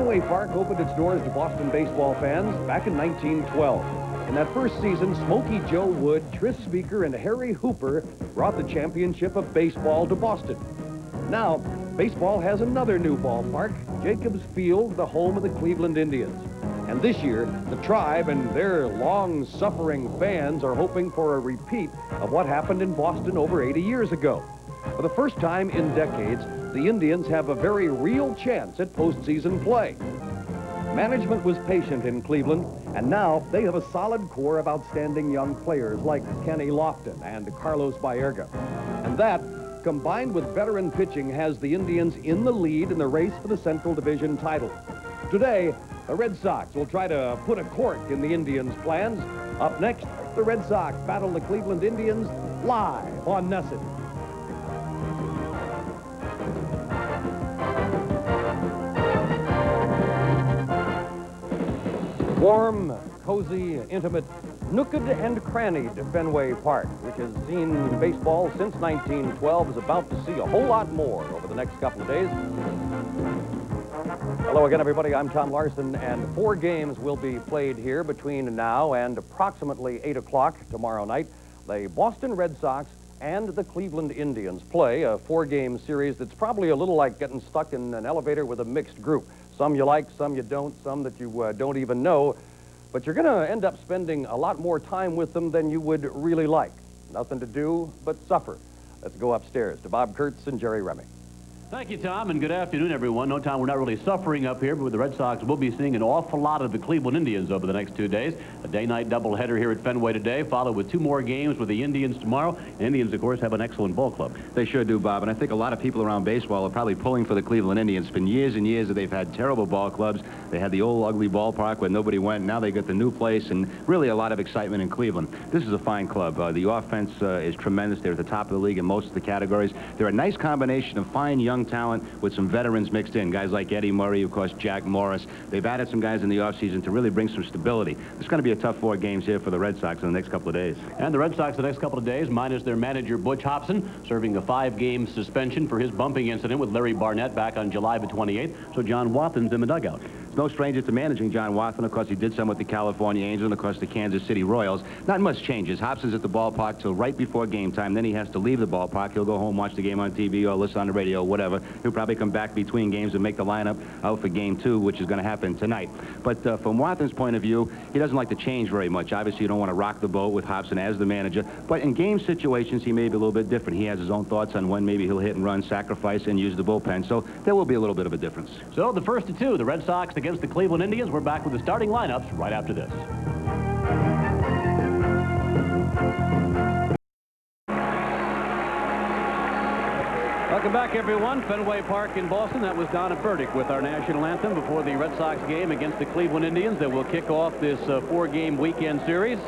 Fenway Park opened its doors to Boston baseball fans back in 1912. In that first season, Smokey Joe Wood, Tris Speaker, and Harry Hooper brought the championship of baseball to Boston. Now, baseball has another new ballpark, Jacobs Field, the home of the Cleveland Indians. And this year, the Tribe and their long-suffering fans are hoping for a repeat of what happened in Boston over 80 years ago. For the first time in decades, the Indians have a very real chance at postseason play. Management was patient in Cleveland, and now they have a solid core of outstanding young players like Kenny Lofton and Carlos Baerga. And that, combined with veteran pitching, has the Indians in the lead in the race for the Central Division title. Today, the Red Sox will try to put a cork in the Indians' plans. Up next, the Red Sox battle the Cleveland Indians live on NESN. Warm, cozy, intimate, nooked and crannied Fenway Park, which has seen baseball since 1912, is about to see a whole lot more over the next couple of days. Hello again, everybody. I'm Tom Larson, and 4 games will be played here between now and approximately 8 o'clock tomorrow night. The Boston Red Sox and the Cleveland Indians play a 4-game series that's probably a little like getting stuck in an elevator with a mixed group. Some you like, some you don't, some that you don't even know. But you're going to end up spending a lot more time with them than you would really like. Nothing to do but suffer. Let's go upstairs to Bob Kurtz and Jerry Remy. Thank you, Tom, and good afternoon, everyone. No, Tom, we're not really suffering up here, but with the Red Sox, we'll be seeing an awful lot of the Cleveland Indians over the next 2 days. A day-night doubleheader here at Fenway today, followed with 2 more games with the Indians tomorrow. Indians, of course, have an excellent ball club. They sure do, Bob, and I think a lot of people around baseball are probably pulling for the Cleveland Indians. It's been years and years that they've had terrible ball clubs. They had the old ugly ballpark where nobody went. Now they got the new place, and really a lot of excitement in Cleveland. This is a fine club. The offense is tremendous. They're at the top of the league in most of the categories. They're a nice combination of fine young talent with some veterans mixed in, guys like Eddie Murray, of course, Jack Morris. They've added some guys in the offseason to really bring some stability. It's going to be a tough 4 games here for the Red Sox in the next couple of days. And the Red Sox the next couple of days, minus their manager, Butch Hobson, serving a 5-game suspension for his bumping incident with Larry Barnett back on July the 28th. So John Wathan's in the dugout. No stranger to managing John Wathan. Of course, he did some with the California Angels and, of course, the Kansas City Royals. Not much changes. Hobson's at the ballpark till right before game time. Then he has to leave the ballpark. He'll go home, watch the game on TV or listen on the radio, whatever. He'll probably come back between games and make the lineup out for Game 2, which is going to happen tonight. But from Wathan's point of view, he doesn't like to change very much. Obviously, you don't want to rock the boat with Hobson as the manager. But in game situations, he may be a little bit different. He has his own thoughts on when maybe he'll hit and run, sacrifice, and use the bullpen. So there will be a little bit of a difference. So the first of 2, the Red Sox against the Cleveland Indians. We're back with the starting lineups right after this. Welcome back, everyone. Fenway Park in Boston. That was Donna Burdick with our national anthem before the Red Sox game against the Cleveland Indians that will kick off this 4-game weekend series.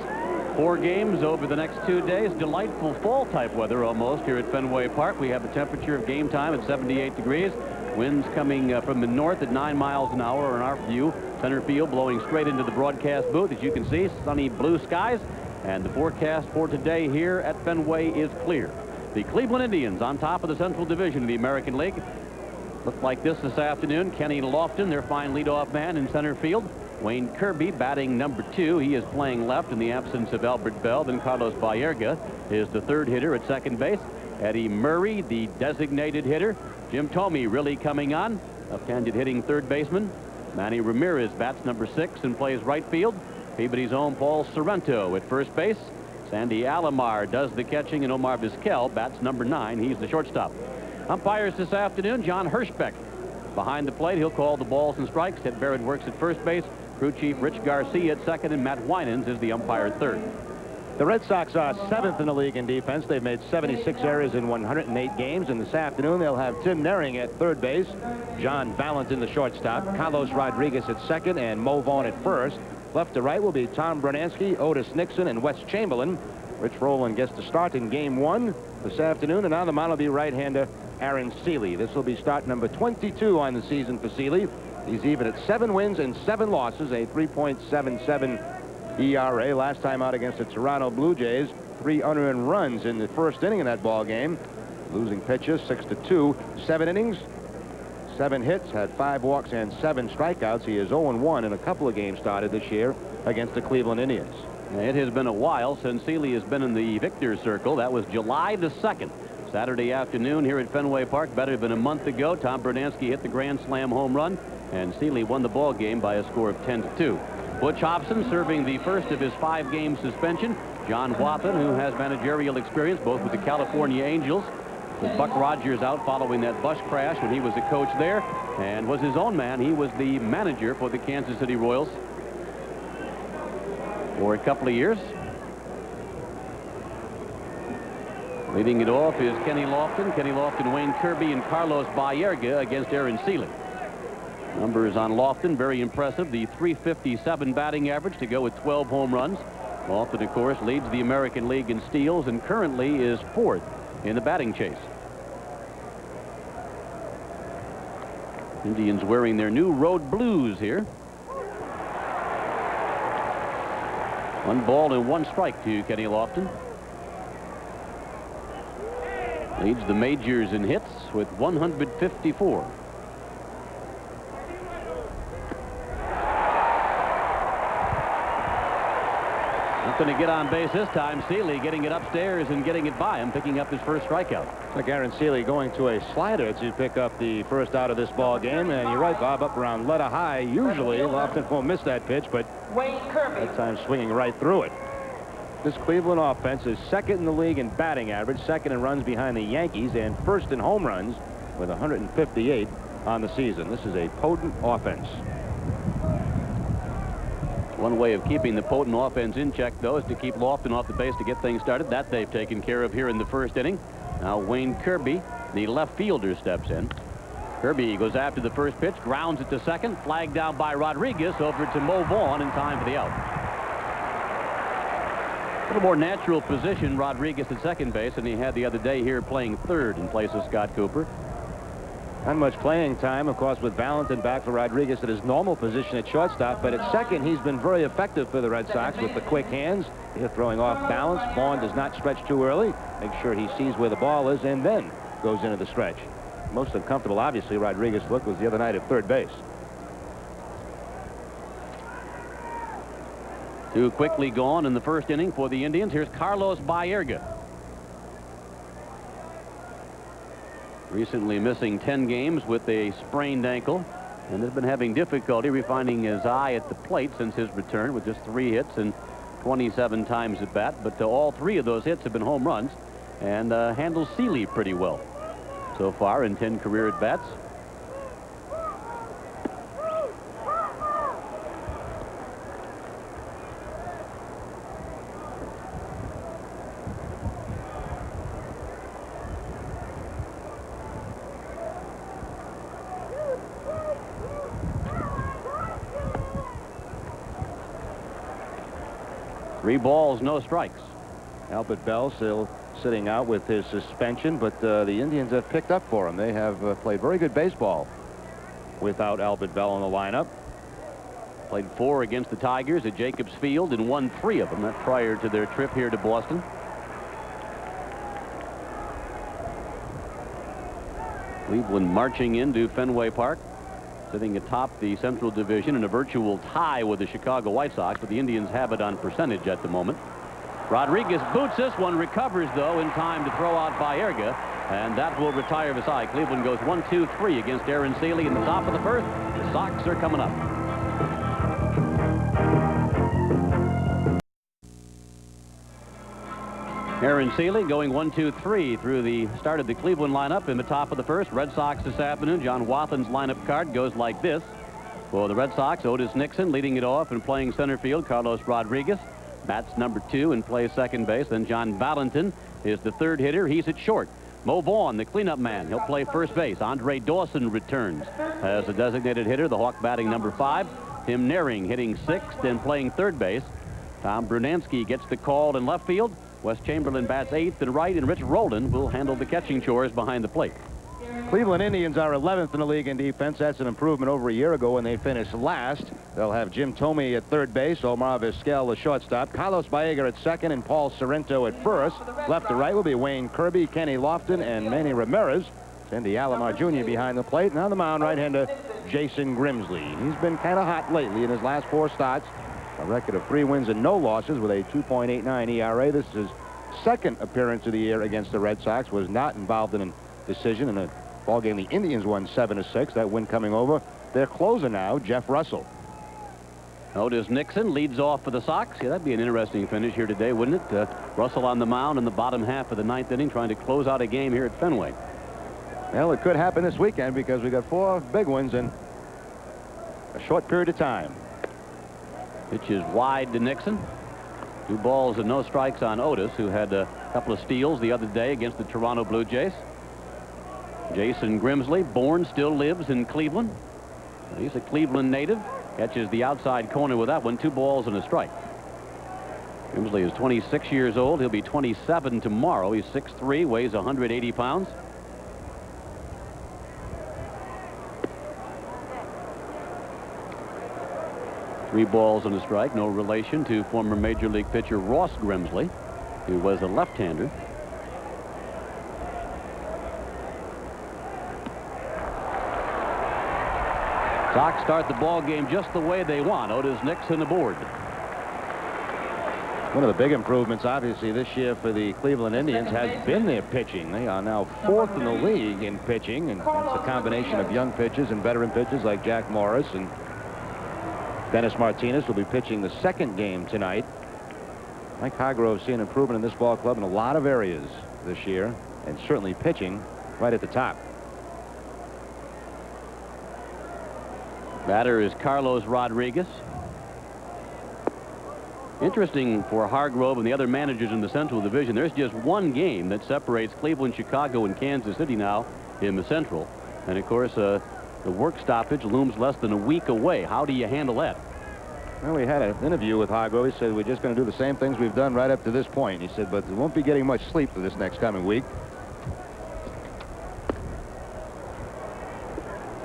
4 games over the next 2 days. Delightful fall-type weather almost here at Fenway Park. We have a temperature of game time at 78 degrees. Winds coming from the north at 9 miles an hour in our view. Center field blowing straight into the broadcast booth. As you can see, sunny blue skies. And the forecast for today here at Fenway is clear. The Cleveland Indians on top of the Central Division of the American League. Looked like this afternoon. Kenny Lofton, their fine leadoff man in center field. Wayne Kirby batting number 2. He is playing left in the absence of Albert Bell. Then Carlos Baerga is the 3rd hitter at second base. Eddie Murray, the designated hitter. Jim Thome really coming on. Left-handed hitting 3rd baseman. Manny Ramirez bats number 6 and plays right field. Peabody's own Paul Sorrento at first base. Sandy Alomar does the catching, and Omar Vizquel bats number 9. He's the shortstop. Umpires this afternoon, John Hirschbeck. Behind the plate, he'll call the balls and strikes. Ted Barrett works at first base. Crew chief Rich Garcia at second, and Matt Winans is the umpire at 3rd. The Red Sox are 7th in the league in defense. They've made 76 errors in 108 games, and this afternoon they'll have Tim Nehring at 3rd base, John Valentin the shortstop, Carlos Rodriguez at 2nd, and Mo Vaughn at 1st. Left to right will be Tom Brunansky, Otis Nixon, and Wes Chamberlain. Rich Rowland gets to start in game 1 this afternoon, and on the mound will be right-hander Aaron Seeley. This will be start number 22 on the season for Seeley. He's even at 7 wins and 7 losses, a 3.77 ERA. Last time out against the Toronto Blue Jays, 3 unearned runs in the first inning of that ball game. Losing pitches 6-2, 7 innings, 7 hits, had 5 walks and 7 strikeouts. He is 0-1 in a couple of games started this year against the Cleveland Indians. It has been a while since Seeley has been in the victor's circle. That was July the 2nd. Saturday afternoon here at Fenway Park. Better than a month ago. Tom Brunansky hit the grand slam home run, and Seeley won the ball game by a score of 10-2. Butch Hobson serving the first of his 5-game suspension. John Wathen, who has managerial experience both with the California Angels, with Buck Rogers out following that bus crash when he was the coach there, and was his own man. He was the manager for the Kansas City Royals for a couple of years. Leading it off is Kenny Lofton, Wayne Kirby, and Carlos Baerga against Aaron Seeley. Numbers on Lofton, very impressive. The .357 batting average to go with 12 home runs. Lofton, of course, leads the American League in steals and currently is 4th in the batting chase. Indians wearing their new road blues here. 1 ball and 1 strike to Kenny Lofton. Leads the majors in hits with 154. Not going to get on base this time. Seeley getting it upstairs and getting it by him, picking up his first strikeout. Like Aaron Seeley going to a slider to pick up the first out of this ball game. And you're right, Bob, up around letter high. Usually Lofton won't miss that pitch, but that time swinging right through it. This Cleveland offense is 2nd in the league in batting average, 2nd in runs behind the Yankees, and 1st in home runs with 158 on the season. This is a potent offense. One way of keeping the potent offense in check, though, is to keep Lofton off the base to get things started. That they've taken care of here in the first inning. Now Wayne Kirby, the left fielder, steps in. Kirby goes after the first pitch, grounds it to second, flagged down by Rodriguez, over to Mo Vaughn in time for the out. A little more natural position, Rodriguez at second base, than he had the other day here playing third in place of Scott Cooper. Not much playing time, of course, with Valentin back for Rodriguez at his normal position at shortstop, but at second he's been very effective for the Red Sox with the quick hands. He's throwing off balance. Vaughn does not stretch too early. Make sure he sees where the ball is and then goes into the stretch. Most uncomfortable, obviously, Rodriguez looked was the other night at third base. Too quickly gone in the first inning for the Indians. Here's Carlos Baerga. Recently missing 10 games with a sprained ankle, and has been having difficulty refinding his eye at the plate since his return with just 3 hits and 27 times at bat. But all 3 of those hits have been home runs, and handles Seeley pretty well so far in 10 career at bats. Three balls, no strikes. Albert Bell still sitting out with his suspension, but the Indians have picked up for him. They have played very good baseball without Albert Bell in the lineup. Played 4 against the Tigers at Jacobs Field and won 3 of them. That prior to their trip here to Boston. Cleveland marching into Fenway Park, sitting atop the Central Division in a virtual tie with the Chicago White Sox, but the Indians have it on percentage at the moment. Rodriguez boots this one, recovers, though, in time to throw out Baerga, and that will retire Visai. Cleveland goes 1-2-3 against Aaron Seeley in the top of the first. The Sox are coming up. Aaron Seeley going 1-2-3 through the start of the Cleveland lineup in the top of the first. Red Sox this afternoon. John Wathen's lineup card goes like this. For the Red Sox, Otis Nixon leading it off and playing center field. Carlos Rodriguez bats number 2 and plays second base. Then John Valentin is the third hitter. He's at short. Mo Vaughn, the cleanup man, he'll play first base. Andre Dawson returns as a designated hitter, the Hawk batting number 5. Tim Nehring hitting 6th and playing third base. Tom Brunansky gets the call in left field. Wes Chamberlain bats 8th and right, and Rich Rowland will handle the catching chores behind the plate. Cleveland Indians are 11th in the league in defense. That's an improvement over a year ago when they finished last. They'll have Jim Thome at third base, Omar Vizquel the shortstop, Carlos Baerga at second, and Paul Sorrento at first. Left to right will be Wayne Kirby, Kenny Lofton, and Manny Ramirez Sandy Alomar Jr. behind the plate. Now the mound, right-hander Jason Grimsley. He's been kind of hot lately in his last 4 starts. A record of 3 wins and no losses with a 2.89 ERA. This is his second appearance of the year against the Red Sox. Was not involved in a decision in a ball game the Indians won 7-6. That win coming over their closer now, Jeff Russell. Otis Nixon leads off for the Sox. Yeah, that'd be an interesting finish here today, wouldn't it? Russell on the mound in the bottom half of the 9th inning, trying to close out a game here at Fenway. Well, it could happen this weekend because we got 4 big ones in a short period of time. Pitch is wide to Nixon. 2 balls and no strikes on Otis, who had a couple of steals the other day against the Toronto Blue Jays. Jason Grimsley, born, still lives in Cleveland. He's a Cleveland native. Catches the outside corner with that one. 2 balls and a strike. Grimsley is 26 years old. He'll be 27 tomorrow. He's 6'3", weighs 180 pounds. Three balls and a strike. No relation to former Major League pitcher Ross Grimsley, who was a left-hander. Sox start the ball game just the way they want. Otis Nixon aboard. One of the big improvements, obviously, this year for the Cleveland Indians has been their pitching. They are now 4th in the league in pitching, and that's a combination of young pitchers and veteran pitchers like Jack Morris, and Dennis Martinez will be pitching the 2nd game tonight. Mike Hargrove's seen improvement in this ball club in a lot of areas this year, and certainly pitching right at the top. Batter is Carlos Rodriguez. Interesting for Hargrove and the other managers in the Central Division. There's just one game that separates Cleveland, Chicago, and Kansas City now in the Central. And, of course, the work stoppage looms less than a week away. How do you handle that? Well, we had an interview with Hargrove. He said, we're just going to do the same things we've done right up to this point. He said, but we won't be getting much sleep for this next coming week.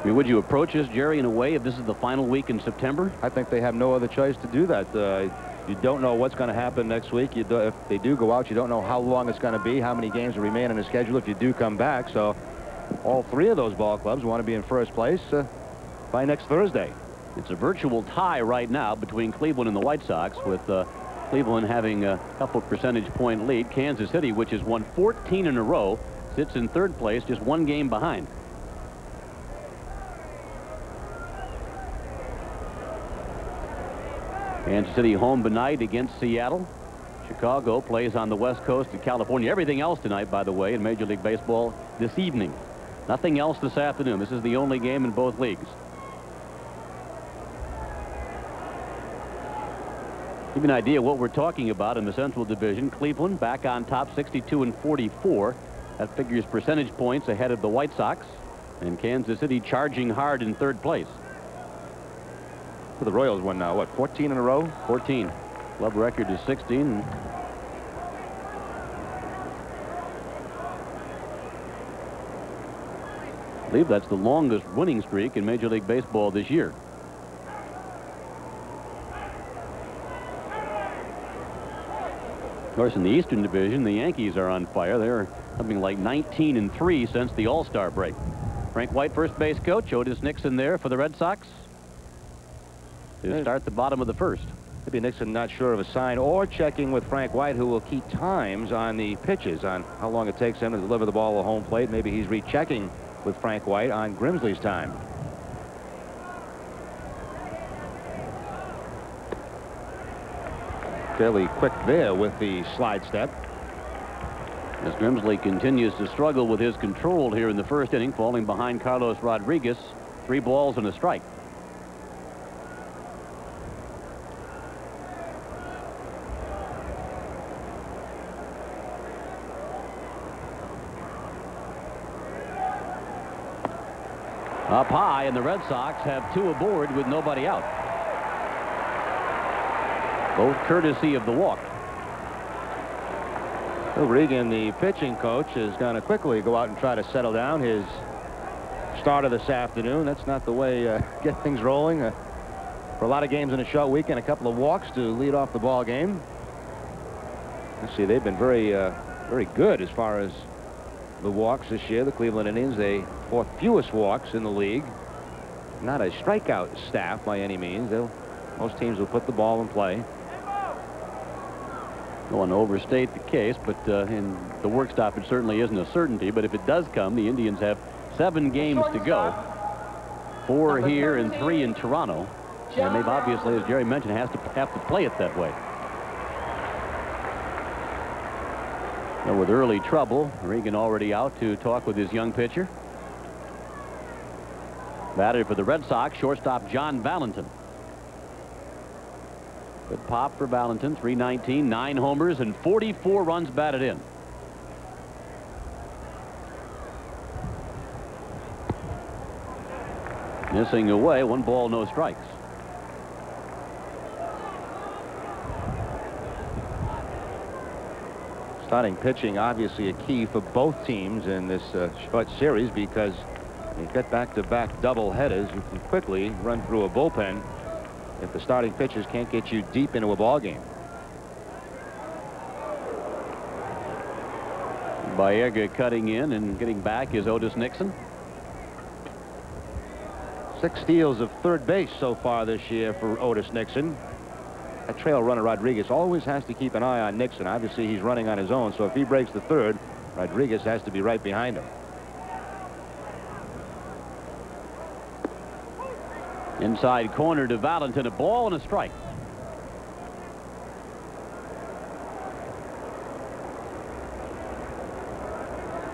I mean, would you approach this, Jerry, in a way if this is the final week in September? I think they have no other choice to do that. You don't know what's going to happen next week. If they do go out, you don't know how long it's going to be, how many games will remain on the schedule if you do come back. So all 3 of those ball clubs want to be in first place by next Thursday. It's a virtual tie right now between Cleveland and the White Sox, with Cleveland having a couple percentage point lead. Kansas City, which has won 14 in a row, sits in 3rd place, just 1 game behind. Kansas City home tonight against Seattle. Chicago plays on the west coast of California. Everything else tonight, by the way, in Major League Baseball this evening. Nothing else this afternoon. This is the only game in both leagues. Give you an idea what we're talking about in the Central Division. Cleveland back on top, 62-44. That figures percentage points ahead of the White Sox. And Kansas City charging hard in 3rd place. The Royals won now, what, 14 in a row? 14. Club record is 16. I believe that's the longest winning streak in Major League Baseball this year. Of course, in the Eastern Division, the Yankees are on fire. They're something like 19-3 since the All-Star break. Frank White, first base coach. Otis Nixon there for the Red Sox to start the bottom of the 1st. Maybe Nixon not sure of a sign, or checking with Frank White, who will keep times on the pitches, on how long it takes him to deliver the ball to home plate. Maybe he's rechecking with Frank White on Grimsley's time. Fairly quick there with the slide step. As Grimsley continues to struggle with his control here in the 1st inning, falling behind Carlos Rodriguez. 3 balls and a strike. Up high, and the Red Sox have 2 aboard with nobody out. Both courtesy of the walk. Bill Regan, the pitching coach, is going to quickly go out and try to settle down his starter this afternoon. That's not the way get things rolling. For a lot of games in a short weekend, a couple of walks to lead off the ball game. Let's see, they've been very good as far as the walks this year. The Cleveland Indians, they fourth fewest walks in the league. Not a strikeout staff by any means. Most teams will put the ball in play. Don't want to overstate the case, but in the work stoppage certainly isn't a certainty. But if it does come, the Indians have 7 games to go. 4 here and 3 in Toronto. And they've obviously, as Jerry mentioned, have to play it that way. Now with early trouble, Regan already out to talk with his young pitcher. Batter for the Red Sox, shortstop John Valentin. Good pop for Valentin, 319, 9 homers, and 44 runs batted in. Missing away, 1 ball, no strikes. Starting pitching, obviously a key for both teams in this short series, because when you get back-to-back double headers, you can quickly run through a bullpen if the starting pitchers can't get you deep into a ball game. Baerga cutting in, and getting back is Otis Nixon. 6 steals of third base so far this year for Otis Nixon. That trail runner Rodriguez always has to keep an eye on Nixon. Obviously he's running on his own, so if he breaks the third, Rodriguez has to be right behind him. Inside corner to Valentin, a ball and a strike.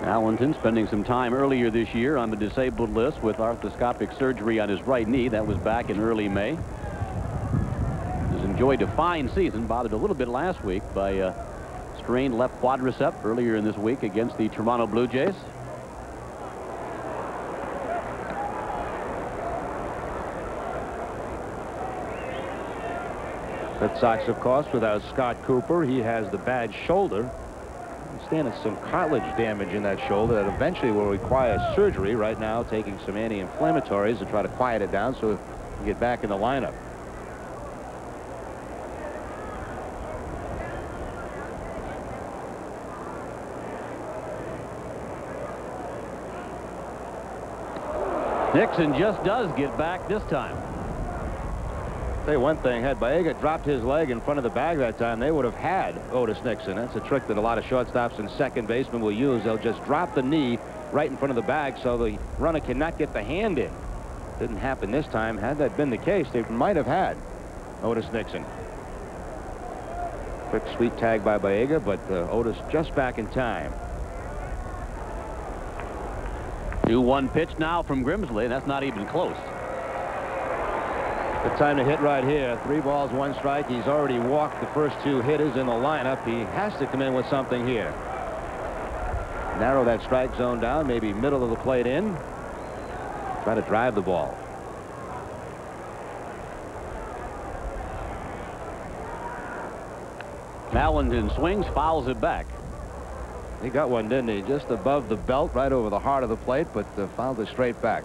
Valentin spending some time earlier this year on the disabled list with arthroscopic surgery on his right knee. That was back in early May. Has enjoyed a fine season, bothered a little bit last week by a strained left quadricep earlier in this week against the Toronto Blue Jays. Red Sox, of course, without Scott Cooper. He has the bad shoulder. Standing some cartilage damage in that shoulder that eventually will require surgery. Right now taking some anti-inflammatories to try to quiet it down so he can get back in the lineup. Nixon just does get back this time. Say one thing, had Baerga dropped his leg in front of the bag that time, they would have had Otis Nixon. That's a trick that a lot of shortstops and second basemen will use. They'll just drop the knee right in front of the bag so the runner cannot get the hand in. Didn't happen this time. Had that been the case, they might have had Otis Nixon. Quick sweet tag by Baerga, but Otis just back in time. 2-1 pitch now from Grimsley. That's not even close. The time to hit right here. 3 balls, 1 strike. He's already walked the first 2 hitters in the lineup. He has to come in with something here. Narrow that strike zone down, maybe middle of the plate in. Try to drive the ball. Valentin swings, fouls it back. He got one, didn't he? Just above the belt, right over the heart of the plate, but fouled it straight back.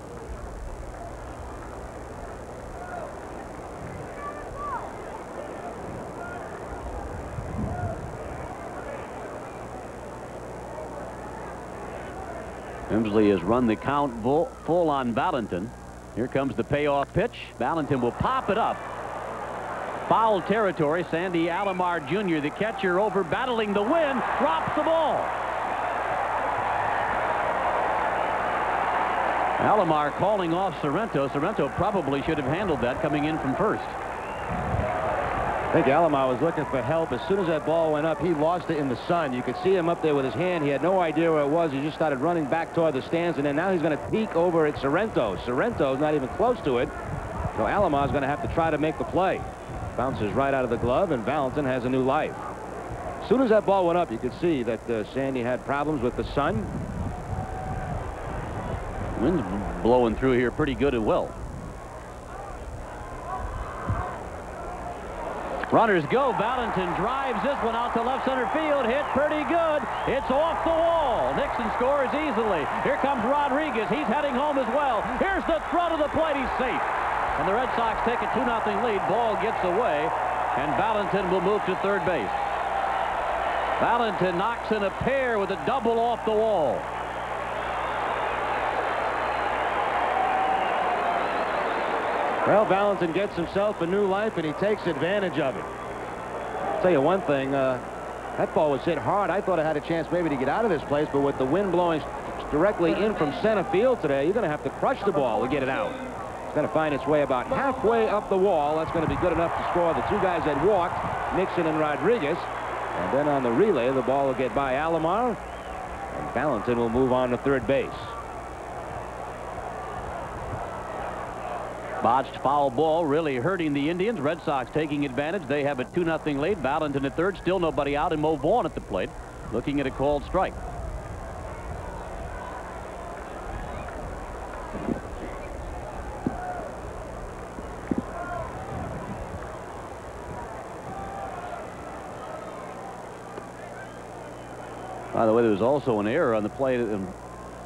Grimsley has run the count full on Valentin. Here comes the payoff pitch. Valentin will pop it up. Foul territory. Sandy Alomar Jr., the catcher, over battling the wind, drops the ball. Alomar calling off Sorrento. Sorrento probably should have handled that coming in from first. I think Alomar was looking for help. As soon as that ball went up, he lost it in the sun. You could see him up there with his hand. He had no idea where it was. He just started running back toward the stands, and then now he's going to peek over at Sorrento. Sorrento's not even close to it, so Alomar's going to have to try to make the play. Bounces right out of the glove, and Valentin has a new life. As soon as that ball went up, you could see that Sandy had problems with the sun. Wind's blowing through here pretty good and well. Runners go. Valentin drives this one out to left center field. Hit pretty good. It's off the wall. Nixon scores easily. Here comes Rodriguez. He's heading home as well. Here's the throw to the plate. He's safe. And the Red Sox take a 2-0 lead. Ball gets away, and Valentin will move to third base. Valentin knocks in a pair with a double off the wall. Well, Valentin gets himself a new life, and he takes advantage of it. I'll tell you one thing, that ball was hit hard. I thought I had a chance maybe to get out of this place, but with the wind blowing directly in from center field today, you're going to have to crush the ball to get it out. It's going to find its way about halfway up the wall. That's going to be good enough to score the two guys that walked, Nixon and Rodriguez. And then on the relay, the ball will get by Alomar, and Valentin will move on to third base. Botched foul ball really hurting the Indians. Red Sox taking advantage. They have a 2-0 lead. Valentin at third. Still nobody out. And Mo Vaughn at the plate looking at a called strike. By the way, there was also an error on the play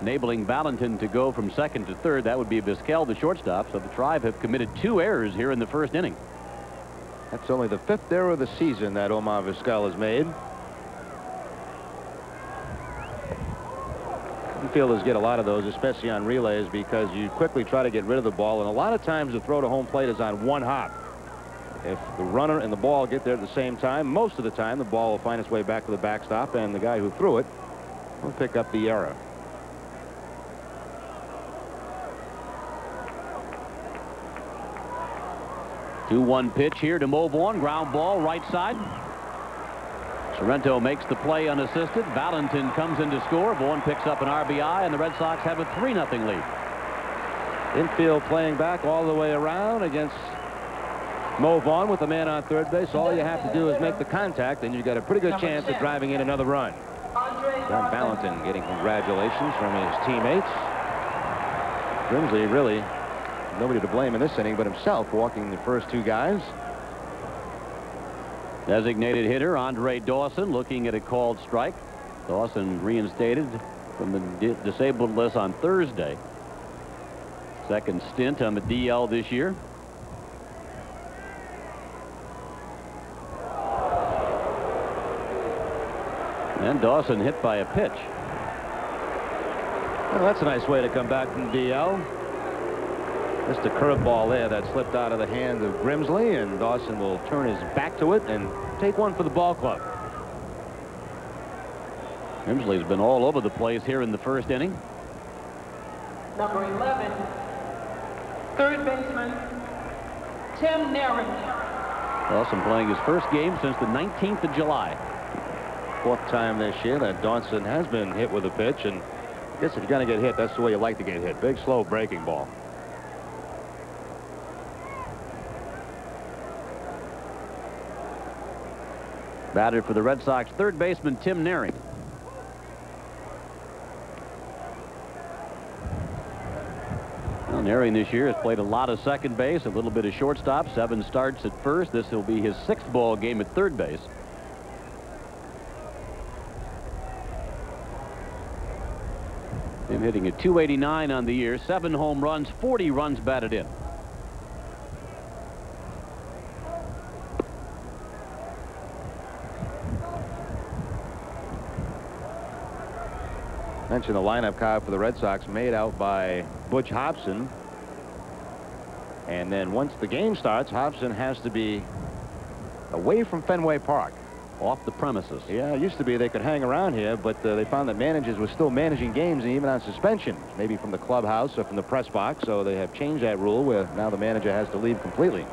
enabling Valentin to go from second to third. That would be Vizquel, the shortstop. So the Tribe have committed 2 errors here in the first inning. That's only the 5th error of the season that Omar Vizquel has made. Infielders get a lot of those, especially on relays, because you quickly try to get rid of the ball, and a lot of times the throw to home plate is on one hop. If the runner and the ball get there at the same time, most of the time the ball will find its way back to the backstop, and the guy who threw it will pick up the error. 2-1 pitch here to Mo Vaughn. Ground ball right side. Sorrento makes the play unassisted. Valentin comes in to score. Vaughn picks up an RBI, and the Red Sox have a 3-0 lead. Infield playing back all the way around against Mo Vaughn with the man on third base. All you have to do is make the contact, and you've got a pretty good chance of driving in another run. John Valentin getting congratulations from his teammates. Grimsley really nobody to blame in this inning but himself, walking the first 2 guys. Designated hitter Andre Dawson looking at a called strike. Dawson reinstated from the disabled list on Thursday. Second stint on the DL this year. And Dawson hit by a pitch. Well, that's a nice way to come back from DL. Just a curveball there that slipped out of the hand of Grimsley, and Dawson will turn his back to it and take one for the ball club. Grimsley's been all over the place here in the first inning. Number 11, third baseman, Tim Naring. Dawson playing his first game since the 19th of July. 4th time this year that Dawson has been hit with a pitch, and I guess if you're going to get hit, that's the way you like to get hit. Big, slow breaking ball. Batter for the Red Sox, third baseman Tim Naring. Well, Naring this year has played a lot of second base, a little bit of shortstop, 7 starts at first. This will be his 6th ball game at third base. Him hitting a .289 on the year, 7 home runs, 40 runs batted in. Mentioned the lineup card for the Red Sox made out by Butch Hobson. And then once the game starts, Hobson has to be away from Fenway Park. Off the premises. Yeah, it used to be they could hang around here, but they found that managers were still managing games and even on suspension, maybe from the clubhouse or from the press box. So they have changed that rule where now the manager has to leave completely.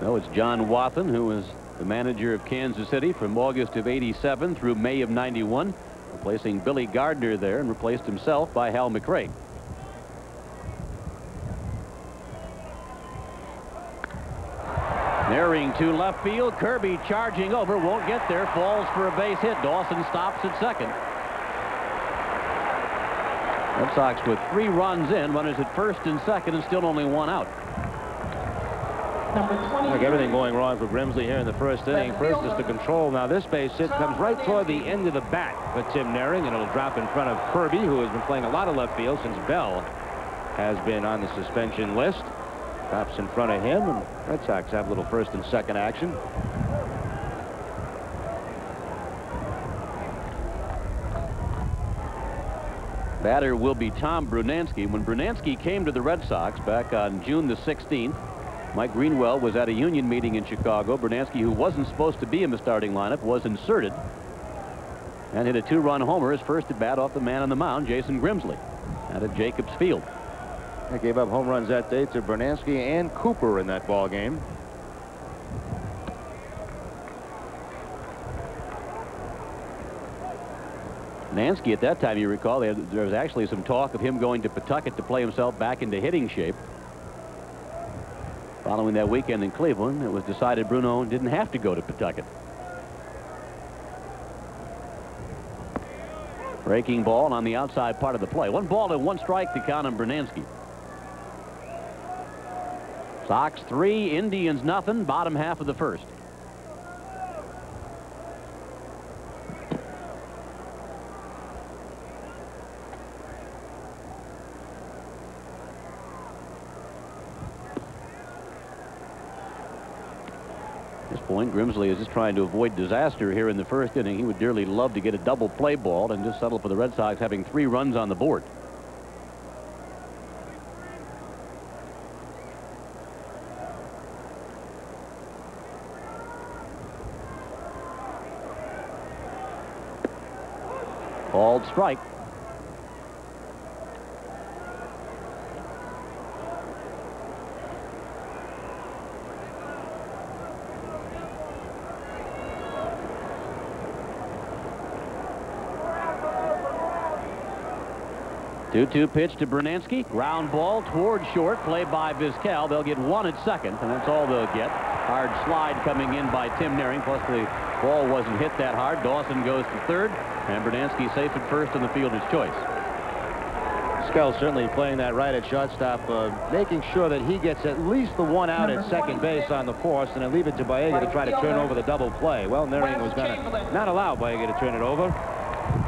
No, it's John Wathan, who was the manager of Kansas City from August of '87 through May of '91, replacing Billy Gardner there, and replaced himself by Hal McRae. Naring to left field. Kirby charging over, won't get there, falls for a base hit. Dawson stops at second. Red Sox with 3 runs in, runners at first and second, and still only 1 out. Like everything going wrong for Grimsley here in the first inning. First is the control. Now this base hit comes right toward the end of the bat for Tim Naring, and it'll drop in front of Kirby, who has been playing a lot of left field since Bell has been on the suspension list. Drops in front of him, and Red Sox have a little first and second action. Batter will be Tom Brunansky. When Brunansky came to the Red Sox back on June the 16th, Mike Greenwell was at a union meeting in Chicago. Brunansky, who wasn't supposed to be in the starting lineup, was inserted and hit a 2-run homer, his first at bat off the man on the mound, Jason Grimsley, out at Jacobs Field. They gave up home runs that day to Brunansky and Cooper in that ball game. Brunansky, at that time, you recall, there was actually some talk of him going to Pawtucket to play himself back into hitting shape. Following that weekend in Cleveland, it was decided Bruno didn't have to go to Pawtucket. Breaking ball on the outside part of the play. 1 ball and 1 strike to count on Brunansky. Sox 3, Indians nothing, bottom half of the first. At this point, Grimsley is just trying to avoid disaster here in the first inning. He would dearly love to get a double play ball and just settle for the Red Sox having 3 runs on the board. Called strike. Two-two pitch to Brunansky. Ground ball toward short. Play by Vizquel. They'll get 1 at second, and that's all they'll get. Hard slide coming in by Tim Naring. Plus the ball wasn't hit that hard. Dawson goes to third, and Brunansky safe at first on the fielder's choice. Vizquel certainly playing that right at shortstop, making sure that he gets at least the 1 out at second base on the force, and then leave it to Baega to try to turn over the double play. Well, Naring was going to not allow Baega to turn it over.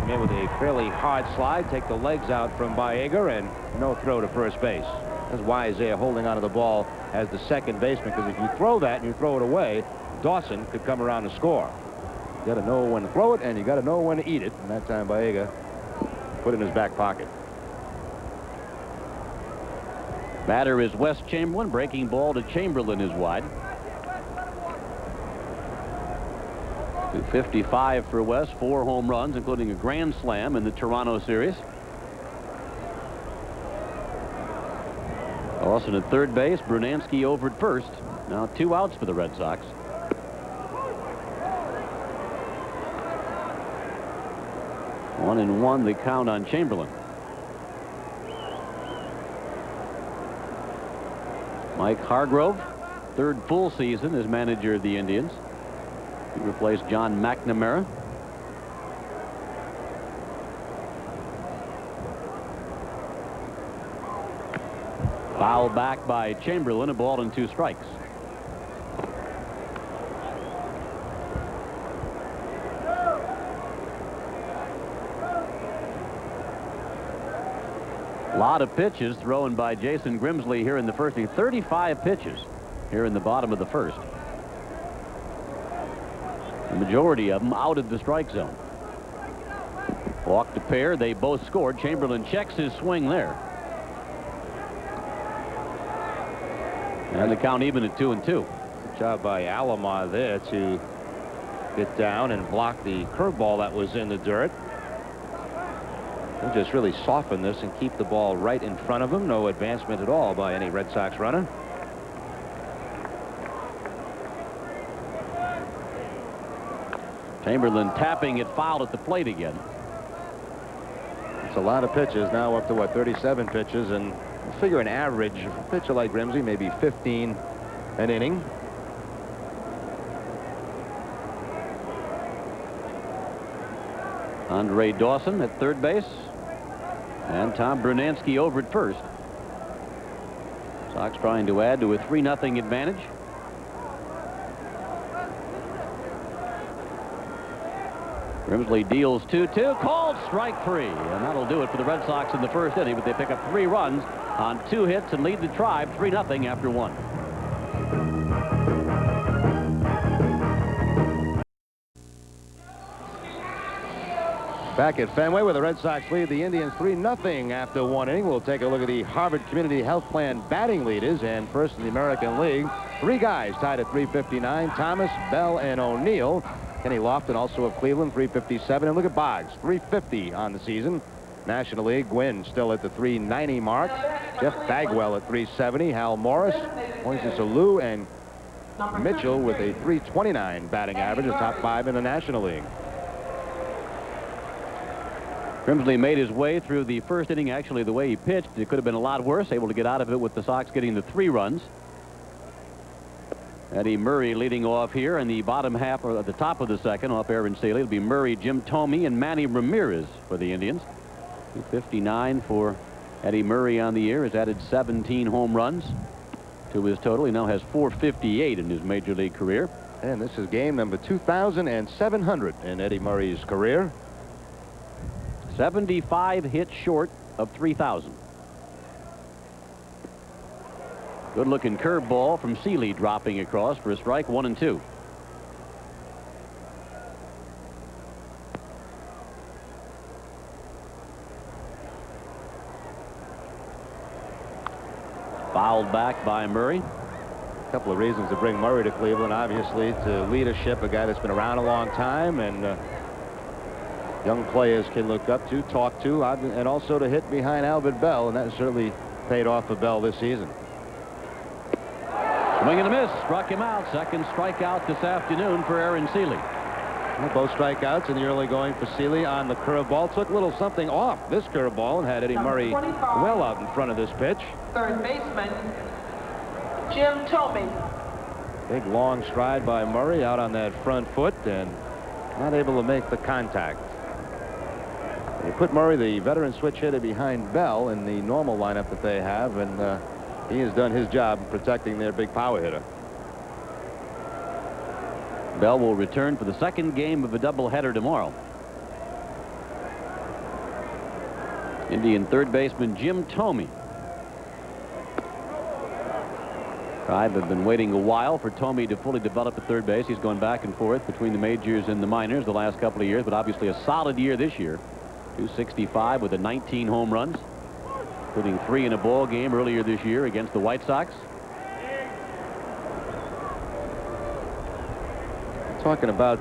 Again, with a fairly hard slide, take the legs out from Baega, and no throw to first base. That's why Isaiah holding onto the ball as the second baseman, because if you throw that and you throw it away, Dawson could come around to score. You got to know when to throw it, and you got to know when to eat it. And that time Baega put it in his back pocket. Batter is Wes Chamberlain. Breaking ball to Chamberlain is wide. 255 for Wes, 4 home runs, including a grand slam in the Toronto series. Dawson at third base, Brunansky over at first. Now 2 outs for the Red Sox. One and one the count on Chamberlain. Mike Hargrove, 3rd full season as manager of the Indians. He replaced John McNamara. Foul back by Chamberlain, a ball and 2 strikes. A lot of pitches thrown by Jason Grimsley here in the first inning. 35 pitches here in the bottom of the first. The majority of them out of the strike zone. Walked a pair. They both scored. Chamberlain checks his swing there. And the count even at 2-2. Good job by Alomar there to get down and block the curveball that was in the dirt. He'll just really soften this and keep the ball right in front of him. No advancement at all by any Red Sox runner. Chamberlain tapping it foul at the plate again. It's a lot of pitches now, up to what, 37 pitches, and figure an average of a pitcher like Grimsley, maybe 15 an inning. Andre Dawson at third base, and Tom Brunansky over at first. Sox trying to add to a 3-0 advantage. Grimsley deals 2-2, called strike 3, and that'll do it for the Red Sox in the first inning, but they pick up 3 runs on 2 hits and lead the Tribe 3-0 after 1. Back at Fenway, where the Red Sox lead the Indians 3-0 after 1 inning. We'll take a look at the Harvard Community Health Plan batting leaders. And first in the American League, 3 guys tied at 359, Thomas, Bell, and O'Neill. Kenny Lofton, also of Cleveland, 357. And look at Boggs, 350 on the season. National League, Gwynn still at the 390 mark. Jeff Bagwell at 370. Hal Morris, Moises Alou, and Mitchell with a 329 batting average, the top 5 in the National League. Grimsley made his way through the first inning. Actually, the way he pitched, it could have been a lot worse. Able to get out of it with the Sox getting the 3 runs. Eddie Murray leading off here in the bottom half, or at the top of the second, off Aaron Seeley. It'll be Murray, Jim Thome, and Manny Ramirez for the Indians. 259 for Eddie Murray on the year. Has added 17 home runs to his total. He now has 458 in his major league career. And this is game number 2,700 in Eddie Murray's career. 75 hits short of 3,000. Good looking curveball from Seeley, dropping across for a strike, 1-2. Fouled back by Murray. A couple of reasons to bring Murray to Cleveland, obviously, to leadership, a guy that's been around a long time, and young players can look up to, talk to, and also to hit behind Albert Bell, and that certainly paid off for Bell this season. Swing and a miss, struck him out. Second strikeout this afternoon for Aaron Seeley. Well, both strikeouts in the early going for Seeley on the curveball. Took a little something off this curveball and had Eddie Murray well out in front of this pitch. Third baseman, Jim Thome. Big long stride by Murray out on that front foot and not able to make the contact. They put Murray, the veteran switch hitter, behind Bell in the normal lineup that they have, and he has done his job in protecting their big power hitter. Bell will return for the second game of a doubleheader tomorrow. Indian third baseman Jim Thome. Tribe have been waiting a while for Thome to fully develop at third base. He's gone back and forth between the majors and the minors the last couple of years, but obviously a solid year this year. 265 with 19 home runs, including 3 in a ball game earlier this year against the White Sox. Talking about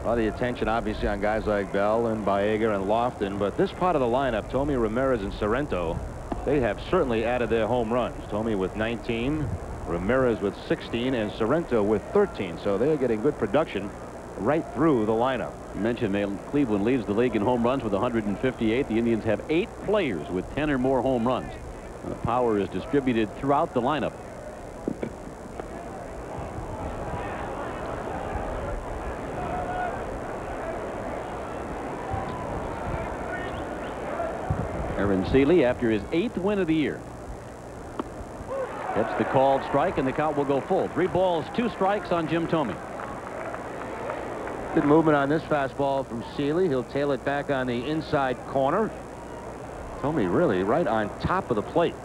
all the attention, obviously, on guys like Bell and Baega and Lofton, but this part of the lineup, Thome, Ramirez, and Sorrento, they have certainly added their home runs. Thome with 19, Ramirez with 16, and Sorrento with 13. So they're getting good production right through the lineup. You mentioned Cleveland leads the league in home runs with 158. The Indians have 8 players with 10 or more home runs. The power is distributed throughout the lineup. Aaron Seeley, after his 8th win of the year, gets the called strike, and the count will go full. 3 balls, 2 strikes on Jim Thome. Good movement on this fastball from Seeley. He'll tail it back on the inside corner. Thome really right on top of the plate.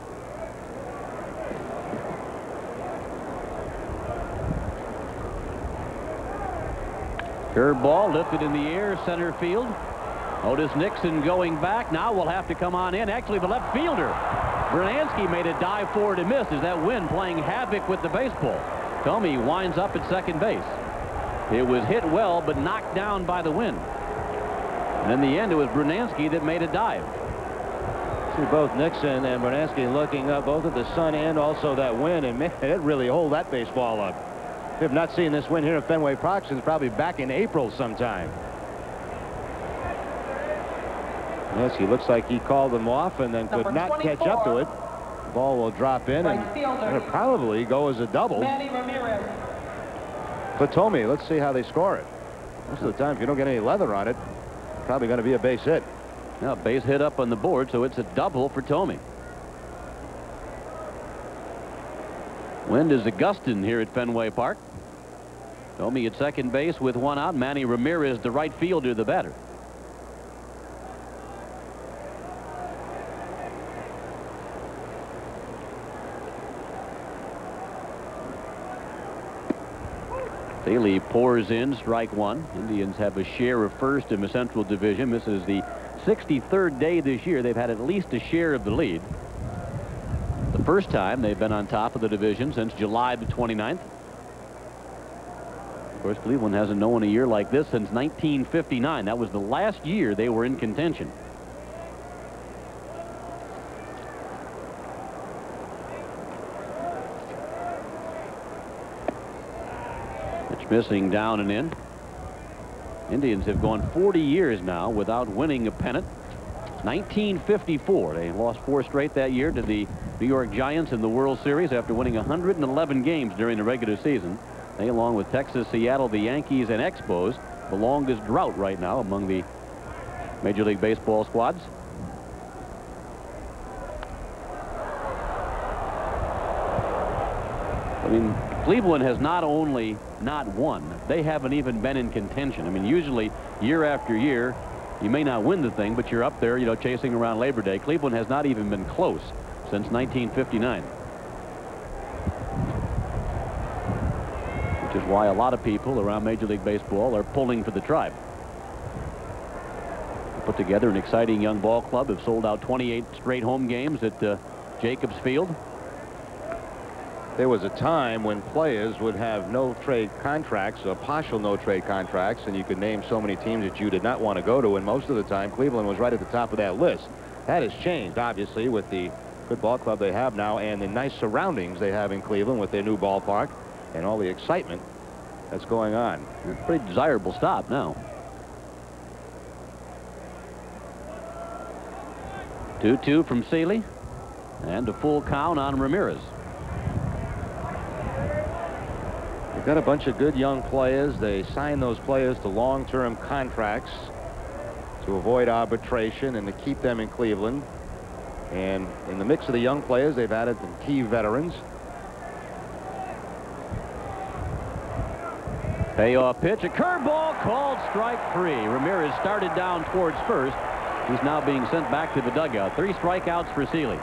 Curveball lifted in the air, center field. Otis Nixon going back. Now will have to come on in. Actually, the left fielder, Bernansky, made a dive forward and missed. Is that wind playing havoc with the baseball? Thome winds up at second base. It was hit well, but knocked down by the wind. And in the end, it was Bernansky that made a dive. See both Nixon and Bernansky looking up both at the sun and also that wind, and man, it really hold that baseball up. We have not seen this wind here at Fenway Park since probably back in April sometime. Yes, he looks like he called them off and then could not catch up to it. The ball will drop in, and it'll probably go as a double. For Thome, let's see how they score it. Most of the time, if you don't get any leather on it, it's probably going to be a base hit. Now, base hit up on the board, so it's a double for Thome. Wind is a gustin' here at Fenway Park. Thome at second base with 1 out. Manny Ramirez, the right fielder, the batter. Seeley pours in, strike one. Indians have a share of first in the Central Division. This is the 63rd day this year they've had at least a share of the lead. The first time they've been on top of the division since July the 29th. Of course, Cleveland hasn't known a year like this since 1959. That was the last year they were in contention. Pitch missing, down and in. Indians have gone 40 years now without winning a pennant. 1954, they lost 4 straight that year to the New York Giants in the World Series after winning 111 games during the regular season. They, along with Texas, Seattle, the Yankees, and Expos, the longest drought right now among the Major League Baseball squads. I mean, Cleveland has not only not won, they haven't even been in contention. I mean, usually year after year, you may not win the thing, but you're up there, you know, chasing around Labor Day. Cleveland has not even been close since 1959. Which is why a lot of people around Major League Baseball are pulling for the Tribe. Put together an exciting young ball club, have sold out 28 straight home games at Jacobs Field. There was a time when players would have no-trade contracts or partial no-trade contracts, and you could name so many teams that you did not want to go to, and most of the time Cleveland was right at the top of that list. That has changed, obviously, with the good ball club they have now and the nice surroundings they have in Cleveland with their new ballpark and all the excitement that's going on. A pretty desirable stop now. 2-2 from Seeley, and a full count on Ramirez. Got a bunch of good young players. They signed those players to long-term contracts to avoid arbitration and to keep them in Cleveland. And in the mix of the young players, they've added some key veterans. Payoff pitch, a curveball, called strike 3. Ramirez started down towards first. He's now being sent back to the dugout. 3 strikeouts for Seeley.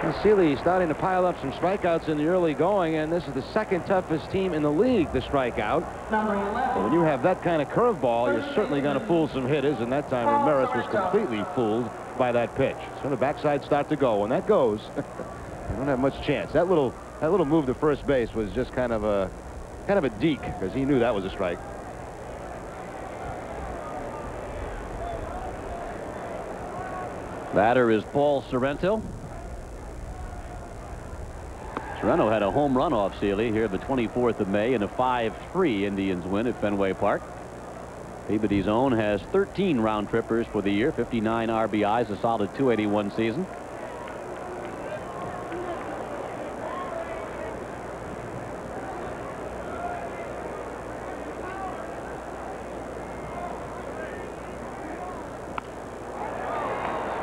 And Seeley starting to pile up some strikeouts in the early going, and this is the second toughest team in the league to strike out. So when you have that kind of curveball, you're certainly going to fool some hitters, and that time Ramirez was completely fooled by that pitch. So the backside start to go. When that goes, you don't have much chance. That little move to first base was just kind of a deke, because he knew that was a strike. Batter is Paul Sorrento. Sorrento had a home run off Seeley here the 24th of May in a 5-3 Indians win at Fenway Park. Peabody's own has 13 round trippers for the year, 59 RBIs, a solid .281 season.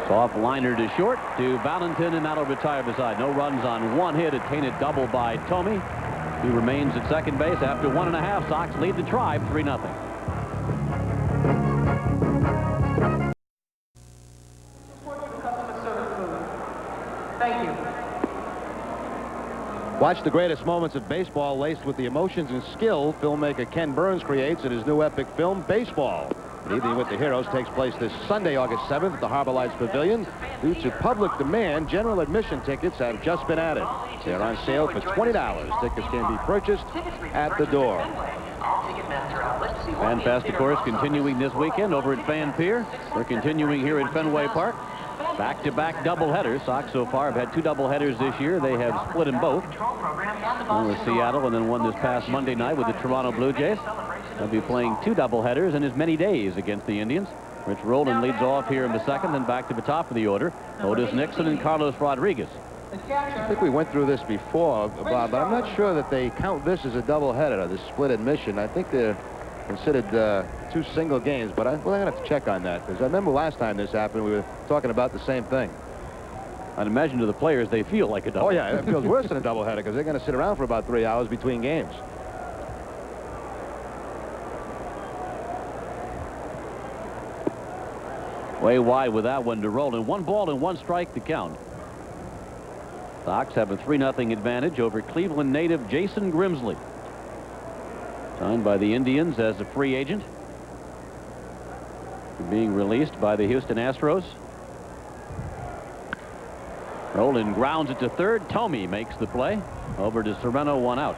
Soft liner to short to Valentin, and that'll retire beside. No runs on 1 hit. A tainted double by Tomey. He remains at second base after 1.5. Sox lead the Tribe 3-0. Thank you. Watch the greatest moments of baseball laced with the emotions and skill filmmaker Ken Burns creates in his new epic film, Baseball. An Evening with the Heroes takes place this Sunday, August 7th at the Harbor Lights Pavilion. Due to public demand, general admission tickets have just been added. They are on sale for $20. Tickets can be purchased at the door. Fan Fest, of course, continuing this weekend over at Fan Pier. We're continuing here at Fenway Park. Back-to-back doubleheaders. Sox so far have had 2 doubleheaders this year. They have split them both. One with Seattle and then one this past Monday night with the Toronto Blue Jays. They'll be playing 2 doubleheaders in as many days against the Indians. Rich Rowland leads off here in the second, then back to the top of the order. Otis Nixon and Carlos Rodriguez. I think we went through this before, Bob, but I'm not sure that they count this as a doubleheader, this split admission. I think they're considered 2 single games, but I'm going to have to check on that, because I remember last time this happened, we were talking about the same thing. I'd imagine to the players they feel like a double. Oh, yeah, it feels worse than a doubleheader, because they're going to sit around for about 3 hours between games. Way wide with that one to Rowland. 1 ball and 1 strike to count. Sox have a 3-0 advantage over Cleveland native Jason Grimsley. Signed by the Indians as a free agent. Being released by the Houston Astros. Roland grounds it to third. Thome makes the play. Over to Serrano, 1 out.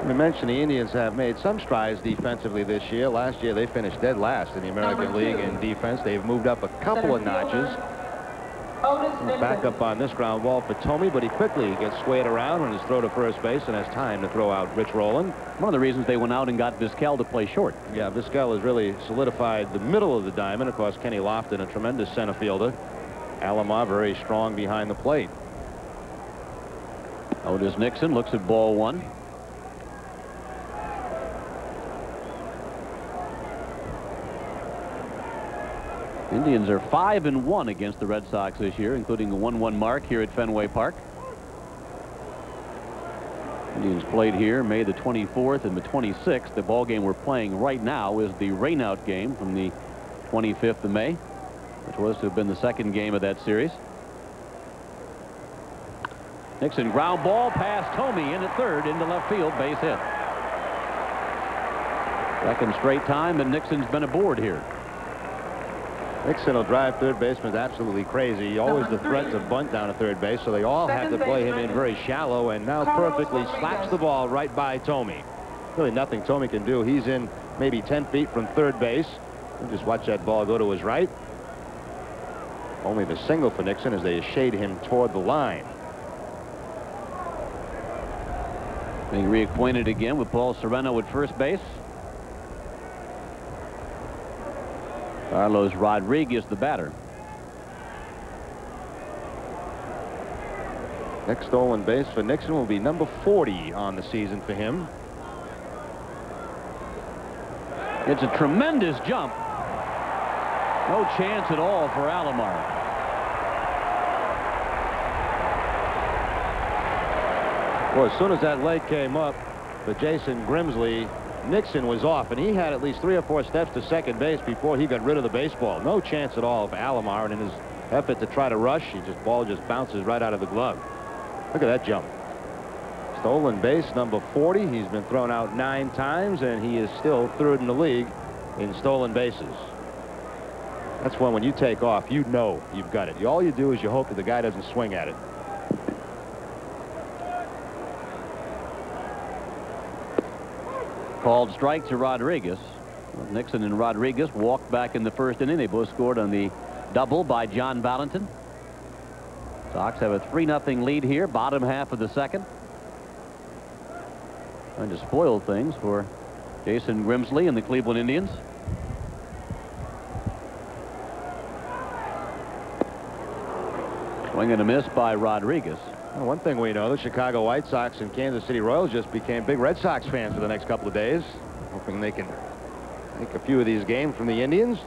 We mentioned the Indians have made some strides defensively this year. Last year they finished dead last in the American League in defense. They've moved up a couple of notches. Back up on this ground ball for Thome, but he quickly gets swayed around on his throw to first base and has time to throw out Rich Rowland. One of the reasons they went out and got Vizquel to play short. Yeah, Vizquel has really solidified the middle of the diamond. Of course, Kenny Lofton, a tremendous center fielder. Alomar very strong behind the plate. Otis Nixon looks at ball 1. Indians are 5-1 against the Red Sox this year, including a 1-1 mark here at Fenway Park. Indians played here May the 24th and the 26th. The ball game we're playing right now is the rainout game from the 25th of May, which was to have been the second game of that series. Nixon ground ball past Thome in at third into left field, base hit. Second straight time and Nixon's been aboard here. Nixon will drive third baseman absolutely crazy. Always the threat to bunt down at third base, so they all have to play him in very shallow, and now perfectly slaps the ball right by Thome. Really nothing Thome can do. He's in maybe 10 feet from third base. We'll just watch that ball go to his right. Only the single for Nixon as they shade him toward the line. Being reacquainted again with Paul Serrano at first base. Carlos Rodriguez, the batter. Next stolen base for Nixon will be number 40 on the season for him. It's a tremendous jump. No chance at all for Alomar. Well, as soon as that leg came up for Jason Grimsley, Nixon was off, and he had at least 3 or 4 steps to second base before he got rid of the baseball. No chance at all for Alomar, and in his effort to try to rush, ball just bounces right out of the glove. Look at that jump. Stolen base number 40. He's been thrown out 9 times, and he is still third in the league in stolen bases. That's when you take off, you know you've got it. All you do is you hope that the guy doesn't swing at it. Called strike to Rodriguez. Well, Nixon and Rodriguez walked back in the first inning. They both scored on the double by John Valentin. Sox have a 3-0 lead here, bottom half of the second. Trying to spoil things for Jason Grimsley and the Cleveland Indians. Swing and a miss by Rodriguez. Well, one thing we know, the Chicago White Sox and Kansas City Royals just became big Red Sox fans for the next couple of days, hoping they can take a few of these games from the Indians.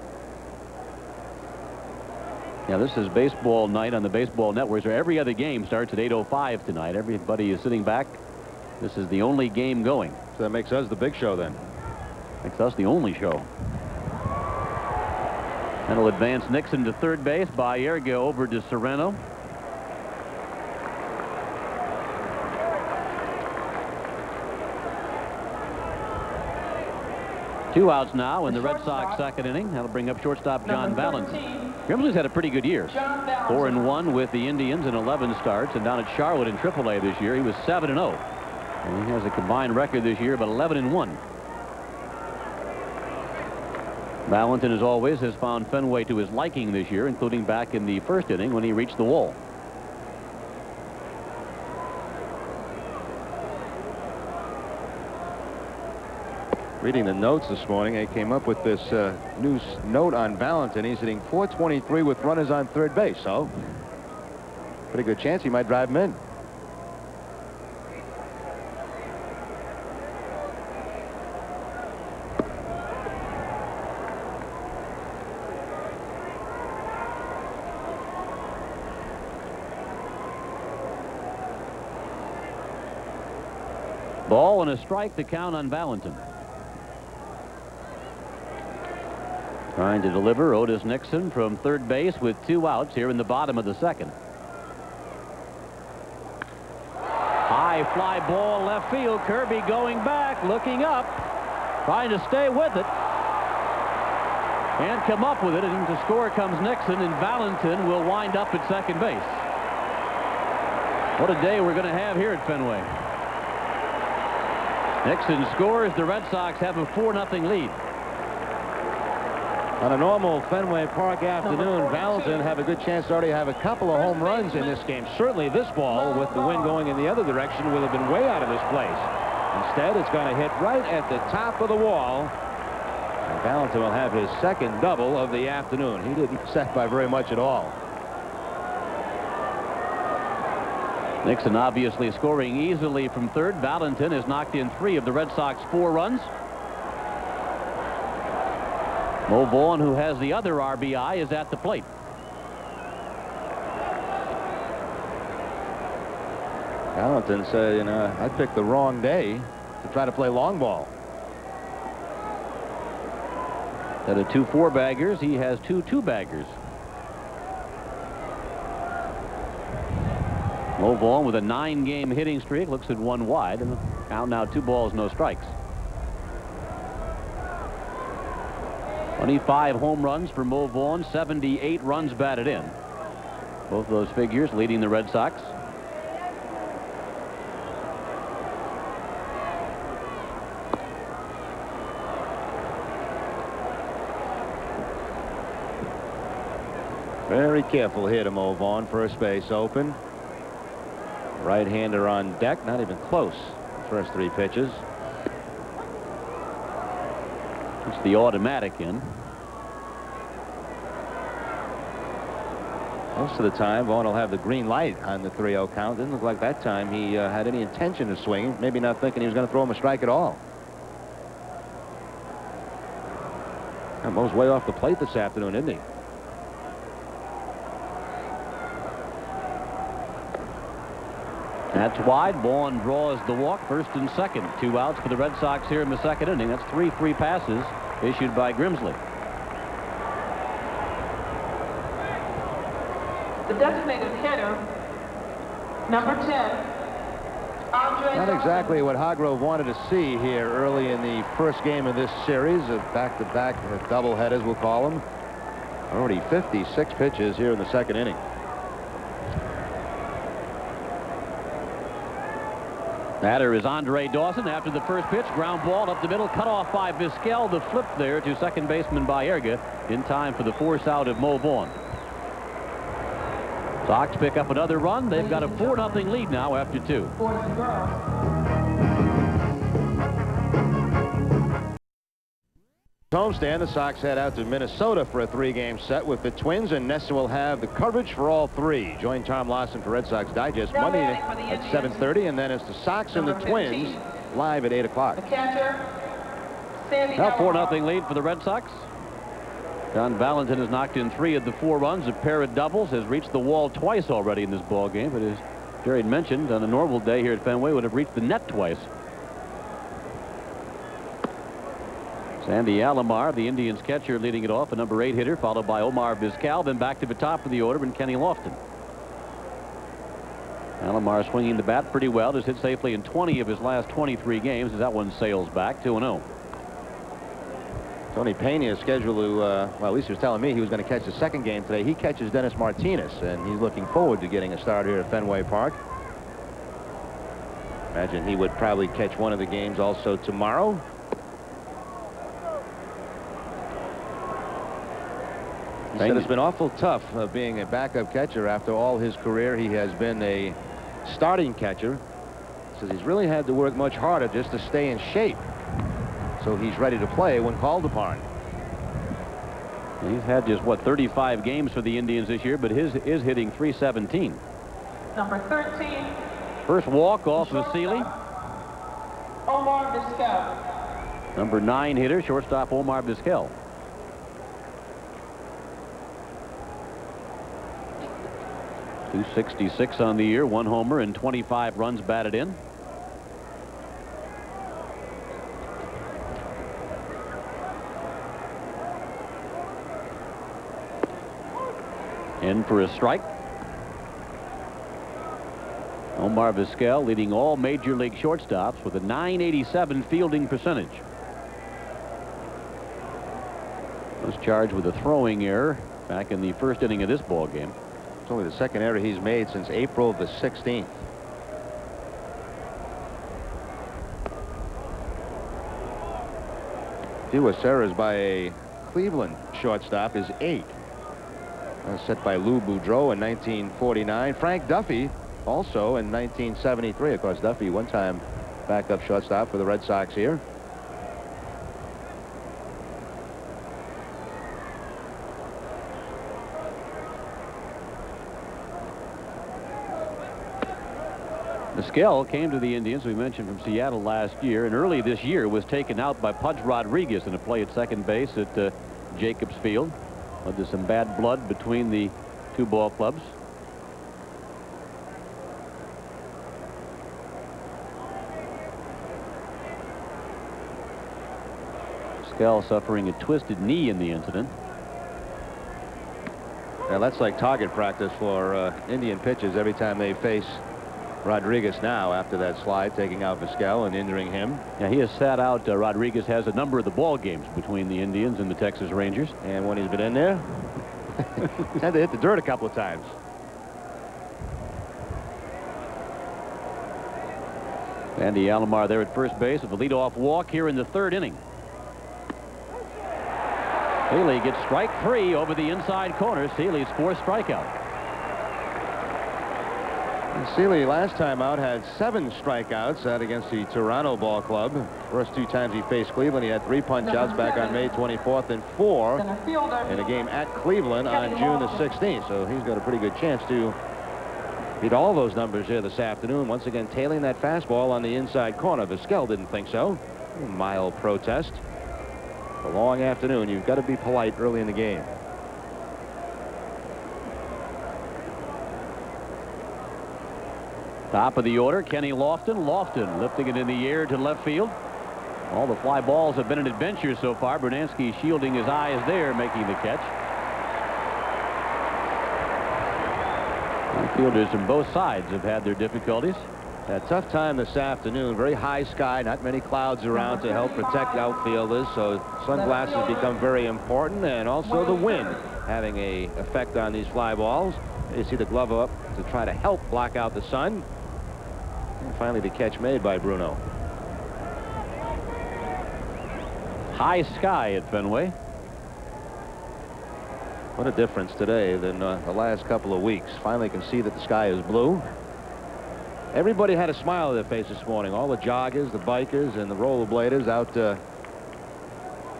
Yeah, this is baseball night on the Baseball Network, so every other game starts at 8:05 tonight. Everybody is sitting back. This is the only game going. So that makes us the big show then. Makes us the only show. That'll advance Nixon to third base. Baerga over to Serrano. Two outs now in the Red Sox second inning. That'll bring up shortstop John Valentin. Grimsley's had a pretty good year. 4-1 with the Indians in 11 starts, and down at Charlotte in AAA this year, he was 7-0. And he has a combined record this year of 11-1. Valentin, as always, has found Fenway to his liking this year, including back in the first inning when he reached the wall. Reading the notes this morning, they came up with this new note on Valentin. He's hitting .423 with runners on third base, so pretty good chance he might drive him in. Ball and a strike to count on Valentin. Trying to deliver Otis Nixon from third base with 2 outs here in the bottom of the second. High High fly ball left field. Kirby going back, looking up, trying to stay with it. Can't come up with it, and to score comes Nixon, and Valentin will wind up at second base. What a day we're going to have here at Fenway. Nixon scores. The Red Sox have a 4-0 lead. On a normal Fenway Park afternoon, Valentin have a good chance to already have a couple of home runs in this game. Certainly this ball, with the wind going in the other direction, will have been way out of this place. Instead, it's going to hit right at the top of the wall. And Valentin will have his second double of the afternoon. He didn't set by very much at all. Nixon obviously scoring easily from third. Valentin has knocked in 3 of the Red Sox 4 runs. Mo Vaughn, who has the other RBI, is at the plate. Valentin said, you know, I picked the wrong day to try to play long ball. Instead of 2 4-baggers, he has 2 2-baggers. Mo Vaughn with a 9-game hitting streak looks at 1 wide, and count now 2 balls, no strikes. 25 home runs for Mo Vaughn, 78 runs batted in. Both those figures leading the Red Sox. Very careful hit of Mo Vaughn. First base open. Right-hander on deck. Not even close. First 3 pitches. It's the automatic in. Most of the time, Vaughn will have the green light on the 3-0 count. Didn't look like that time he had any intention of swinging. Maybe not thinking he was going to throw him a strike at all. And Mo's way off the plate this afternoon, isn't he? That's wide. Vaughn draws the walk. First and second. 2 outs for the Red Sox here in the second inning. That's 3 free passes issued by Grimsley. The designated hitter, number 10, Andre. Not exactly what Hargrove wanted to see here early in the first game of this series. Of back-to-back doubleheaders, we'll call them. Already 56 pitches here in the second inning. Batter is Andre Dawson. After the first pitch, ground ball up the middle, cut off by Vizquel. The flip there to second baseman Baerga in time for the force out of Mo Vaughn. Sox pick up another run. They've got a 4-0 lead now after 2. Homestand, the Sox head out to Minnesota for a 3-game set with the Twins, and NESN will have the coverage for all 3. Join Tom Lawson for Red Sox Digest Monday at 7:30, and then it's the Sox and the Twins live at 8 o'clock. Now 4-0 lead for the Red Sox. John Valentin has knocked in 3 of the 4 runs. A pair of doubles, has reached the wall twice already in this ball game. But as Jerry had mentioned, on a normal day here at Fenway, would have reached the net twice. Sandy Alomar, the Indians catcher, leading it off, a number 8 hitter, followed by Omar Vizquel. Then back to the top of the order, and Kenny Lofton. Alomar swinging the bat pretty well. Has hit safely in 20 of his last 23 games as that one sails back 2-0. Tony Pena is scheduled to, well, at least he was telling me he was going to catch the second game today. He catches Dennis Martinez, and he's looking forward to getting a start here at Fenway Park. Imagine he would probably catch one of the games also tomorrow. He said it's been awful tough being a backup catcher after all his career. He has been a starting catcher. Says he's really had to work much harder just to stay in shape, so he's ready to play when called upon. He's had just, what, 35 games for the Indians this year, but his is hitting .317. Number 13. First walk off of Seeley. Omar Vizquel. Number 9 hitter, shortstop Omar Vizquel. .266 on the year, 1 homer and 25 runs batted in. In for a strike. Omar Vizquel leading all major league shortstops with a .987 fielding percentage. Was charged with a throwing error back in the first inning of this ball game. It's only the second error he's made since April the 16th. Fewest errors by a Cleveland shortstop is 8. Set by Lou Boudreau in 1949. Frank Duffy also in 1973. Of course, Duffy one time backup shortstop for the Red Sox here. Vizquel came to the Indians, we mentioned, from Seattle last year, and early this year was taken out by Pudge Rodriguez in a play at second base at Jacobs Field. Led to some bad blood between the two ball clubs. Vizquel suffering a twisted knee in the incident. Now that's like target practice for Indian pitchers every time they face Rodriguez now after that slide, taking out Vizquel and injuring him. Yeah, he has sat out. Rodriguez has a number of the ball games between the Indians and the Texas Rangers. And when he's been in there, had to hit the dirt a couple of times. Sandy Alomar there at first base with a leadoff walk here in the third inning. Seeley gets strike 3 over the inside corner. Seeley's 4th strikeout. Seeley last time out had 7 strikeouts out against the Toronto Ball Club. First 2 times he faced Cleveland, he had 3 punch-outs back on May 24th and 4 in a game at Cleveland on June the 16th. So he's got a pretty good chance to beat all those numbers here this afternoon. Once again, tailing that fastball on the inside corner. Vizquel didn't think so. A mild protest. A long afternoon. You've got to be polite early in the game. Top of the order, Kenny Lofton. Lofton lifting it in the air to left field. All the fly balls have been an adventure so far. Bernansky shielding his eyes there, making the catch. Fielders from both sides have had their difficulties. A tough time this afternoon. Very high sky, not many clouds around to help protect outfielders, so sunglasses become very important, and also the wind having a effect on these fly balls. You see the glove up to try to help block out the sun. And finally the catch made by Bruno. High sky at Fenway. What a difference today than the last couple of weeks. Finally can see that the sky is blue. Everybody had a smile on their face this morning. All the joggers, the bikers, and the rollerbladers out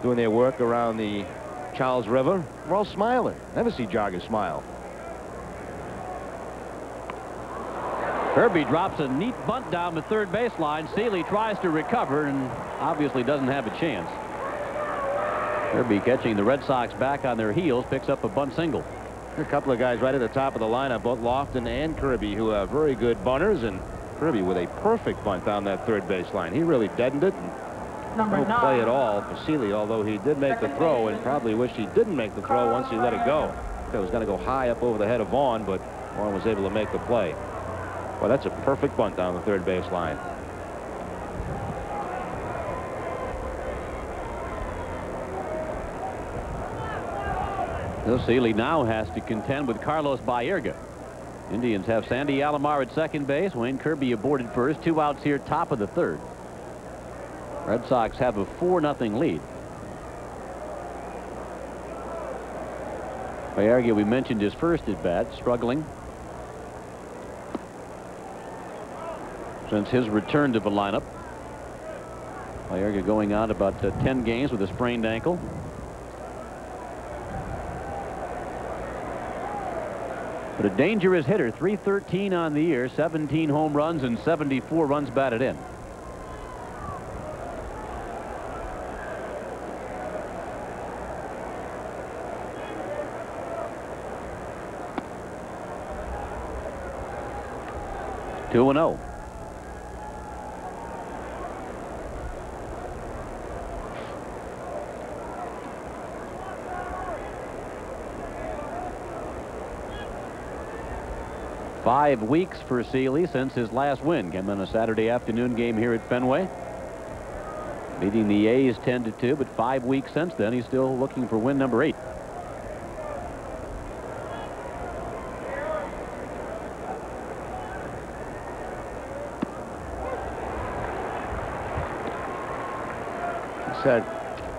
doing their work around the Charles River. We're all smiling. Never see joggers smile. Kirby drops a neat bunt down the third baseline. Seeley tries to recover and obviously doesn't have a chance. Kirby, catching the Red Sox back on their heels, picks up a bunt single. A couple of guys right at the top of the lineup, both Lofton and Kirby, who are very good bunters, and Kirby with a perfect bunt down that third baseline. He really deadened it. No play at all for Seeley, although he did make the throw and probably wished he didn't make the throw once he let it go. It was going to go high up over the head of Vaughn, but Vaughn was able to make the play. Well, that's a perfect bunt down the third baseline. Seeley now has to contend with Carlos Baerga. Indians have Sandy Alomar at second base. Wayne Kirby aboard first. 2 outs here, top of the third. Red Sox have a 4-0 lead. Baerga, we mentioned his first at bat, struggling since his return to the lineup. Baerga going on about 10 games with a sprained ankle. But a dangerous hitter, .313 on the year, 17 home runs and 74 runs batted in. Two and 0. 5 weeks for Seeley since his last win. Came on a Saturday afternoon game here at Fenway. Beating the A's 10-2, but 5 weeks since then, he's still looking for win number 8. He's had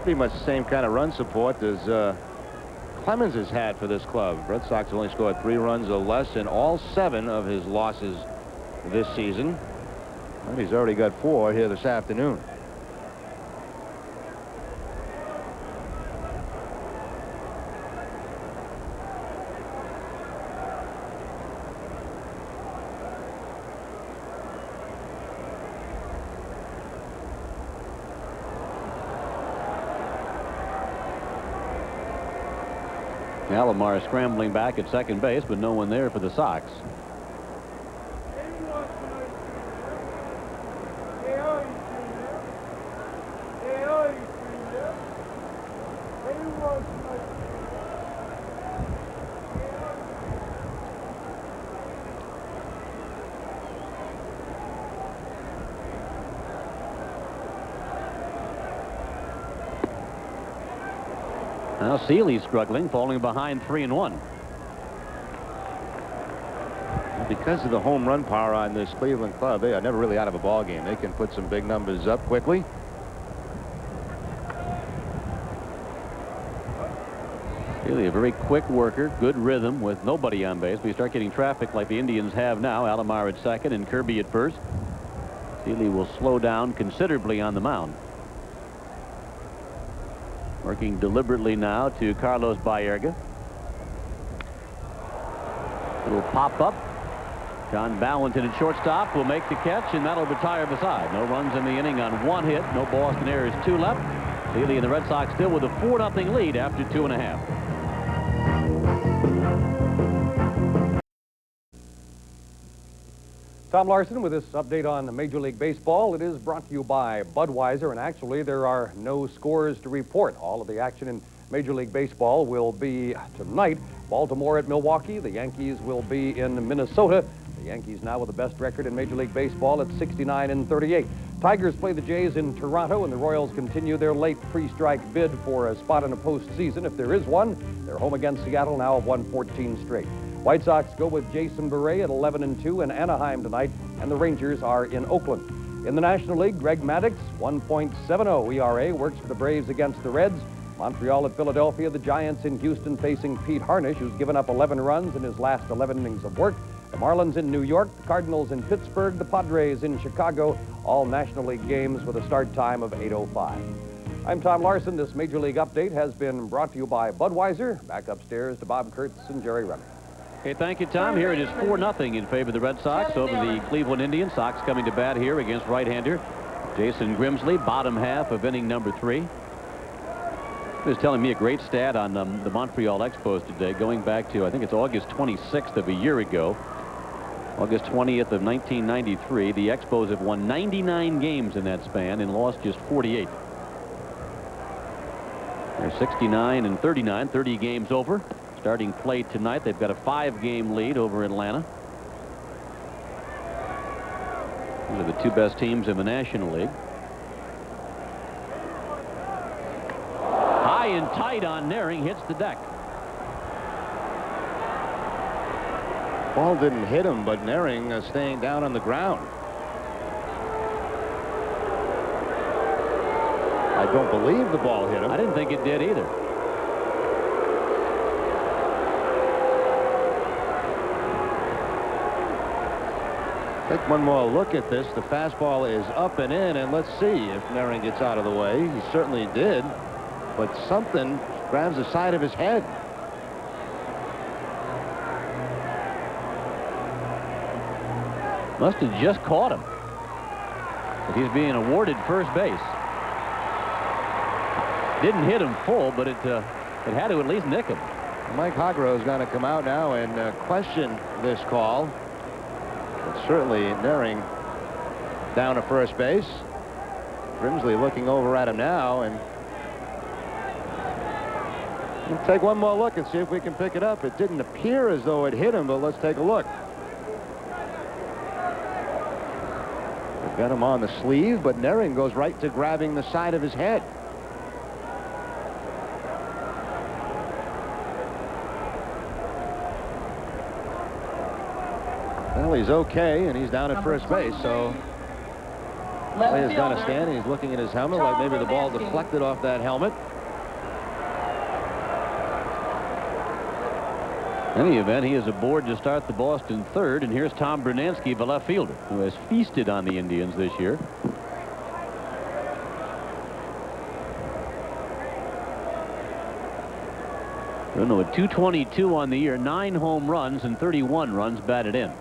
pretty much the same kind of run support as Clemens has had for this club. Red Sox only scored 3 runs or less in all 7 of his losses this season. And he's already got 4 here this afternoon. Alomar scrambling back at second base, but no one there for the Sox. Now Seeley's struggling, falling behind 3-1. Because of the home run power on this Cleveland club, they are never really out of a ball game. They can put some big numbers up quickly. Seeley, a very quick worker, good rhythm with nobody on base. We start getting traffic like the Indians have now. Alomar at second and Kirby at first. Seeley will slow down considerably on the mound. Working deliberately now to Carlos Baerga. Little pop up. John Valentin at shortstop will make the catch, and that'll retire the side. No runs in the inning on 1 hit. No Boston errors, 2 left. Seeley and the Red Sox still with a 4-0 lead after 2.5. Tom Larson with this update on Major League Baseball. It is brought to you by Budweiser, and actually there are no scores to report. All of the action in Major League Baseball will be tonight. Baltimore at Milwaukee. The Yankees will be in Minnesota. The Yankees now with the best record in Major League Baseball at 69-38. Tigers play the Jays in Toronto, and the Royals continue their late pre-strike bid for a spot in the postseason. If there is one, they're home against Seattle, now have won 14 straight. White Sox go with Jason Beret at 11-2 in Anaheim tonight, and the Rangers are in Oakland. In the National League, Greg Maddux, 1.70 ERA, works for the Braves against the Reds. Montreal at Philadelphia, the Giants in Houston facing Pete Harnish, who's given up 11 runs in his last 11 innings of work. The Marlins in New York, the Cardinals in Pittsburgh, the Padres in Chicago, all National League games with a start time of 8:05. I'm Tom Larson. This Major League update has been brought to you by Budweiser. Back upstairs to Bob Kurtz and Jerry Remy. Okay, thank you, Tom. Here it is 4-0 in favor of the Red Sox over the Cleveland Indians. Sox coming to bat here against right-hander Jason Grimsley, bottom half of inning number 3. He was telling me a great stat on the Montreal Expos today, going back to, I think it's August 26th of a year ago. August 20th of 1993. The Expos have won 99 games in that span and lost just 48. They're 69-39, 30 games over. Starting play tonight, they've got a 5-game lead over Atlanta. These are the 2 best teams in the National League. High and tight on Naring, hits the deck. Ball didn't hit him, but Naring staying down on the ground. I don't believe the ball hit him. I didn't think it did either. Take one more look at this. The fastball is up and in, and let's see if Naring gets out of the way. He certainly did, but something grabs the side of his head. Must have just caught him. But he's being awarded first base. Didn't hit him full, but it had to at least nick him. Mike Hoggrow is going to come out now and question this call. But certainly Naring down to first base. Grimsley looking over at him now, and we'll take one more look and see if we can pick it up. It didn't appear as though it hit him, but let's take a look. got him on the sleeve, but Nehring goes right to grabbing the side of his head. Well, he's okay, and he's down at first base, so player's going to stand, and he's looking at his helmet like maybe the ball deflected off that helmet. In any event, he is aboard to start the Boston third, and here's Tom Brunansky, the left fielder, who has feasted on the Indians this year. Bruno with .222 on the year, 9 home runs and 31 runs batted in.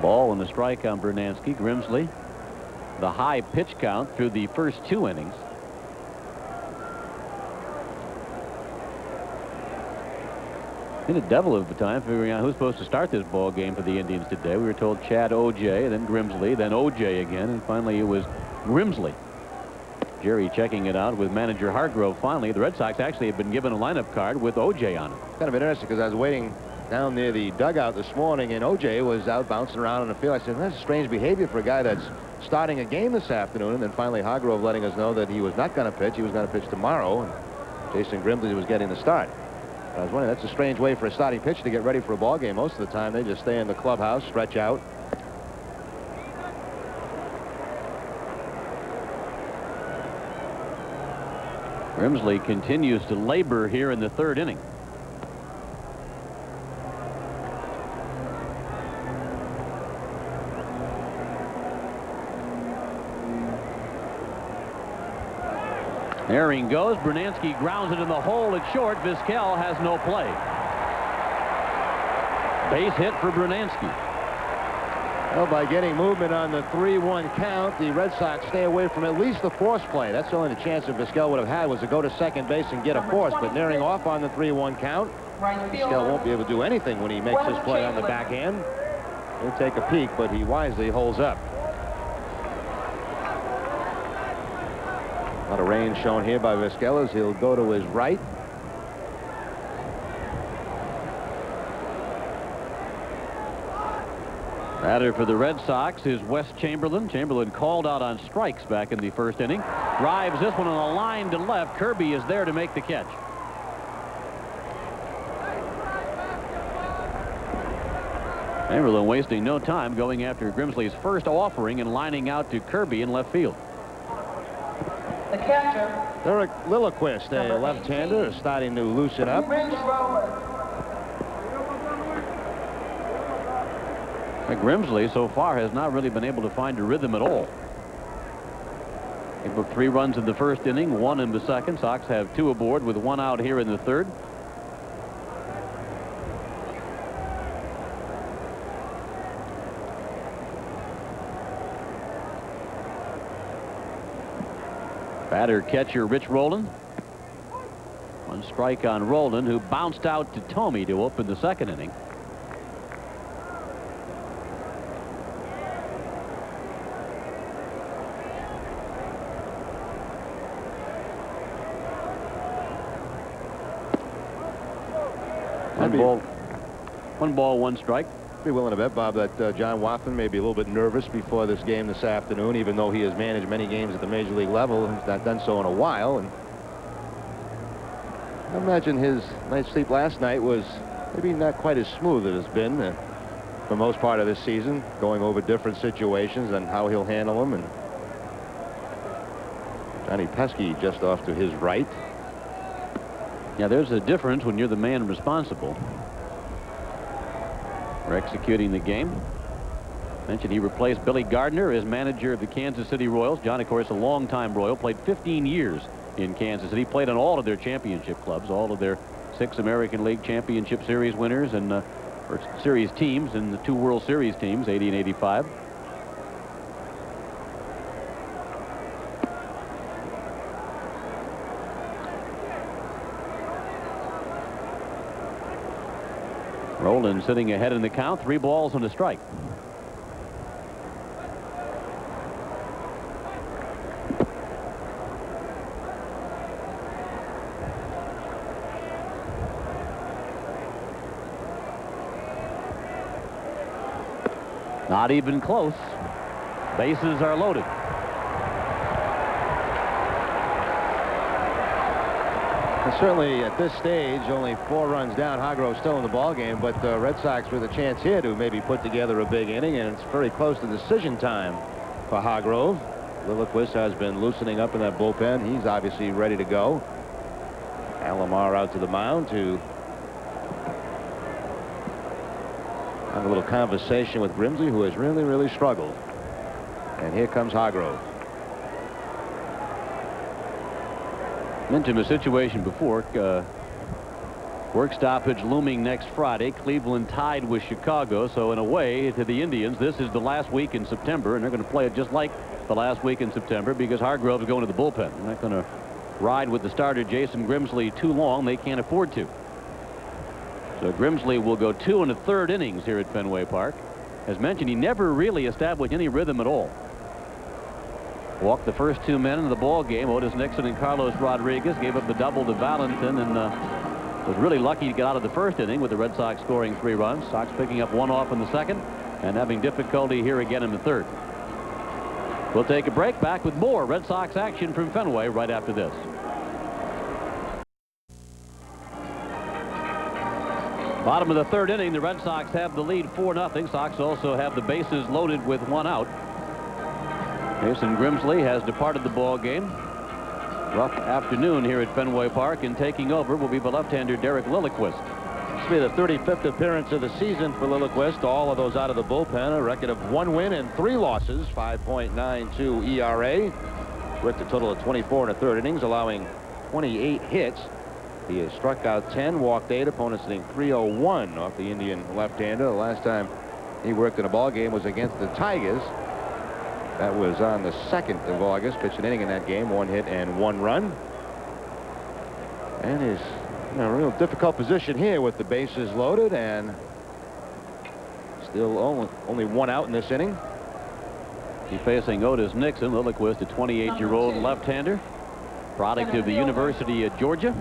Ball and a strike on Brunansky. Grimsley, the high pitch count through the first 2 innings. In a devil of the time figuring out who's supposed to start this ball game for the Indians today. We were told Chad O.J., then Grimsley, then O.J. again, and finally it was Grimsley. Jerry checking it out with manager Hargrove. Finally, the Red Sox actually have been given a lineup card with O.J. on it. Kind of interesting because I was waiting down near the dugout this morning, and O.J. was out bouncing around on the field. I said, that's strange behavior for a guy that's starting a game this afternoon. And then finally Hargrove letting us know that he was not going to pitch. He was going to pitch tomorrow, and Jason Grimsley was getting the start. I was wondering, that's a strange way for a starting pitcher to get ready for a ball game. Most of the time they just stay in the clubhouse, stretch out. Grimsley continues to labor here in the third inning. Nehring goes. Brunansky grounds it in the hole at short. Vizquel has no play. Base hit for Brunansky. Well, by getting movement on the 3-1 count, the Red Sox stay away from at least the force play. That's the only chance that Vizquel would have had, was to go to second base and get a force. But Nehring off on the 3-1 count. Vizquel won't be able to do anything when he makes his play on the backhand. He'll take a peek, but he wisely holds up. A lot of range shown here by Vizquel as he'll go to his right. Batter for the Red Sox is Wes Chamberlain. Chamberlain called out on strikes back in the first inning. Drives this one on a line to left. Kirby is there to make the catch. Chamberlain wasting no time going after Grimsley's first offering and lining out to Kirby in left field. The catcher, Derek Lilliquist, a left-hander, is starting to loosen up. Grimsley so far has not really been able to find a rhythm at all. He put 3 runs in the first inning, 1 in the second. Sox have 2 aboard with 1 out here in the third. Batter catcher Rich Rowland. 1 strike on Rowland, who bounced out to Thome to open the second inning. One ball, 1 strike. Be willing to bet, Bob, that John Watson may be a little bit nervous before this game this afternoon, even though he has managed many games at the major league level. He's not done so in a while. And I imagine his night's sleep last night was maybe not quite as smooth as it's been for most part of this season, going over different situations and how he'll handle them. And Johnny Pesky just off to his right. Yeah, there's a difference when you're the man responsible for executing the game. Mentioned he replaced Billy Gardner as manager of the Kansas City Royals. John, of course, a longtime Royal, played 15 years in Kansas City, played on all of their championship clubs, all of their 6 American League Championship Series winners and or series teams, and the 2 World Series teams, 80 and 85. Rowland sitting ahead in the count, 3 balls and a strike. Not even close. Bases are loaded. And certainly at this stage, only 4 runs down. Hargrove still in the ball game, but the Red Sox with a chance here to maybe put together a big inning, and it's very close to decision time for Hargrove. Lilliquist has been loosening up in that bullpen. He's obviously ready to go. Alomar out to the mound to have a little conversation with Grimsley, who has really struggled. And here comes Hargrove. Mentioned a situation before. Work stoppage looming next Friday. Cleveland tied with Chicago, so in a way, to the Indians, this is the last week in September, and they're going to play it just like the last week in September because Hargrove's going to the bullpen. They're not going to ride with the starter Jason Grimsley too long. They can't afford to. So Grimsley will go 2 1/3 innings here at Fenway Park. As mentioned, he never really established any rhythm at all. Walked the first 2 men in the ball game. Otis Nixon and Carlos Rodriguez gave up the double to Valentin, and was really lucky to get out of the first inning with the Red Sox scoring 3 runs. Sox picking up 1 off in the second and having difficulty here again in the third. We'll take a break. Back with more Red Sox action from Fenway right after this. Bottom of the third inning, the Red Sox have the lead 4-0. Sox also have the bases loaded with 1 out. Jason Grimsley has departed the ball game. Rough afternoon here at Fenway Park, and taking over will be the left-hander Derek Lilliquist. This will be the 35th appearance of the season for Lilliquist. All of those out of the bullpen. A record of 1 win and 3 losses. 5.92 ERA. With a total of 24 1/3 innings, allowing 28 hits. He has struck out 10, walked 8. Opponents hitting .301 off the Indian left-hander. The last time he worked in a ball game was against the Tigers. That was on the 2nd of August. Pitched an inning in that game, 1 hit and 1 run. And he's in a real difficult position here with the bases loaded and still only 1 out in this inning. He's facing Otis Nixon. Lilliquist, a 28-year-old left-hander, product of the University of Georgia,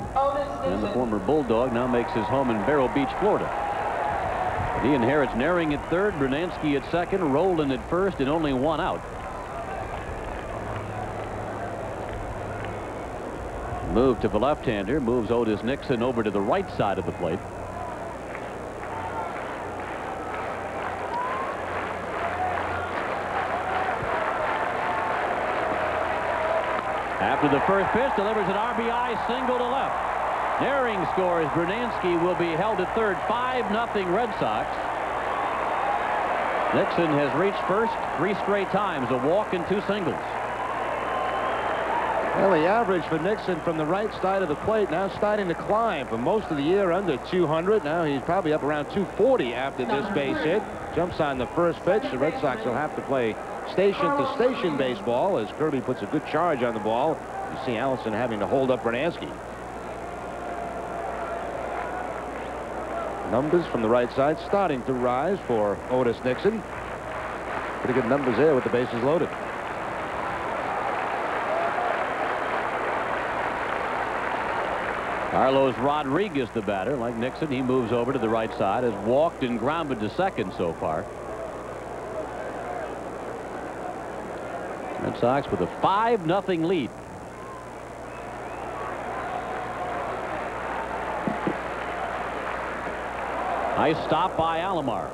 and the former Bulldog now makes his home in Vero Beach, Florida. He inherits Naring at third, Brunansky at second, Rowland at first, and only 1 out. Move to the left-hander, moves Otis Nixon over to the right side of the plate. After the first pitch, delivers an RBI single to left. Naring scores. Brunansky will be held at third. 5-0 Red Sox. Nixon has reached first 3 straight times, a walk and 2 singles. Well, the average for Nixon from the right side of the plate now starting to climb. For most of the year under 200. Now he's probably up around 240 after this base hit. Jumps on the first pitch. The Red Sox will have to play station-to-station baseball as Kirby puts a good charge on the ball. You see Allison having to hold up Brunansky. Numbers from the right side starting to rise for Otis Nixon. Pretty good numbers there with the bases loaded. Carlos Rodriguez, the batter. Like Nixon, he moves over to the right side, has walked and grounded to second so far. Red Sox with a 5-0 lead. Nice stop by Alomar.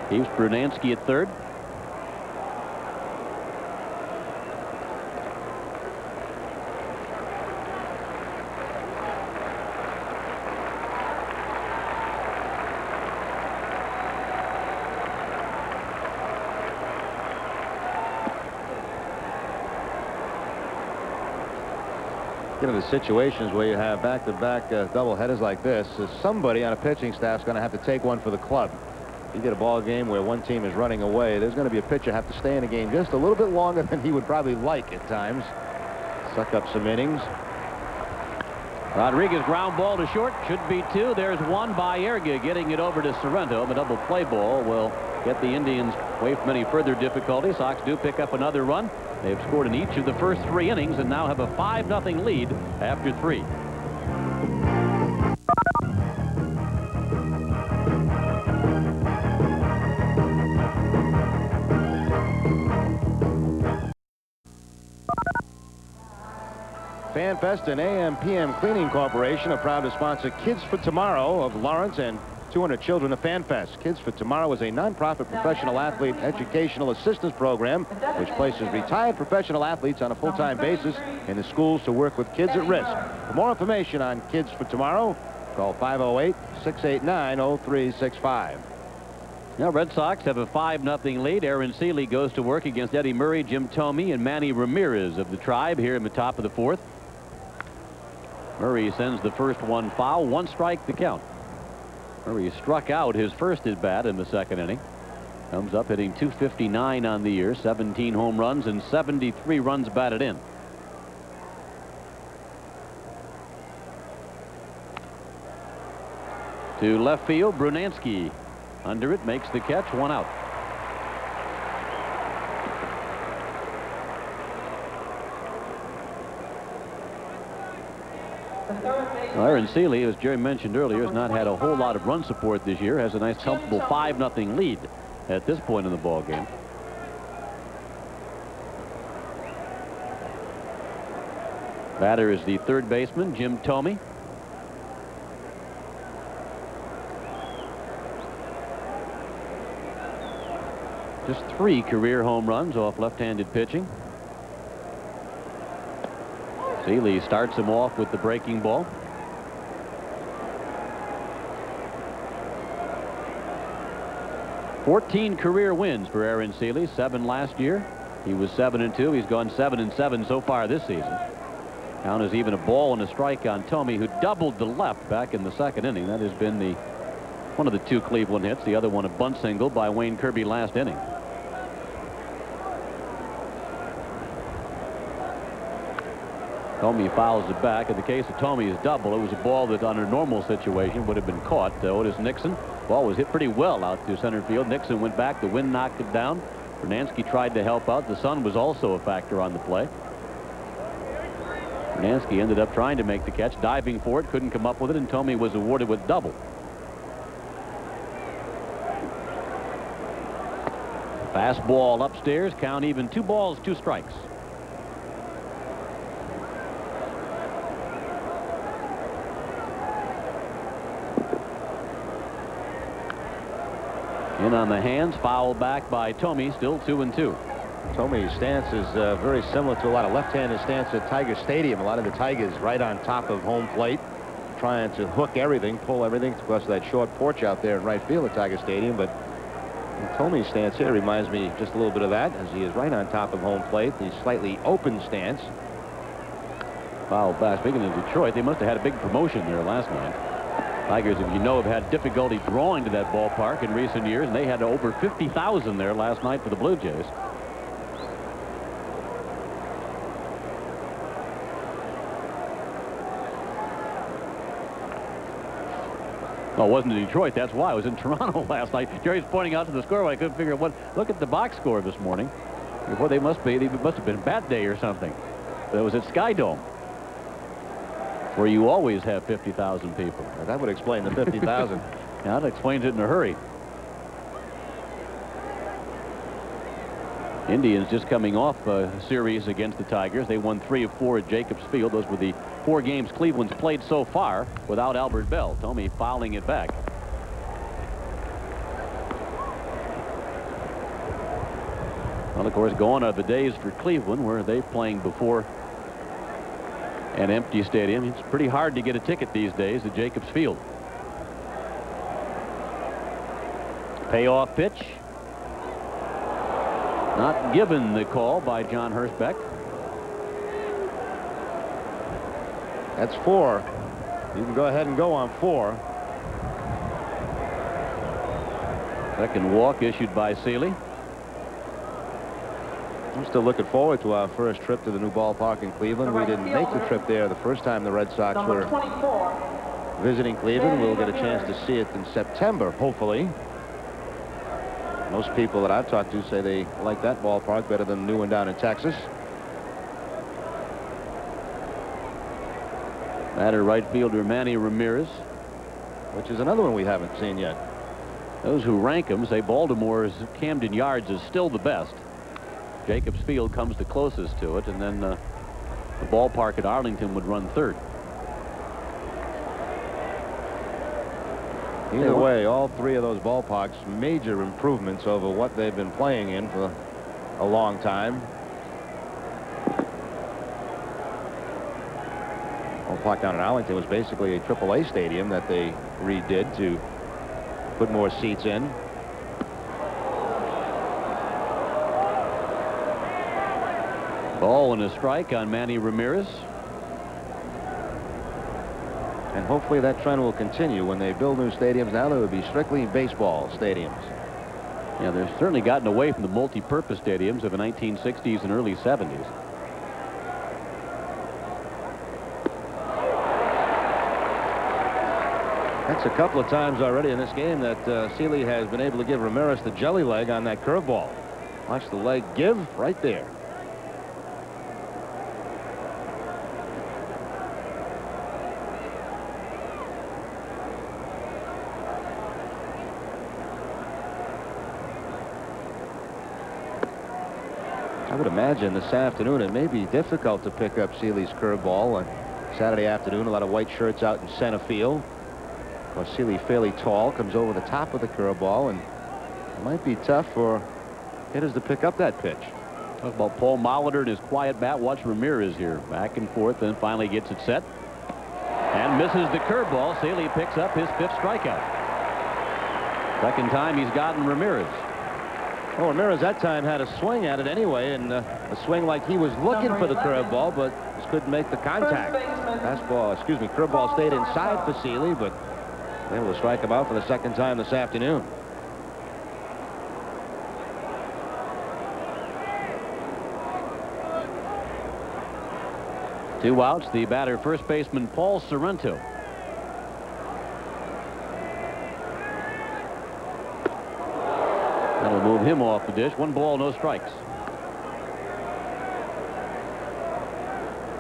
Keeps Brunansky at third. Given the situations where you have back-to-back double headers like this, somebody on a pitching staff is going to have to take one for the club. If you get a ball game where one team is running away, there's going to be a pitcher have to stay in the game just a little bit longer than he would probably like at times. Suck up some innings. Rodriguez ground ball to short. Should be 2. There's 1 by Erga, getting it over to Sorrento. The double play ball will get the Indians away from any further difficulty. Sox do pick up another run. They've scored in each of the first 3 innings and now have a 5-0 lead after 3. FanFest and AM/PM Cleaning Corporation are proud to sponsor Kids for Tomorrow of Lawrence and 200 children of FanFest. Kids for Tomorrow is a nonprofit professional athlete educational assistance program which places retired professional athletes on a full-time basis in the schools to work with kids at risk. For more information on Kids for Tomorrow, call 508-689-0365. Now, Red Sox have a 5-0 lead. Aaron Seeley goes to work against Eddie Murray, Jim Thome, and Manny Ramirez of the Tribe here in the top of the 4th. Murray sends the first one foul. 1 strike the count. Murray struck out his first at bat in the 2nd inning. Comes up hitting .259 on the year, 17 home runs and 73 runs batted in. To left field, Brunansky. Under it, makes the catch, 1 out. Aaron Seeley, as Jerry mentioned earlier, has not had a whole lot of run support this year. Has a nice, comfortable 5-0 lead at this point in the ball game. Batter is the 3rd baseman, Jim Thome. Just 3 career home runs off left-handed pitching. Seeley starts him off with the breaking ball. "14 career wins for Aaron Seeley, 7 last year. He was 7-2. He's gone 7-7 so far this season. Count is even, a ball and a strike on Thome, who doubled the left back in the 2nd inning. That has been one of the 2 Cleveland hits. The other one a bunt single by Wayne Kirby last inning. Thome fouls it back. In the case of Thome's double, it was a ball that on a normal situation would have been caught. Otis Nixon. Ball was hit pretty well out to center field. Nixon went back. The wind knocked it down. Brunansky tried to help out. The sun was also a factor on the play. Brunansky ended up trying to make the catch, diving for it, couldn't come up with it, and Thome was awarded with double. Fastball upstairs. Count even, 2 balls, 2 strikes. In on the hands, foul back by Thome, still 2-2. Thome's stance is very similar to a lot of left-handed stance at Tiger Stadium. A lot of the Tigers right on top of home plate, trying to hook everything, pull everything. Of course, that short porch out there in right field at Tiger Stadium. But Thome's stance here reminds me just a little bit of that, as he is right on top of home plate. The slightly open stance. Foul back. Speaking of Detroit, they must have had a big promotion there last night. Tigers, if you know, have had difficulty drawing to that ballpark in recent years, and they had over 50,000 there last night for the Blue Jays. Oh, it wasn't in Detroit. That's why. I was in Toronto last night. Jerry's pointing out to the score. I couldn't figure out what. Look at the box score this morning. Well, they must have been a bad day or something. But it was at Sky Dome, where you always have 50,000 people. That would explain the 50,000. Yeah, that explains it in a hurry. Indians just coming off a series against the Tigers. They won 3 of 4 at Jacobs Field. Those were the 4 games Cleveland's played so far without Albert Bell. Thome fouling it back. Well, of course, gone are the days for Cleveland where they're playing before an empty stadium. It's pretty hard to get a ticket these days at Jacobs Field. Payoff pitch. Not given the call by John Hirschbeck. That's 4. You can go ahead and go on 4. Second walk issued by Seeley. I'm still looking forward to our first trip to the new ballpark in Cleveland. We didn't make the trip there the first time the Red Sox were visiting Cleveland. We'll get a chance to see it in September, hopefully. Most people that I've talked to say they like that ballpark better than the new one down in Texas. Batter right fielder Manny Ramirez, which is another one we haven't seen yet. Those who rank them say Baltimore's Camden Yards is still the best. Jacobs Field comes the closest to it, and then the ballpark at Arlington would run third. Either way, all three of those ballparks, major improvements over what they've been playing in for a long time. Ballpark down in Arlington was basically a AAA stadium that they redid to put more seats in. Ball and a strike on Manny Ramirez. And hopefully that trend will continue. When they build new stadiums now, they would be strictly baseball stadiums. Yeah, they've certainly gotten away from the multi-purpose stadiums of the 1960s and early 70s. That's a couple of times already in this game that Seeley has been able to give Ramirez the jelly leg on that curveball. Watch the leg give right there. I would imagine this afternoon it may be difficult to pick up Seeley's curveball on Saturday afternoon. A lot of white shirts out in center field. Of course, Seeley fairly tall, comes over the top of the curveball, and it might be tough for hitters to pick up that pitch. Talk about Paul Molitor and his quiet bat. Watch Ramirez here, back and forth, and finally gets it set and misses the curveball. Seeley picks up his 5th strikeout. Second time he's gotten Ramirez. Oh, Ramirez that time had a swing at it anyway, and a swing like he was looking for the curveball, but just couldn't make the contact. Curveball stayed inside for Seeley, but able to strike him out for the second time this afternoon. Two outs. The batter, first baseman Paul Sorrento. That'll move him off the dish. 1 ball, no strikes.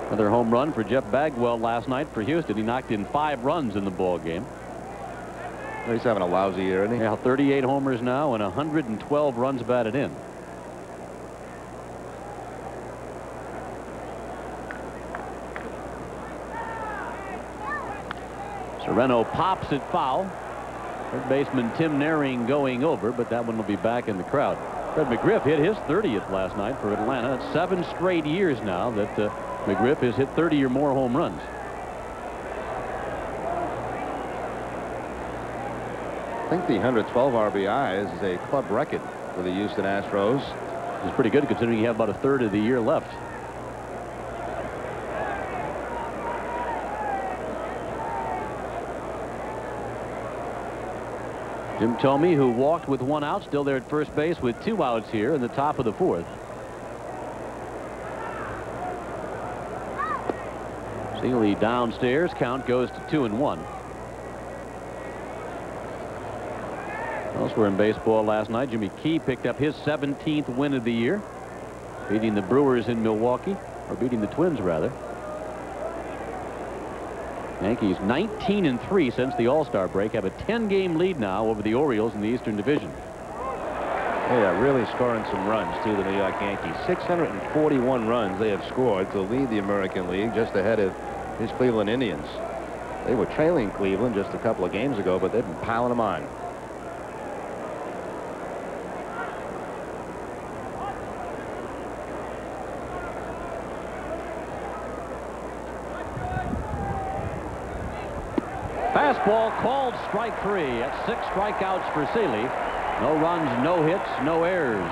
Another home run for Jeff Bagwell last night for Houston. He knocked in 5 runs in the ball game. He's having a lousy year, isn't he? Yeah, 38 homers now and 112 runs batted in. Sorrento pops it foul. Third baseman Tim Naring going over, but that one will be back in the crowd. Fred McGriff hit his 30th last night for Atlanta. It's 7 straight years now that McGriff has hit 30 or more home runs. I think the 112 RBIs is a club record for the Houston Astros. It's pretty good considering you have about 1/3 of the year left. Jim Thome, who walked with 1 out, still there at first base with 2 outs here in the top of the 4th. Seeley downstairs. Count goes to 2-1. Elsewhere in baseball last night, Jimmy Key picked up his 17th win of the year, beating the Brewers in Milwaukee, or beating the Twins rather. Yankees 19-3 since the All-Star break, have a 10-game lead now over the Orioles in the Eastern Division. Yeah, really scoring some runs too, the New York Yankees. 641 runs they have scored to lead the American League, just ahead of his Cleveland Indians. They were trailing Cleveland just a couple of games ago, but they've been piling them on. Fastball called strike 3. That's 6 strikeouts for Seeley. No runs, no hits, no errors.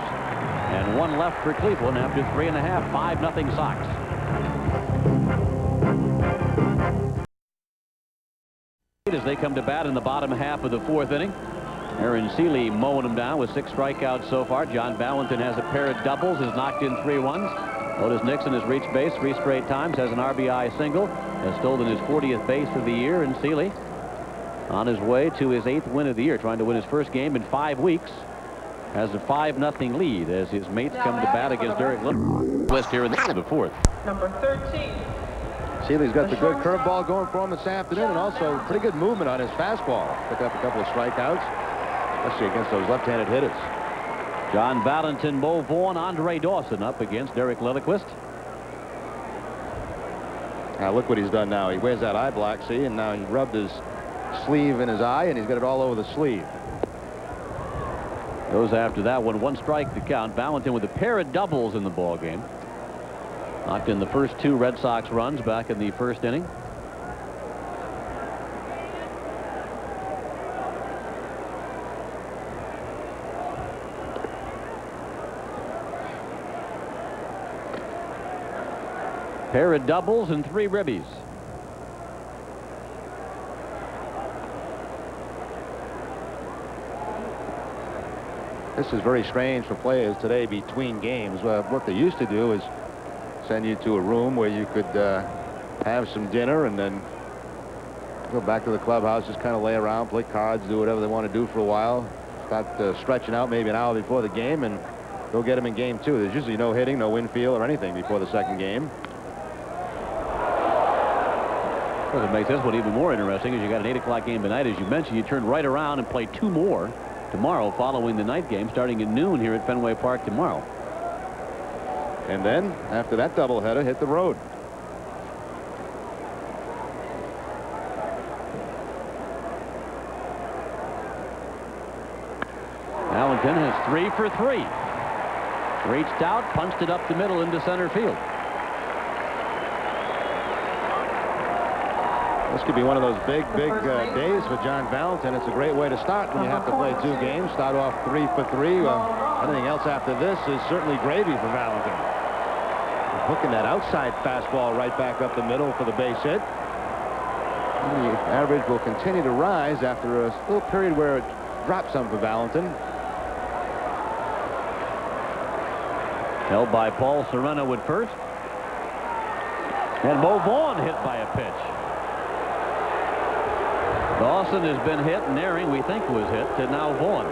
And 1 left for Cleveland after 3.5. 5-0 Sox. As they come to bat in the bottom half of the 4th inning. Aaron Seeley mowing them down with 6 strikeouts so far. John Valentin has a pair of doubles, has knocked in 3 runs. Otis Nixon has reached base 3 straight times, has an RBI single, has stolen his 40th base of the year, and Seeley on his way to his 8th win of the year, trying to win his first game in 5 weeks. Has a 5-0 lead as his mates come to bat against Derek Littlequist here in the 4th. Number 13. Seeley's got the good curveball going for him this afternoon, and also pretty good movement on his fastball. Picked up a couple of strikeouts, especially against those left-handed hitters. John Valentin, Mo Vaughn, Andre Dawson up against Derek Littlequist. Now look what he's done now. He wears that eye black, see, and now he rubbed his sleeve in his eye, and he's got it all over the sleeve. Goes after that one. 1 strike to count. Valentin with a pair of doubles in the ball game. Knocked in the first 2 Red Sox runs back in the first inning. Pair of doubles and 3 ribbies. This is very strange for players today between games. What they used to do is send you to a room where you could have some dinner and then go back to the clubhouse, just kind of lay around, play cards, do whatever they want to do for a while, start stretching out maybe an hour before the game, and go get them in game 2. There's usually no hitting, no infield or anything before the second game. Well, it makes this one even more interesting as you got an 8 o'clock game tonight. As you mentioned, you turn right around and play 2 more tomorrow following the night game starting at noon here at Fenway Park tomorrow. And then after that doubleheader, hit the road. Valentin has 3 for 3. Reached out, punched it up the middle into center field. This could be one of those big days for John Valentin. It's a great way to start when you have to play 2 games. Start off 3 for 3. Anything else after this is certainly gravy for Valentin. Hooking that outside fastball right back up the middle for the base hit. And the average will continue to rise after a little period where it dropped some for Valentin. Held by Paul Sereno at first. And Mo Vaughn hit by a pitch. Dawson has been hit, and Nehring, we think, was hit, to now Vaughn.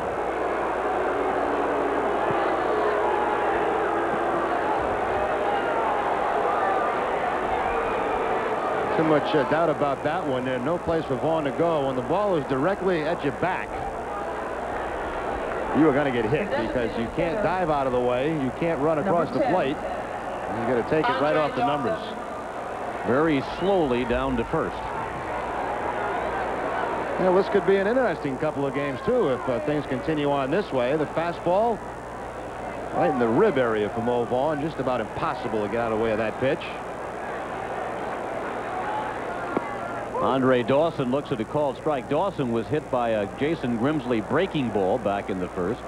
Too much doubt about that one. There's no place for Vaughn to go. When the ball is directly at your back, you are going to get hit because you can't dive out of the way. You can't run across the plate. You're going to take it right off the numbers. Very slowly down to first. Well, this could be an interesting couple of games, too, if things continue on this way. The fastball right in the rib area for Mo Vaughn. Just about impossible to get out of the way of that pitch. Andre Dawson looks at a called strike. Dawson was hit by a Jason Grimsley breaking ball back in the first.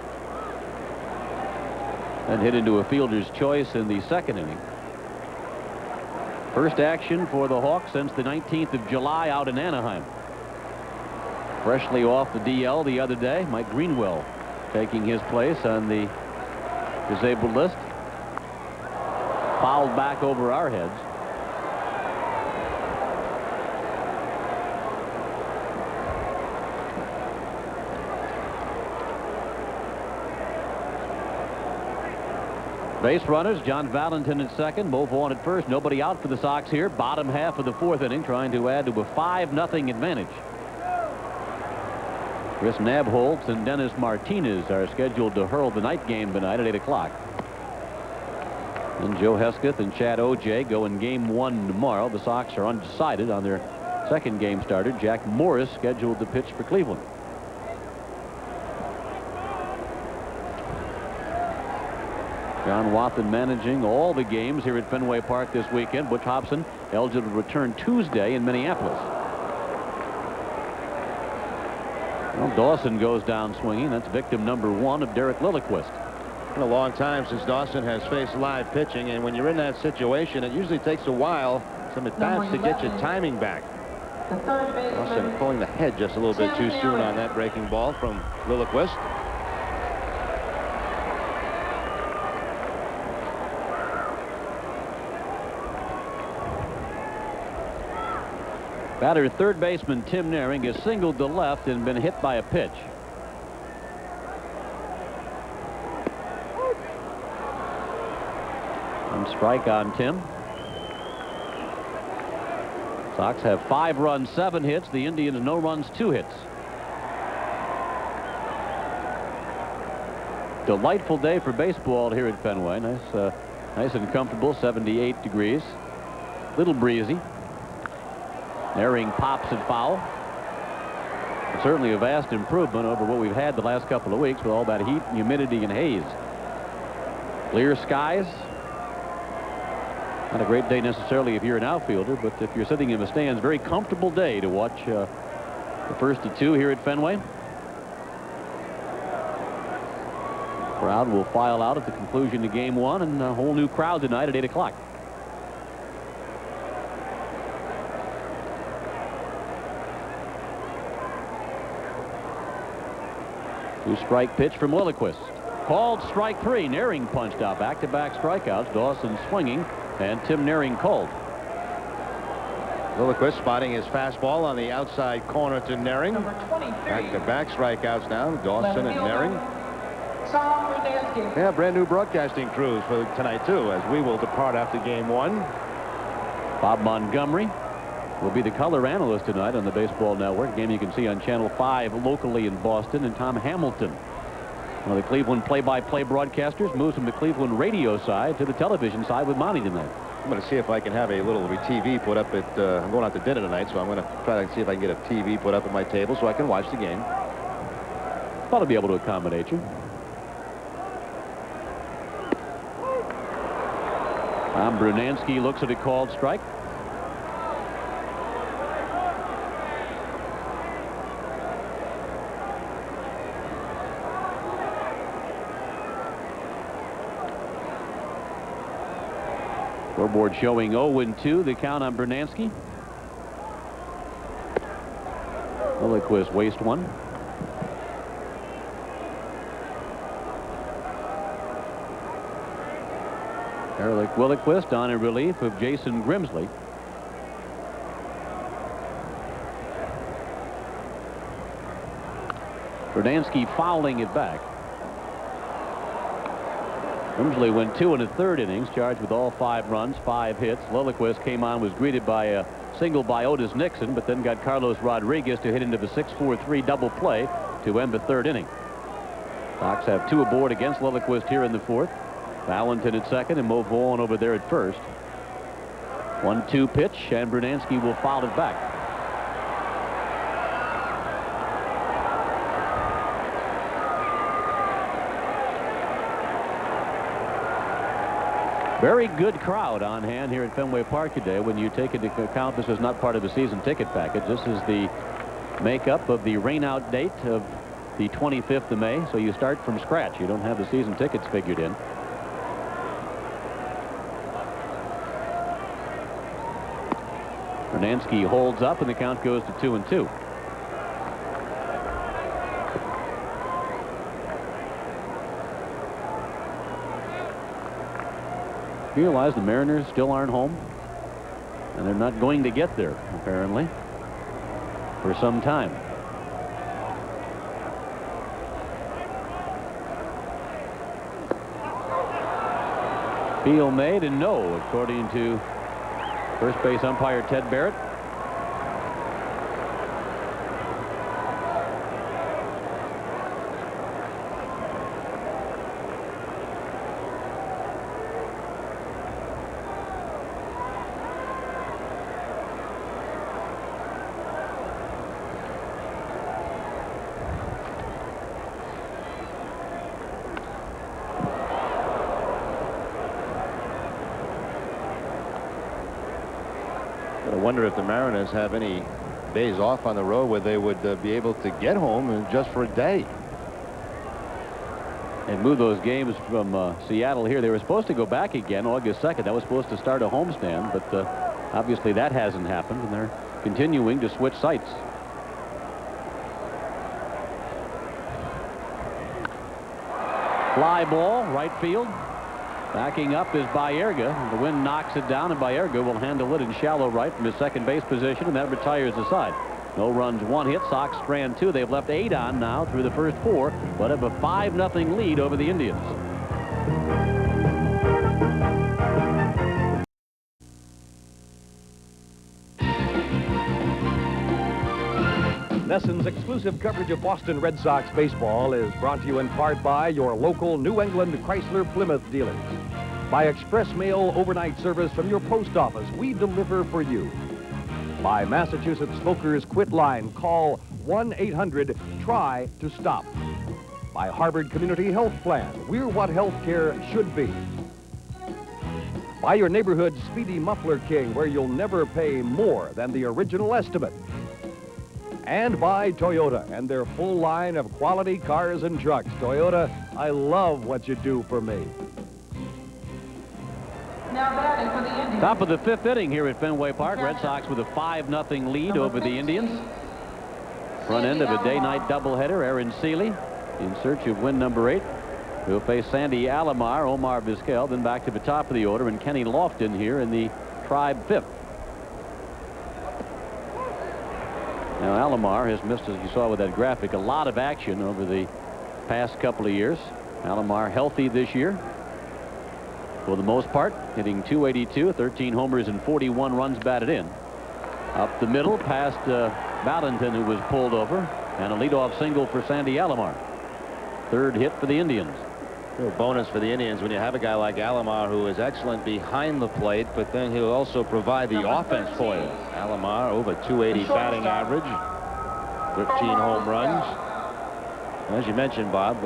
And hit into a fielder's choice in the second inning. First action for the Hawks since the 19th of July out in Anaheim. Freshly off the DL the other day, Mike Greenwell taking his place on the disabled list. Fouled back over our heads. Base runners, John Valentin at second, Mo Vaughn at first. Nobody out for the Sox here. Bottom half of the 4th inning, trying to add to a 5-0 advantage. Chris Nabholz and Dennis Martinez are scheduled to hurl the night game tonight at 8 o'clock. And Joe Hesketh and Chad O.J. go in game 1 tomorrow. The Sox are undecided on their second game starter. Jack Morris scheduled to pitch for Cleveland. John Wathan managing all the games here at Fenway Park this weekend. Butch Hobson eligible to return Tuesday in Minneapolis. Well, Dawson goes down swinging. That's victim number 1 of Derek Lilliquist. It's been a long time since Dawson has faced live pitching, and when you're in that situation, it usually takes a while, some at-bats to get your timing back. Dawson pulling the head just a little bit too soon on that breaking ball from Lilliquist. Batter third baseman Tim Nehring has singled to left and been hit by a pitch. One strike on Tim. Sox have 5 runs, 7 hits. The Indians no runs, 2 hits. Delightful day for baseball here at Fenway. Nice and comfortable, 78 degrees. Little breezy. Naring pops it foul. It's certainly a vast improvement over what we've had the last couple of weeks with all that heat, humidity, and haze. Clear skies. Not a great day necessarily if you're an outfielder, but if you're sitting in the stands, very comfortable day to watch the first of two here at Fenway. Crowd will file out at the conclusion of game one, and a whole new crowd tonight at 8 o'clock. Two-strike pitch from Lilliquist. Called strike three. Naring punched out. Back-to-back strikeouts. Dawson swinging, and Tim Naring called. Lilliquist spotting his fastball on the outside corner to Naring. Number 23. Back-to-back strikeouts now. Dawson and Naring. Tom Brunansky. Yeah, brand new broadcasting crews for tonight, too, as we will depart after game one. Bob Montgomery will be the color analyst tonight on the Baseball Network, a game you can see on Channel 5 locally in Boston. And Tom Hamilton, one of the Cleveland play-by-play broadcasters, moves from the Cleveland radio side to the television side with Monty tonight. I'm going to see if I can have a little TV put up at, I'm going out to dinner tonight, so I'm going to try to see if I can get a TV put up at my table so I can watch the game. Thought I'd be able to accommodate you. Tom Brunansky looks at a called strike. Scoreboard showing 0-2, the count on Brunansky. Lilliquist waste one. Eric Lilliquist on in relief of Jason Grimsley. Brunansky fouling it back. Grimsley went 2 1/3 innings, charged with all 5 runs, 5 hits. Lilliquist came on, was greeted by a single by Otis Nixon, but then got Carlos Rodriguez to hit into the 6-4-3 double play to end the 3rd inning. Sox have 2 aboard against Lilliquist here in the 4th. Valentin at 2nd and Mo Vaughn over there at 1st. 1-2 pitch, and Brunansky will foul it back. Very good crowd on hand here at Fenway Park today. When you take into account this is not part of the season ticket package. This is the makeup of the rainout date of the 25th of May. So you start from scratch. You don't have the season tickets figured in. Brunansky holds up, and the count goes to 2-2. Realize the Mariners still aren't home, and they're not going to get there, apparently, for some time. Field made and no, according to first base umpire Ted Barrett. I wonder if the Mariners have any days off on the road where they would be able to get home just for a day. And move those games from Seattle here. They were supposed to go back again August 2nd. That was supposed to start a homestand, but obviously that hasn't happened, and they're continuing to switch sites. Fly ball, right field. Backing up is Baerga. The wind knocks it down, and Baerga will handle it in shallow right from his second base position, and that retires the side. No runs, 1 hit. Sox strand 2. They've left 8 on now through the first 4, but have a 5-0 lead over the Indians. NESN's exclusive coverage of Boston Red Sox baseball is brought to you in part by your local New England Chrysler Plymouth dealers. By express mail overnight service from your post office, we deliver for you. By Massachusetts Smokers Quit Line, call 1-800-TRY-TO-STOP. By Harvard Community Health Plan, we're what healthcare should be. By your neighborhood Speedy Muffler King, where you'll never pay more than the original estimate. And by Toyota and their full line of quality cars and trucks. Toyota, I love what you do for me. Now batting for the Indians. Top of the 5th inning here at Fenway Park. Red Sox with a 5-0 lead over the Indians. Front end of a day-night doubleheader. Aaron Seeley in search of win number 8. He'll face Sandy Alomar, Omar Vizquel, then back to the top of the order, and Kenny Lofton here in the Tribe 5th. Now Alomar has missed, as you saw with that graphic, a lot of action over the past couple of years. Alomar healthy this year for the most part, hitting .282, 13 homers and 41 runs batted in. Up the middle past Valentin, who was pulled over, and a leadoff single for Sandy Alomar. 3rd hit for the Indians. A bonus for the Indians when you have a guy like Alomar who is excellent behind the plate, but then he'll also provide the offense for you. Alomar over .280 batting average, 13 home runs. And as you mentioned, Bob,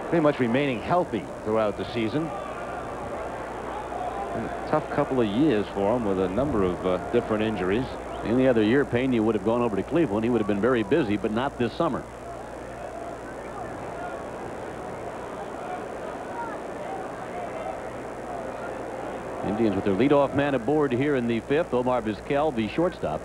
pretty much remaining healthy throughout the season. A tough couple of years for him with a number of different injuries. Any other year, Pena would have gone over to Cleveland. He would have been very busy, but not this summer. Indians with their leadoff man aboard here in the 5th. Omar Vizquel, the shortstop.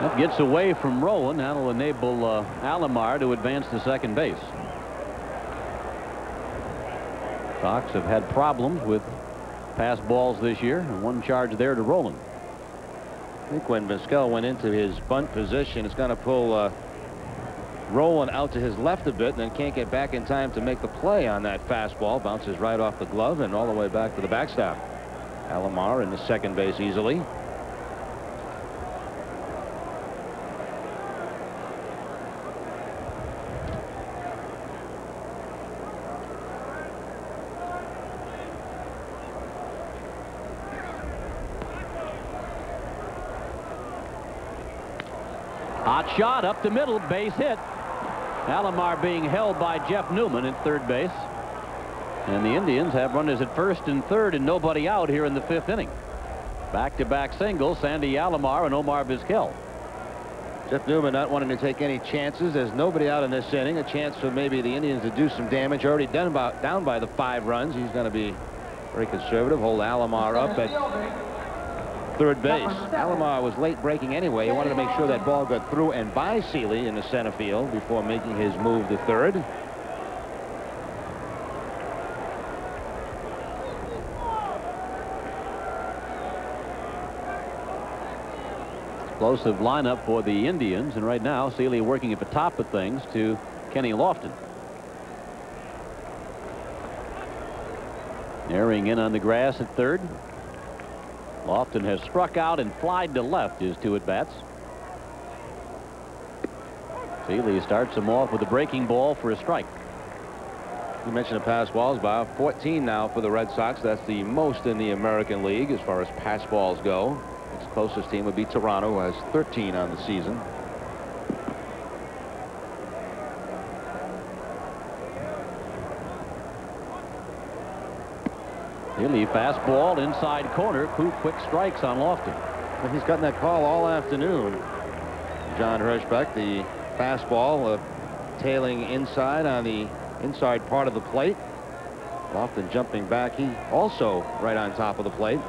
That gets away from Rowan. That'll enable Alomar to advance to second base. Sox have had problems with pass balls this year, and one charge there to Rowan. I think when Vizquel went into his bunt position, it's going to pull Rowan out to his left a bit, and then can't get back in time to make the play on that fastball. Bounces right off the glove and all the way back to the backstop. Alomar in the second base easily. Hot shot up the middle, base hit. Alomar being held by Jeff Newman at third base. And the Indians have runners at first and third and nobody out here in the 5th inning. Back-to-back singles, Sandy Alomar and Omar Vizquel. Jeff Newman not wanting to take any chances. There's nobody out in this inning. A chance for maybe the Indians to do some damage. Already down by the 5 runs. He's going to be very conservative. Hold Alomar up at third base. Alomar was late breaking anyway. He wanted to make sure that ball got through and by Seeley in the center field before making his move to third. Explosive lineup for the Indians, and right now Seeley working at the top of things to Kenny Lofton. Narrowing in on the grass at third. Lofton has struck out and flied to left his 2 at-bats. Seeley starts him off with a breaking ball for a strike. You mentioned the pass balls, Bob. 14 now for the Red Sox. That's the most in the American League as far as pass balls go. Its closest team would be Toronto, who has 13 on the season. Seeley fastball inside corner. 2 quick strikes on Lofton. And he's gotten that call all afternoon. John Hirschbeck, the fastball tailing inside on the inside part of the plate. Lofton jumping back. He also right on top of the plate.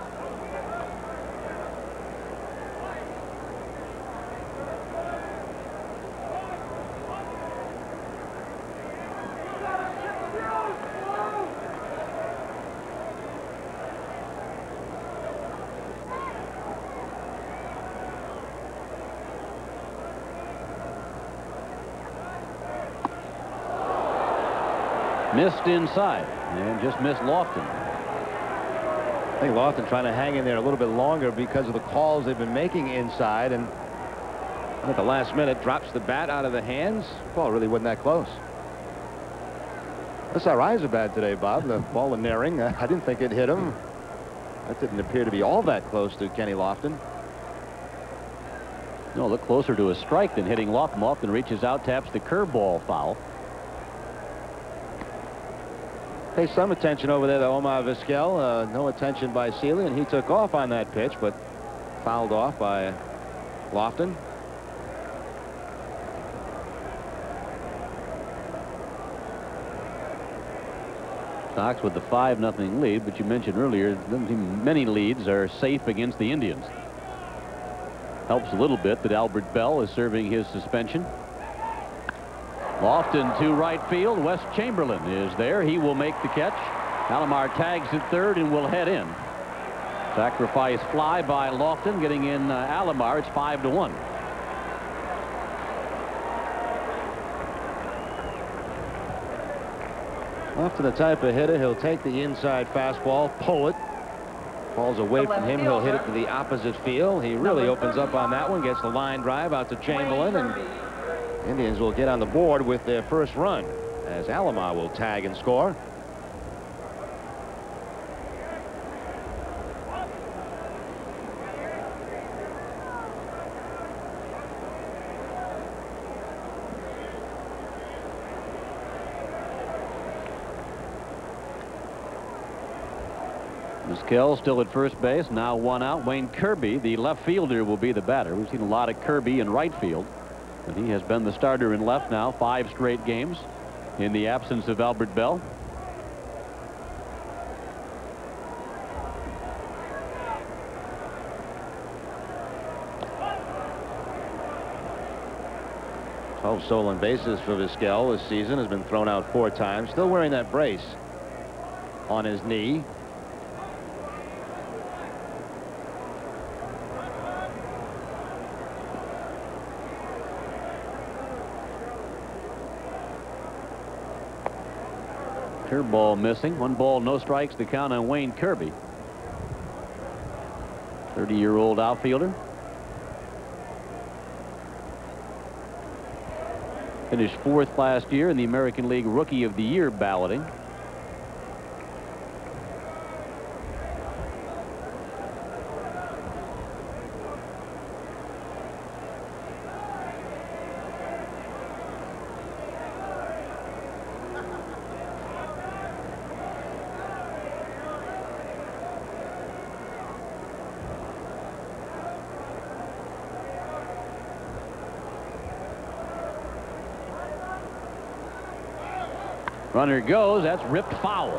Missed inside and just missed Lofton. I think Lofton trying to hang in there a little bit longer because of the calls they've been making inside, and At the last minute, drops the bat out of the hands. The ball really wasn't that close. That's our eyes are bad today, Bob. The ball in Naring. I didn't think it hit him. That didn't appear to be all that close to Kenny Lofton. No, look closer to a strike than hitting Lofton. Lofton reaches out, taps the curveball foul. Pay some attention over there to Omar Vizquel. No attention by Seeley, and he took off on that pitch, but fouled off by Lofton. Sox with the 5-0 lead, but you mentioned earlier many leads are safe against the Indians. Helps a little bit that Albert Bell is serving his suspension. Lofton to right field. Wes Chamberlain is there. He will make the catch. Alomar tags at third and will head in. Sacrifice fly by Lofton, getting in Alomar. It's 5-1. Lofton, the type of hitter, he'll take the inside fastball, pull it. Falls away from him. He'll hit it to the opposite field. He really opens up on that one. Gets the line drive out to Chamberlain, and Indians will get on the board with their first run as Alomar will tag and score. Vizquel still at first base. Now one out. Wayne Kirby, the left fielder, will be the batter. We've seen a lot of Kirby in right field, but he has been the starter in left now 5 straight games in the absence of Albert Bell. Stolen bases for Vizquel this season. Has been thrown out 4 times. Still wearing that brace on his knee. Curveball missing. 1 ball, no strikes, the count on Wayne Kirby. 30-year-old outfielder. Finished 4th last year in the American League Rookie of the Year balloting. Runner goes. That's ripped foul.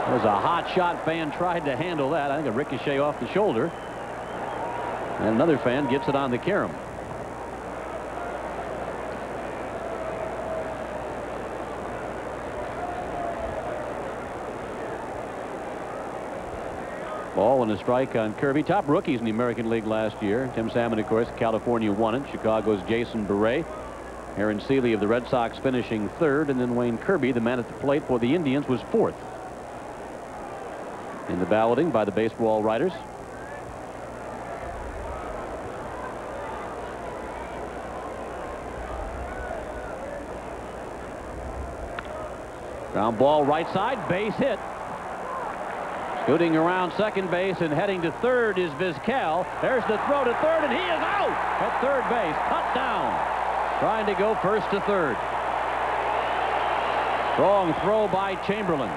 There's a hot shot fan tried to handle that. I think a ricochet off the shoulder. And another fan gets it on the carom. Ball and a strike on Kirby. Top rookies in the American League last year. Tim Salmon, of course, California won it. Chicago's Jason Beret. Aaron Seeley of the Red Sox finishing 3rd, and then Wayne Kirby, the man at the plate for the Indians, was 4th in the balloting by the baseball writers. Ground ball right side, base hit. Scooting around second base and heading to third is Vizquel. There's the throw to third, and he is out at third base. Cut down. Trying to go first to third. Strong throw by Chamberlain.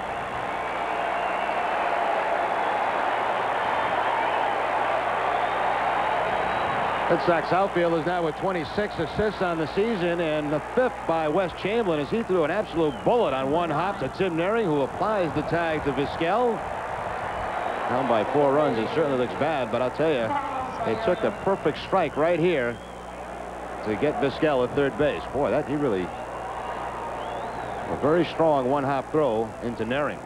Red Sox outfield is now with 26 assists on the season, and the 5th by Wes Chamberlain as he threw an absolute bullet on 1 hop to Tim Naring, who applies the tag to Vizquel. Down by 4 runs. It certainly looks bad, but I'll tell you, they took the perfect strike right here to get Vizquel at third base. Boy, that he really a very strong 1-hop throw into Naring.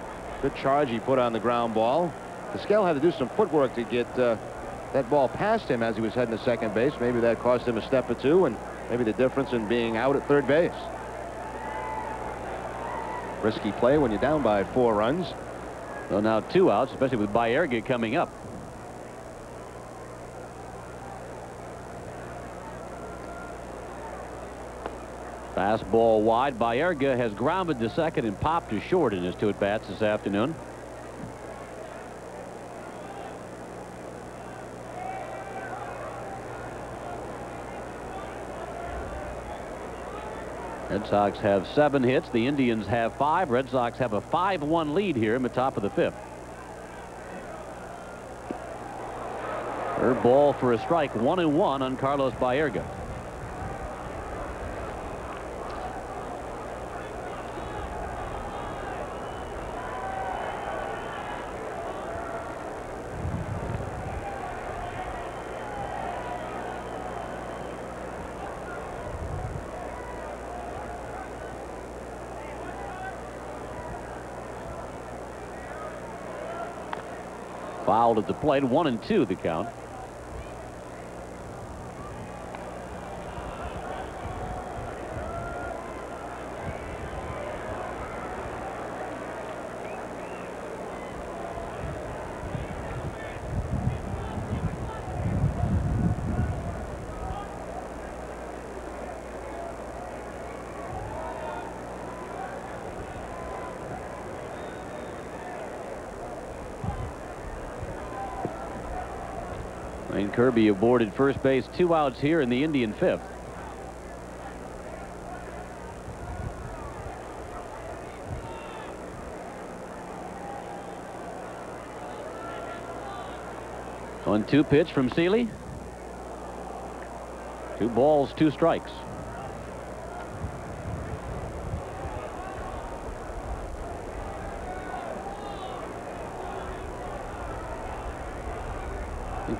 Good charge he put on the ground ball. Vizquel had to do some footwork to get that ball past him as he was heading to second base. Maybe that cost him a step or 2, and maybe the difference in being out at third base. Risky play when you're down by 4 runs. So now 2 outs, especially with Baerga coming up. Fastball wide. Baerga has grounded to second and popped to short in his 2 at-bats this afternoon. Red Sox have 7 hits. The Indians have 5. Red Sox have a 5-1 lead here in the top of the 5th. Third ball for a strike. 1-1 on Carlos Baerga. Fouled at the plate. 1-2 the count. Wayne Kirby aboard at first base. 2 outs here in the Indian 5th. On 2 pitch from Seeley. 2 balls, 2 strikes.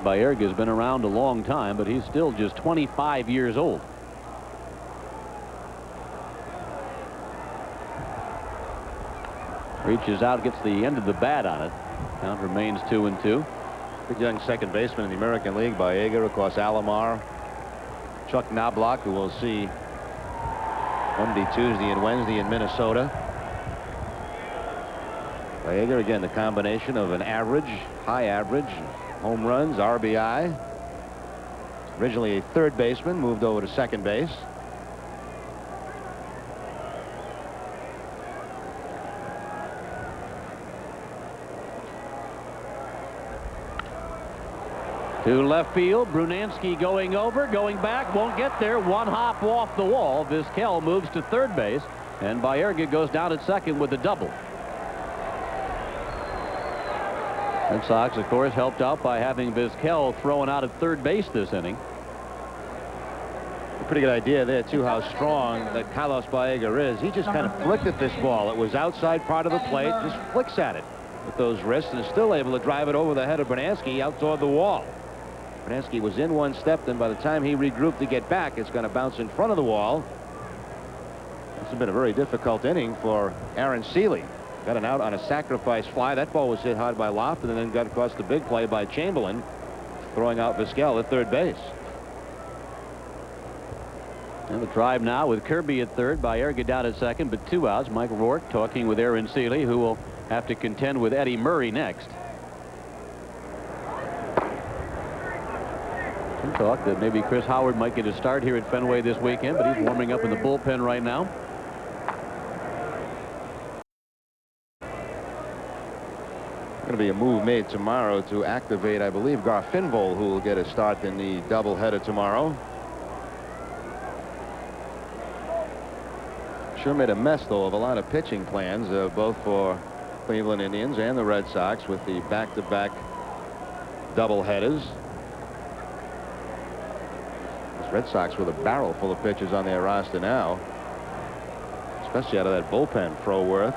Baerga has been around a long time, but he's still just 25 years old. Reaches out, gets the end of the bat on it. Count remains 2-2. Good young second baseman in the American League. Baerga, of course, Alomar, Chuck Knobloch, who we'll see Monday, Tuesday, and Wednesday in Minnesota. Baerga, again, the combination of an average, high average, home runs, RBI. Originally a third baseman, moved over to second base. To left field. Brunansky going over, going back, won't get there. 1 hop off the wall. Vizquel moves to third base, and Baerga goes down at second with a double. Red Sox, of course, helped out by having Vizquel thrown out at third base this inning. A pretty good idea there, too, how strong that Carlos Baerga is. He just kind of flicked at this ball. It was outside part of the plate, just flicks at it with those wrists, and is still able to drive it over the head of Brunansky out toward the wall. Brunansky was in 1 step, then by the time he regrouped to get back, it's going to bounce in front of the wall. This has been a very difficult inning for Aaron Seeley. Got an out on a sacrifice fly. That ball was hit hard by Lofton and then got across the big play by Chamberlain, throwing out Vizquel at third base. And the drive now with Kirby at third, Baerga down at second, but 2 outs. Mike Rourke talking with Aaron Seeley, who will have to contend with Eddie Murray next. Some talk that maybe Chris Howard might get a start here at Fenway this weekend, but he's warming up in the bullpen right now. Going to be a move made tomorrow to activate, I believe, Garfinkel, who will get a start in the doubleheader tomorrow. Sure made a mess, though, of a lot of pitching plans, both for Cleveland Indians and the Red Sox, with the back-to-back doubleheaders. Those Red Sox with a barrel full of pitchers on their roster now, especially out of that bullpen, Froworth.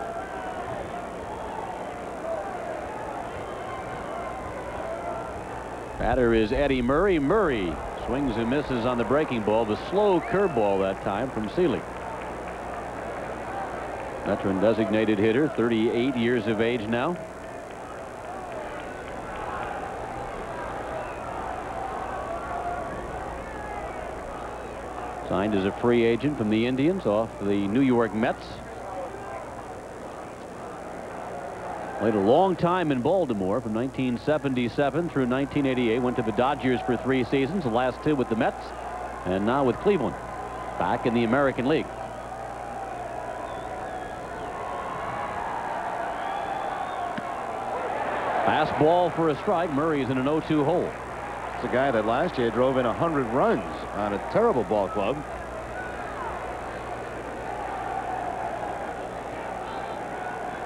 Batter is Eddie Murray. Murray swings and misses on the breaking ball. The slow curveball that time from Seeley. Veteran designated hitter, 38 years of age now. Signed as a free agent from the Indians off the New York Mets. Played a long time in Baltimore from 1977 through 1988. Went to the Dodgers for 3 seasons, the last 2 with the Mets, and now with Cleveland. Back in the American League. Fastball for a strike. Murray's in an 0-2 hole. It's a guy that last year drove in 100 runs on a terrible ball club.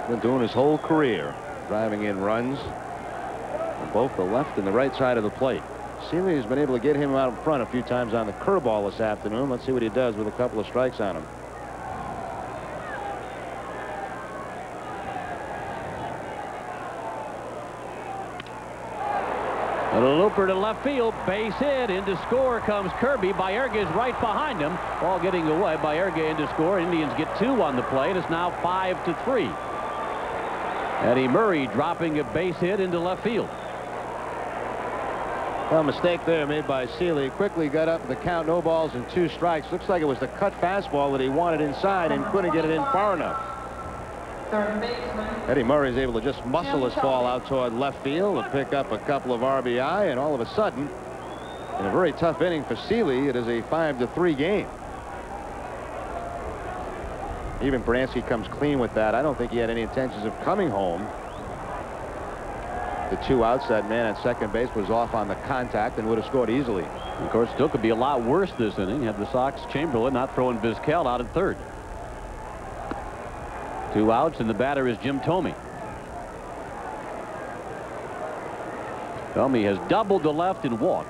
Been doing his whole career driving in runs on both the left and the right side of the plate. Seeley has been able to get him out in front a few times on the curveball this afternoon. Let's see what he does with a couple of strikes on him. A looper to left field, base hit, into score comes Kirby. Baerga's right behind him. Ball getting away. Baerga into score. Indians get 2 on the play, and it's now 5-3. Eddie Murray dropping a base hit into left field. Well, mistake there made by Seeley. Quickly got up the count, no balls and 2 strikes. Looks like it was the cut fastball that he wanted inside and couldn't get it in far enough. Third baseman. Eddie Murray is able to just muscle his ball out toward left field and pick up a couple of RBI, and all of a sudden, in a very tough inning for Seeley, it is a 5-3 game. Even Bransky comes clean with that. I don't think he had any intentions of coming home. The 2 outs, that man at second base was off on the contact and would have scored easily. Of course, still could be a lot worse this inning had the Sox Chamberlain not throwing Vizquel out at third. 2 outs, and the batter is Jim Thome. Thome has doubled to left and walked.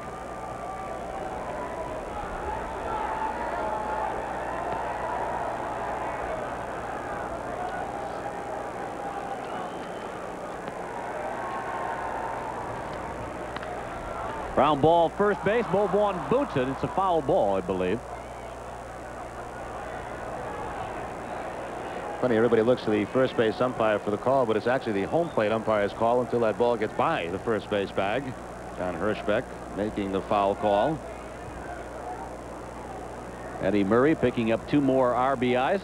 Ground ball first base. Boban boots it. It's a foul ball, I believe. Funny, everybody looks to the first base umpire for the call, but it's actually the home plate umpire's call until that ball gets by the first base bag. John Hirschbeck making the foul call. Eddie Murray picking up 2 more RBIs.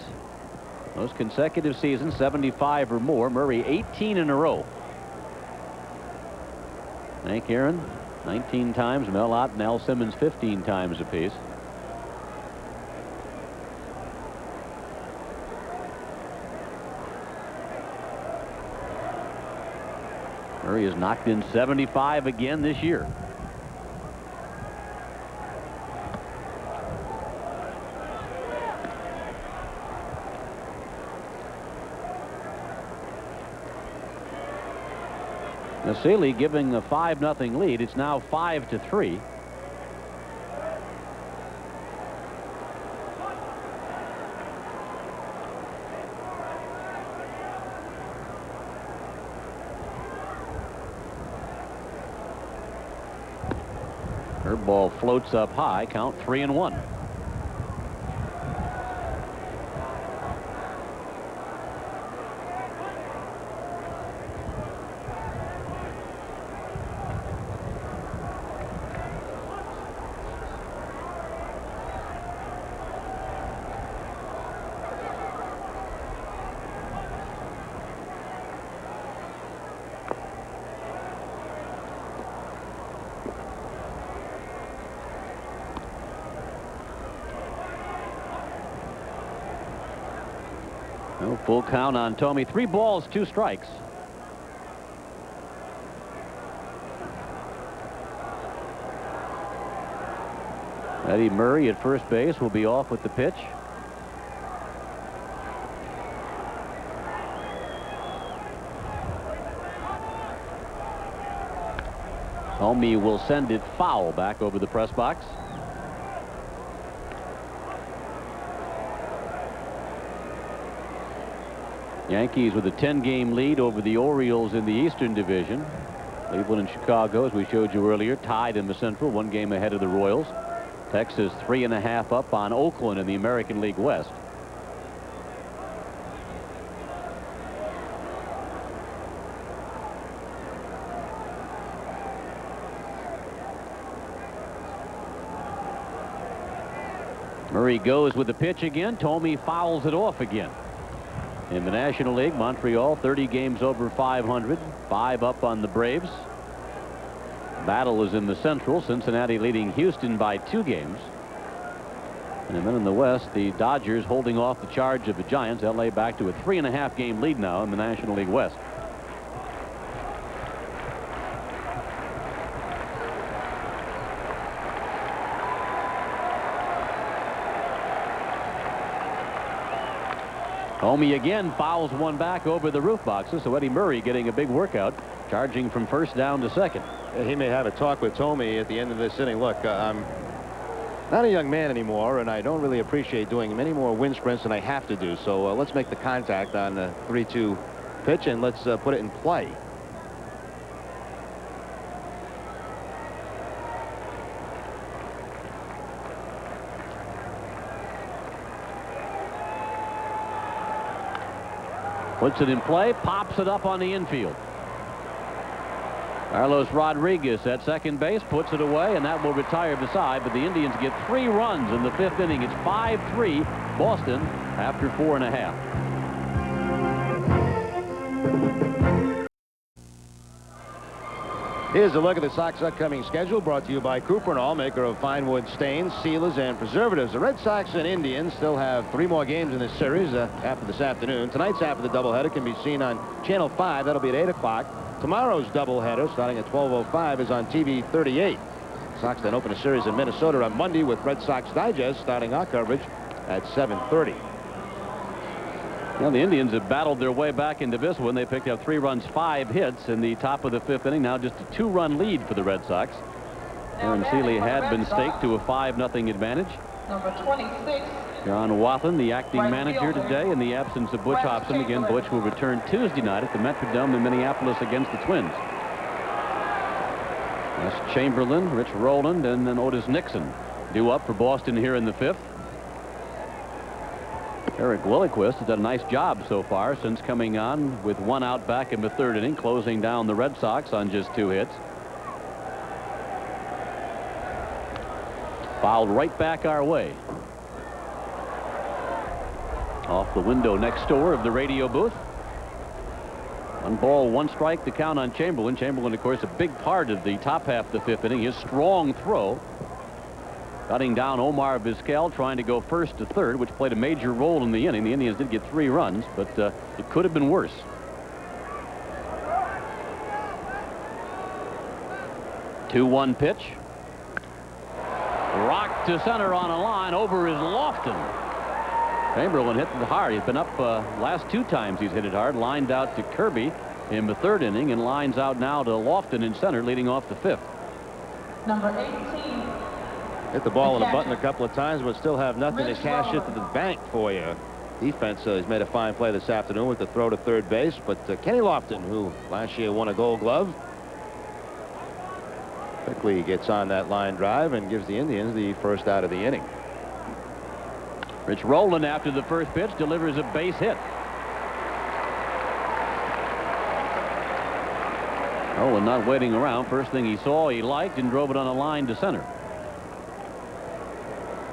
Those consecutive seasons, 75 or more. Murray 18 in a row. Hank Aaron 19 times. Mel Ott and Al Simmons 15 times apiece. Murray has knocked in 75 again this year. Now Seeley giving a 5-0 lead. It's now 5-3. Her ball floats up high. Count 3-1. No full count on Thome. 3 balls, 2 strikes. Eddie Murray at first base will be off with the pitch. Thome will send it foul back over the press box. Yankees with a 10-game lead over the Orioles in the Eastern Division. Cleveland and Chicago, as we showed you earlier, tied in the Central, 1 game ahead of the Royals. Texas 3.5 up on Oakland in the American League West. Murray goes with the pitch again. Thome fouls it off again. In the National League, Montreal 30 games over 500, 5 up on the Braves. Battle is in the Central, Cincinnati leading Houston by 2 games. And then in the West, the Dodgers holding off the charge of the Giants. LA back to a 3.5 game lead now in the National League West. Thome again fouls one back over the roof boxes, so Eddie Murray getting a big workout, charging from first down to second. He may have a talk with Thome at the end of this inning. Look, I'm not a young man anymore, and I don't really appreciate doing many more wind sprints than I have to do. So let's make the contact on the 3-2 pitch, and let's put it in play. Puts it in play, pops it up on the infield. Carlos Rodriguez at second base puts it away, and that will retire the side. But the Indians get 3 runs in the 5th inning. It's 5-3 Boston after 4½. Here's a look at the Sox upcoming schedule, brought to you by Cooper & All, maker of fine wood stains, sealers, and preservatives. The Red Sox and Indians still have 3 more games in this series after this afternoon. Tonight's half of the doubleheader can be seen on Channel 5. That'll be at 8 o'clock. Tomorrow's doubleheader, starting at 12:05, is on TV 38. Sox then open a series in Minnesota on Monday with Red Sox Digest, starting our coverage at 7:30. Well, the Indians have battled their way back into this one. They picked up 3 runs, 5 hits in the top of the 5th inning. Now just a 2-run lead for the Red Sox. Aaron Seeley had been staked to a 5-0 advantage. Number 26. John Wathan, the acting manager today, in the absence of Butch Hobson. Again, Butch will return Tuesday night at the Metrodome in Minneapolis against the Twins. That's Chamberlain, Rich Rowland, and then Otis Nixon due up for Boston here in the 5th. Eric Lilliquist has done a nice job so far since coming on with 1 out back in the 3rd inning, closing down the Red Sox on just 2 hits. Fouled right back our way. Off the window next door of the radio booth. 1 ball, 1 strike to count on Chamberlain. Chamberlain, of course, a big part of the top half of the 5th inning. His strong throw, cutting down Omar Vizquel, trying to go first to third, which played a major role in the inning. The Indians did get 3 runs, but it could have been worse. Two-one pitch. Rocked to center on a line. Over is Lofton. Chamberlain hit it hard. He's been up last 2 times he's hit it hard. Lined out to Kirby in the 3rd inning, and lines out now to Lofton in center, leading off the 5th. Number 18. Hit the ball in a button a couple of times, but still have nothing to cash it to the bank for you. Defense has made a fine play this afternoon with the throw to 3rd base, but Kenny Lofton, who last year won a Gold Glove, quickly gets on that line drive and gives the Indians the first out of the inning. Rich Rowland, after the first pitch, delivers a base hit. Rowland not waiting around. First thing he saw, he liked, and drove it on a line to center.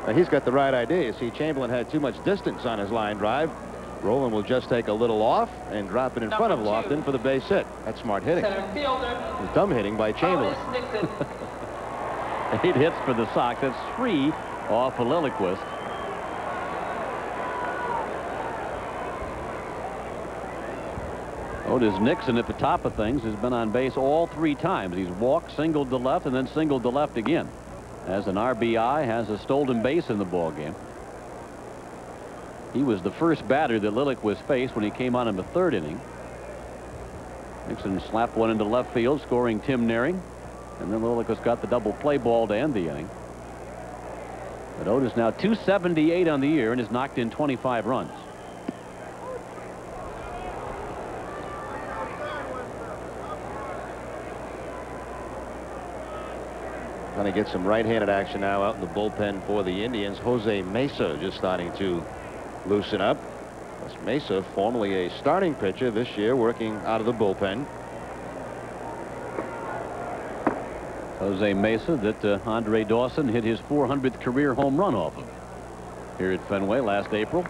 Now, he's got the right idea. You see, Chamberlain had too much distance on his line drive. Rowland will just take a little off and drop it in front of Lofton for the base hit. That's smart hitting. Center fielder. It's dumb hitting by Chamberlain. 8 hits for the Sox. That's 3 off of Lilliquist. Otis Nixon at the top of things has been on base all 3 times. He's walked, singled to left, and then singled to left again. Has an RBI, has a stolen base in the ball game. He was the first batter that Lilliquist faced when he came on in the 3rd inning. Nixon slapped one into left field, scoring Tim Naring, and then Lilliquist got the double play ball to end the inning. But Otis now 278 on the year and has knocked in 25 runs. Going to get some right-handed action now out in the bullpen for the Indians. Jose Mesa just starting to loosen up. That's Mesa, formerly a starting pitcher this year, working out of the bullpen. Jose Mesa that Andre Dawson hit his 400th career home run off of here at Fenway last April.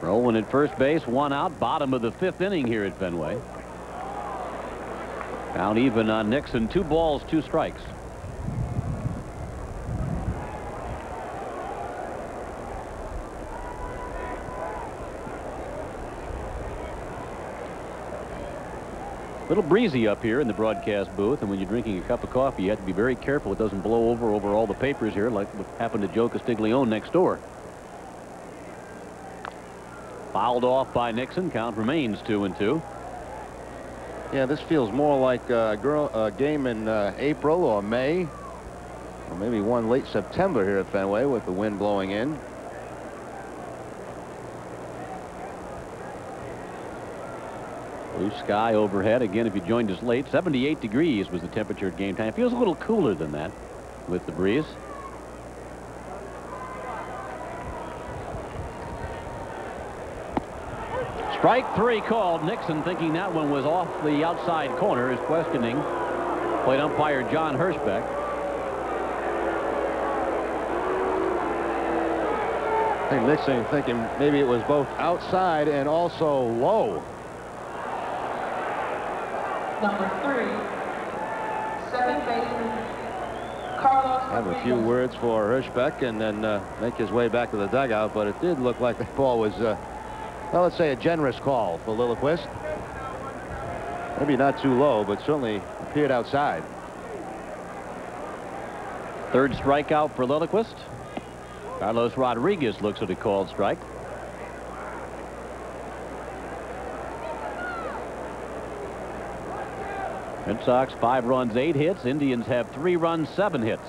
Rowland at first base, 1 out, bottom of the 5th inning here at Fenway. Count even on Nixon. 2 balls, 2 strikes. A little breezy up here in the broadcast booth, and when you're drinking a cup of coffee, you have to be very careful it doesn't blow over all the papers here, like what happened to Joe Castiglione next door. Fouled off by Nixon. Count remains 2-2. Yeah, this feels more like a game in April or May, or maybe one late September here at Fenway with the wind blowing in. Blue sky overhead. Again, if you joined us late, 78 degrees was the temperature at game time. It feels a little cooler than that with the breeze. Strike 3 called. Nixon, thinking that one was off the outside corner, is questioning plate umpire John Hirschbeck. I think Nixon thinking maybe it was both outside and also low. Number 3, second baseman, Carlos. Have a few words for Hirschbeck and then make his way back to the dugout, but it did look like the ball was, well, let's say a generous call for Lilliquist. Maybe not too low, but certainly appeared outside. Third strikeout for Lilliquist. Carlos Rodriguez looks at a called strike. Red Sox 5 runs, 8 hits. Indians have 3 runs, 7 hits.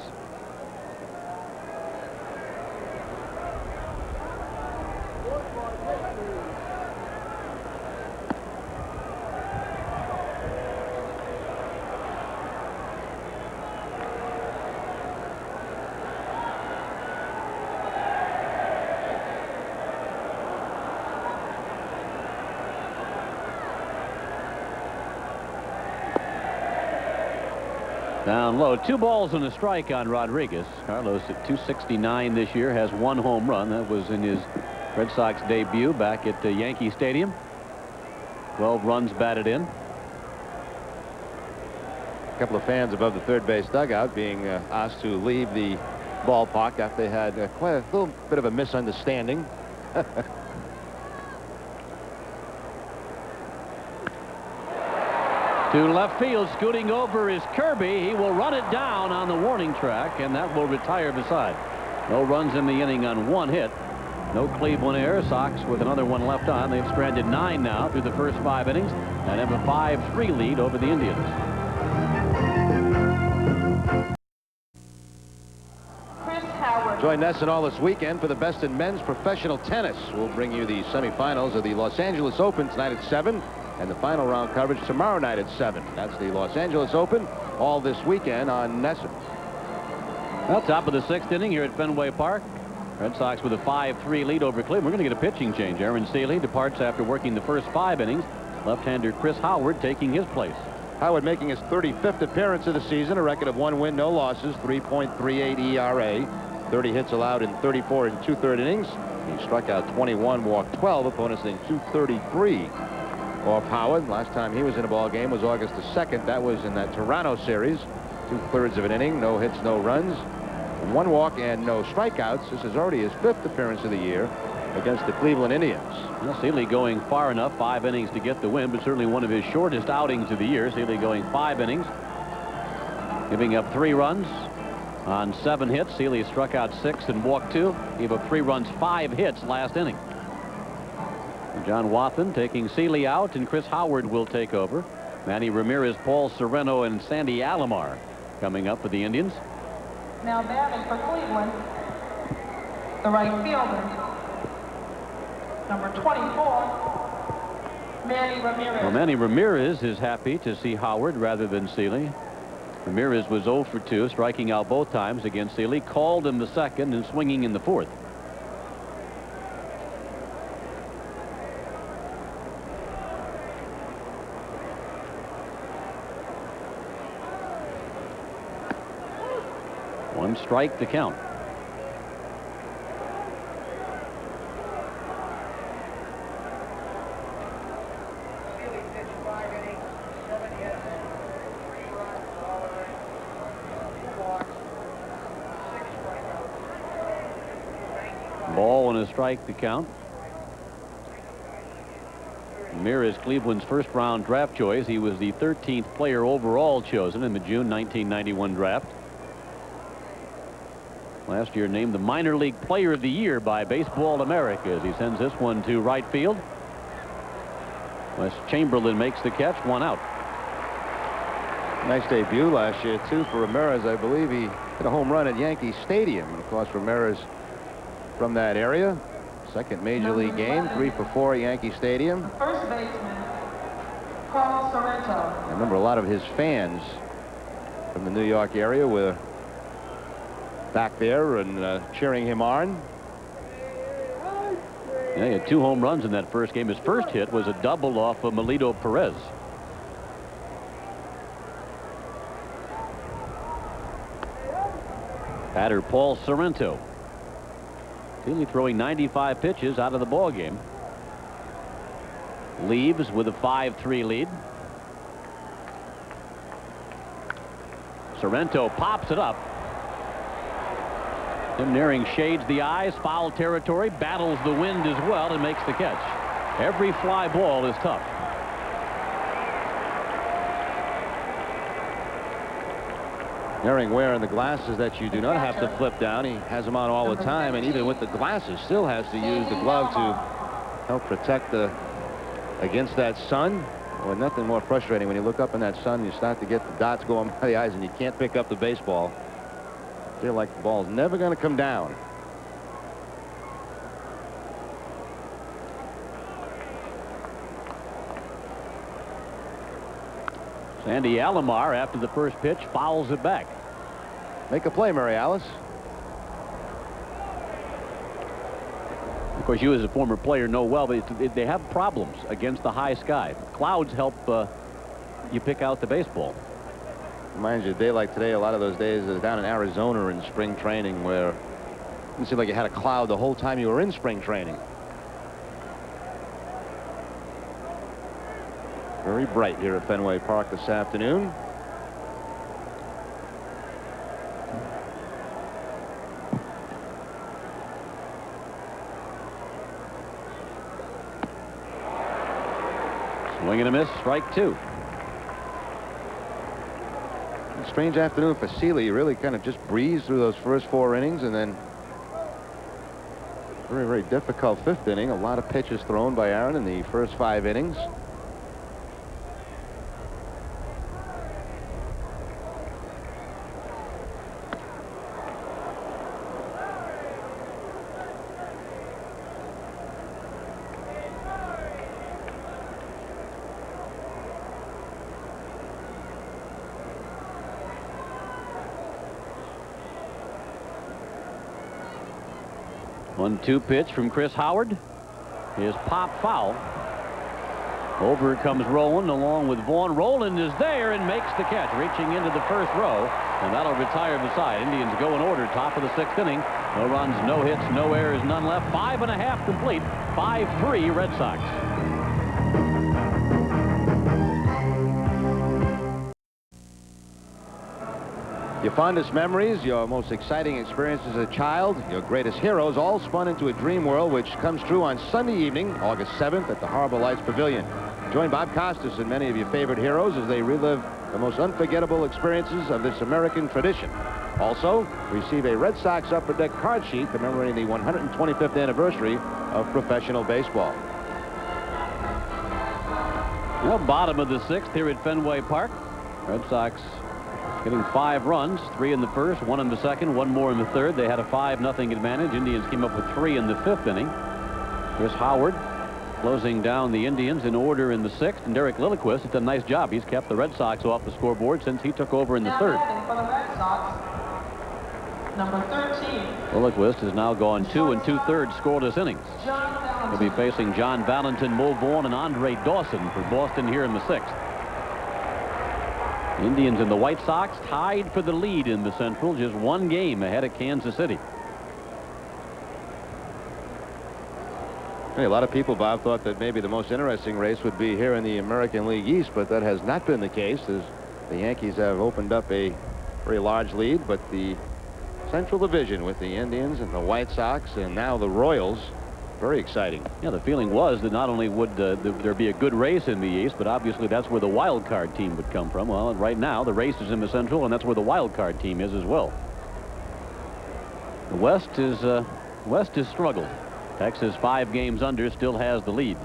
Down low. 2 balls and a strike on Rodriguez. Carlos at 269 this year, has 1 home run. That was in his Red Sox debut back at Yankee Stadium. 12 runs batted in. A couple of fans above the third base dugout being asked to leave the ballpark after they had quite a little bit of a misunderstanding. To left field, scooting over is Kirby. He will run it down on the warning track, and that will retire beside. No runs in the inning on 1 hit. No Cleveland error. Sox with another one left on. They've stranded 9 now through the first 5 innings and have a 5-3 lead over the Indians. Join NESN all this weekend for the best in men's professional tennis. We'll bring you the semifinals of the Los Angeles Open tonight at 7. And the final round coverage tomorrow night at 7. That's the Los Angeles Open, all this weekend on NESN. Well, top of the 6th inning here at Fenway Park. Red Sox with a 5-3 lead over Cleveland. We're going to get a pitching change. Aaron Seeley departs after working the first 5 innings. Left-hander Chris Howard taking his place. Howard making his 35th appearance of the season, a record of 1 win, no losses, 3.38 ERA, 30 hits allowed in 34 and 2/3 innings. He struck out 21, walked 12, opponents in 233. Off Howard. Last time he was in a ball game was August the 2nd. That was in that Toronto series. 2/3 of an inning, no hits, no runs, 1 walk and no strikeouts. This is already his 5th appearance of the year against the Cleveland Indians. Well, Seeley going far enough, 5 innings to get the win, but certainly one of his shortest outings of the year. Seeley going 5 innings, giving up 3 runs on 7 hits. Seeley struck out 6 and walked 2. Gave up 3 runs, 5 hits last inning. John Wathan taking Seeley out, and Chris Howard will take over. Manny Ramirez, Paul Sereno, and Sandy Alomar coming up for the Indians. Now batting for Cleveland, the right fielder, number 24, Manny Ramirez. Well, Manny Ramirez is happy to see Howard rather than Seeley. Ramirez was 0 for 2, striking out both times against Seeley. Called him the 2nd and swinging in the 4th. One strike to count. Ball and a strike to count. Ramirez, Cleveland's first-round draft choice. He was the 13th player overall chosen in the June 1991 draft. Last year named the minor league player of the year by Baseball America as he sends this one to right field. Wes Chamberlain makes the catch, 1 out. Nice debut last year, too, for Ramirez. I believe he hit a home run at Yankee Stadium. And, of course, Ramirez from that area. Second major league game, 3 for 4 at Yankee Stadium. First baseman, Carl Sorrento. I remember a lot of his fans from the New York area were back there and cheering him on. Yeah, he had 2 home runs in that first game. His first hit was a double off of Melito Perez. Batter Paul Sorrento. Healy throwing 95 pitches out of the ball game. Leaves with a 5-3 lead. Sorrento pops it up. Tim Naehring shades the eyes, foul territory, battles the wind as well, and makes the catch. Every fly ball is tough. Naehring wearing the glasses that you do not have to flip down. He has them on all the time, and even with the glasses, still has to use the glove to help protect against that sun. Well, nothing more frustrating when you look up in that sun, you start to get the dots going by the eyes, and you can't pick up the baseball. Feel like the ball's never going to come down. Sandy Alomar, after the first pitch, fouls it back. Make a play, Mary Alice. Of course, you as a former player know well, but they have problems against the high sky. Clouds help you pick out the baseball. Reminds you, a day like today, a lot of those days is down in Arizona in spring training where it didn't seem like you had a cloud the whole time you were in spring training. Very bright here at Fenway Park this afternoon. Swing and a miss, strike 2. Strange afternoon for Seeley. He really kind of just breezed through those first 4 innings, and then very, very difficult 5th inning. A lot of pitches thrown by Aaron in the first 5 innings. One-two pitch from Chris Howard. His pop foul. Over comes Rowland along with Vaughn. Rowland is there and makes the catch, reaching into the first row, and that'll retire the side. Indians go in order, top of the 6th inning. No runs, no hits, no errors, none left. 5.5 complete. 5-3 Red Sox. Your fondest memories, your most exciting experiences as a child, your greatest heroes, all spun into a dream world which comes true on Sunday evening, August 7th at the Harbor Lights Pavilion. Join Bob Costas and many of your favorite heroes as they relive the most unforgettable experiences of this American tradition. Also, receive a Red Sox Upper Deck card sheet commemorating the 125th anniversary of professional baseball. Well, bottom of the 6th here at Fenway Park. Red Sox getting 5 runs, 3 in the first, 1 in the second, 1 more in the third. They had a 5-0 advantage. Indians came up with 3 in the 5th inning. Chris Howard closing down the Indians in order in the 6th, and Derek Lilliquist has done a nice job. He's kept the Red Sox off the scoreboard since he took over in the 3rd. For the Red Sox, number 13. Lilliquist has now gone 2 2/3 scoreless innings. He'll be facing John Valentin, Mo Vaughn, and Andre Dawson for Boston here in the 6th. Indians and the White Sox tied for the lead in the Central, just 1 game ahead of Kansas City. Hey, a lot of people, Bob, thought that maybe the most interesting race would be here in the American League East, but that has not been the case, as the Yankees have opened up a very large lead. But the Central Division with the Indians and the White Sox and now the Royals Very exciting. Yeah, the feeling was that not only would there be a good race in the East, but obviously that's where the wild card team would come from. Well, right now the race is in the Central, and that's where the wild card team is as well. The West is struggled. Texas 5 games under, still has the lead.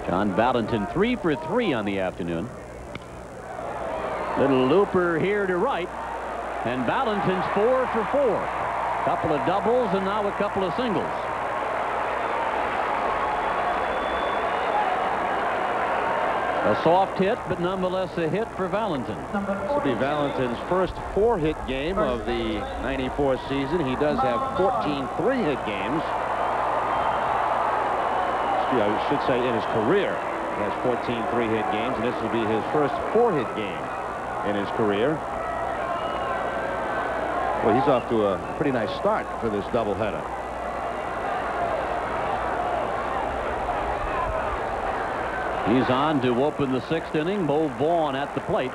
John Valentin 3 for 3 on the afternoon. Little looper here to right, and Valentin's 4 for 4. Couple of doubles and now a couple of singles. A soft hit, but nonetheless a hit for Valentin. This will be Valentin's first 4-hit game of the '94 season. He does have 14 3-hit games. I should say in his career. He has 14 3-hit games, and this will be his first 4-hit game in his career. Well, he's off to a pretty nice start for this doubleheader. He's on to open the 6th inning. Bo Vaughn at the plate.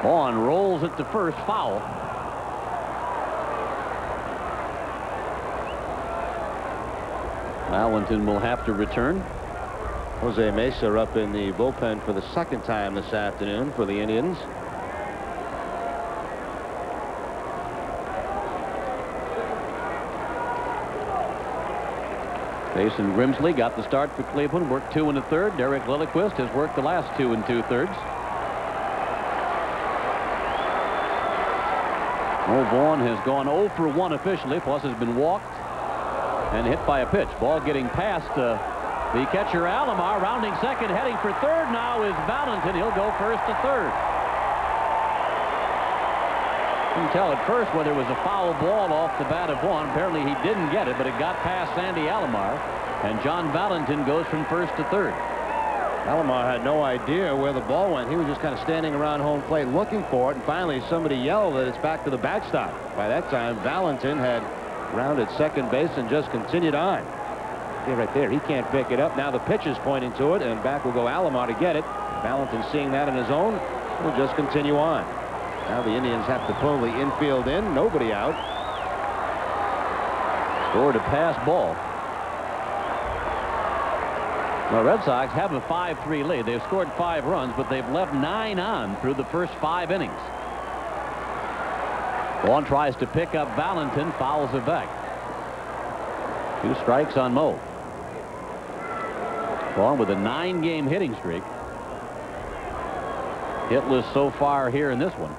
Vaughn rolls it to first, foul. Valentin will have to return. Jose Mesa up in the bullpen for the 2nd time this afternoon for the Indians. Jason Grimsley got the start for Cleveland, worked 2 1/3. Derek Lilliquist has worked the last 2 2/3. Mo Vaughn has gone 0 for 1 officially, plus has been walked and hit by a pitch. Ball getting past the catcher Alomar, rounding second, heading for third now is Valentin. He'll go first to third. Couldn't tell at first whether it was a foul ball off the bat of Vaughn. Apparently he didn't get it, but it got past Sandy Alomar, and John Valentin goes from first to third. Alomar had no idea where the ball went. He was just kind of standing around home plate looking for it, and finally somebody yelled that it's back to the backstop. By that time, Valentin had rounded second base and just continued on. See right there, he can't pick it up. Now the pitch is pointing to it, and back will go Alomar to get it. Valentin, seeing that on his own, will just continue on. Now the Indians have to pull the infield in. Nobody out. Scored a pass ball. The Red Sox have a 5-3 lead. They've scored 5 runs, but they've left 9 on through the first 5 innings. Vaughn tries to pick up Valentin, fouls it back. 2 strikes on Mo. Vaughn with a 9-game hitting streak. Hitless so far here in this one.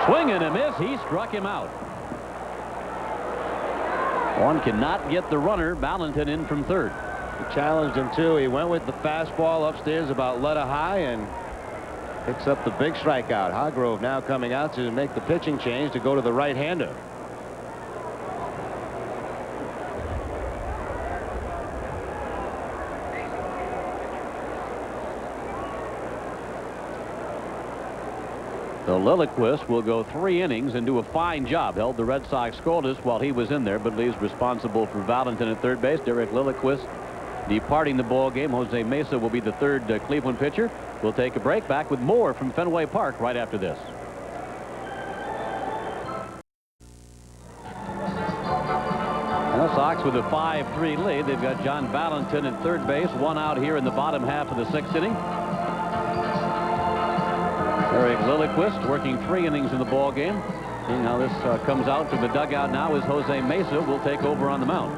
Swing and a miss. He struck him out. Vaughn cannot get the runner. Valentin in from third. He challenged him too. He went with the fastball upstairs about letter high and picks up the big strikeout. Hargrove now coming out to make the pitching change to go to the right-hander. So Lilliquist will go 3 innings and do a fine job. Held the Red Sox scoreless while he was in there, but leaves responsible for Valentin at third base. Derek Lilliquist departing the ball game. Jose Mesa will be the third Cleveland pitcher. We'll take a break. Back with more from Fenway Park right after this. Now Sox with a 5-3 lead. They've got John Valentin at third base. 1 out here in the bottom half of the 6th inning. Derek Lilliquist working 3 innings in the ball game. Seeing how this comes out from the dugout now is Jose Mesa will take over on the mound.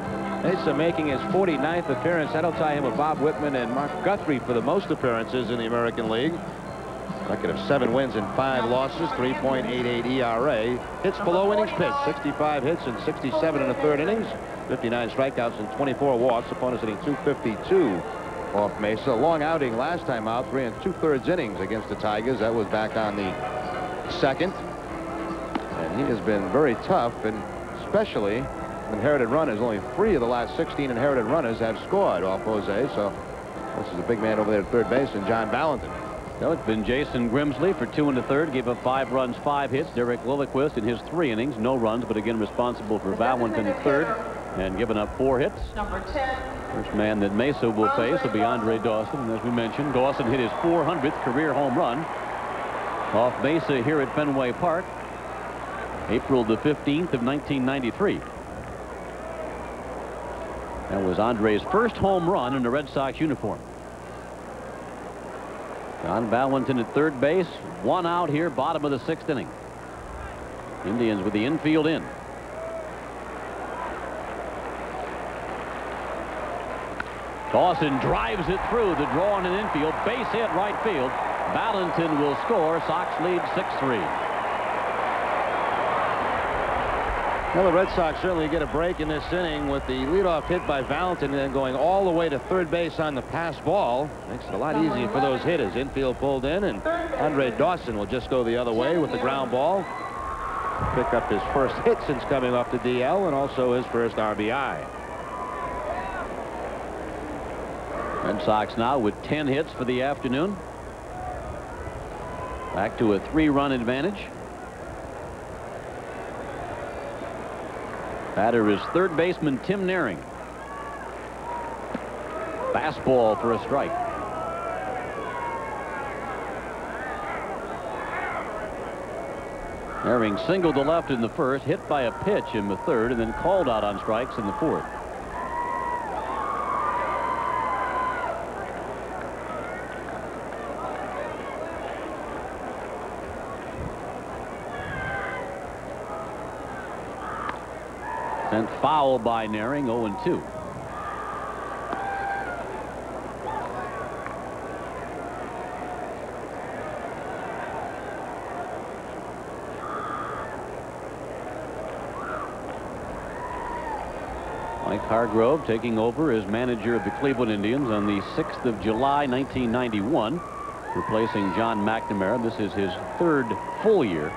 Mesa making his 49th appearance. That'll tie him with Bob Whitman and Mark Guthrie for the most appearances in the American League. Record of 7 wins and 5 losses, 3.88 ERA. Hits below innings pitched, 65 hits and 67 in the 3rd innings, 59 strikeouts and 24 walks. Opponents hitting .252 off Mesa. Long outing last time out, 3 2/3 innings against the Tigers. That was back on the 2nd. And he has been very tough, and especially inherited runners. Only 3 of the last 16 inherited runners have scored off Jose. So this is a big man over there at third base, and John Valentin. So it's been Jason Grimsley for 2 1/3, gave up 5 runs, 5 hits. Derek Lilliquist in his 3 innings, no runs, but again responsible for Valentin at third and given up 4 hits. Number 10. First man that Mesa will face will be Andre Dawson. And as we mentioned, Dawson hit his 400th career home run off Mesa here at Fenway Park, April the 15th of 1993. That was Andre's first home run in a Red Sox uniform. John Valentin at third base, 1 out here, bottom of the 6th inning. Indians with the infield in. Dawson drives it through the draw in an infield, base hit right field. Valentin will score. Sox lead 6-3. Well, the Red Sox certainly get a break in this inning with the leadoff hit by Valentin and then going all the way to third base on the pass ball. Makes it a lot easier for those hitters. Infield pulled in, and Andre Dawson will just go the other way with the ground ball. Pick up his first hit since coming off the DL and also his first RBI. Red Sox now with 10 hits for the afternoon. Back to a 3-run advantage. Batter is third baseman Tim Naring. Fastball for a strike. Naring singled to left in the first, hit by a pitch in the third, and then called out on strikes in the fourth. Sent foul by Naring, 0-2. Mike Hargrove taking over as manager of the Cleveland Indians on the 6th of July, 1991, replacing John McNamara. This is his 3rd full year.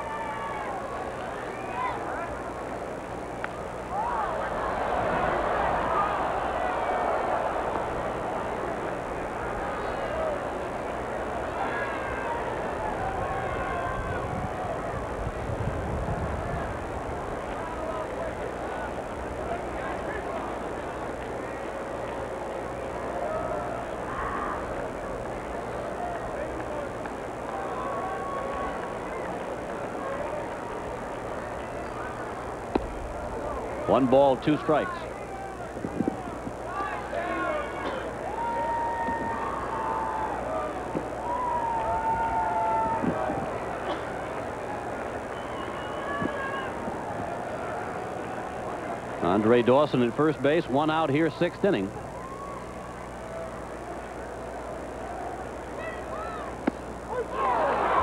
One ball, 2 strikes. Andre Dawson at first base, 1 out here, 6th inning.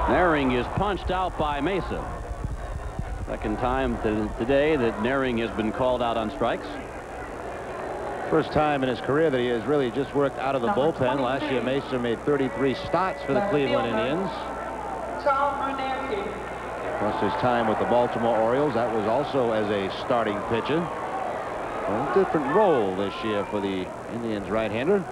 Naring is punched out by Mesa. Second time today that Naring has been called out on strikes. First time in his career that he has really just worked out of the bullpen. Last year, Mesa made 33 starts for the Cleveland Indians. Plus his time with the Baltimore Orioles, that was also as a starting pitcher. A different role this year for the Indians right-hander.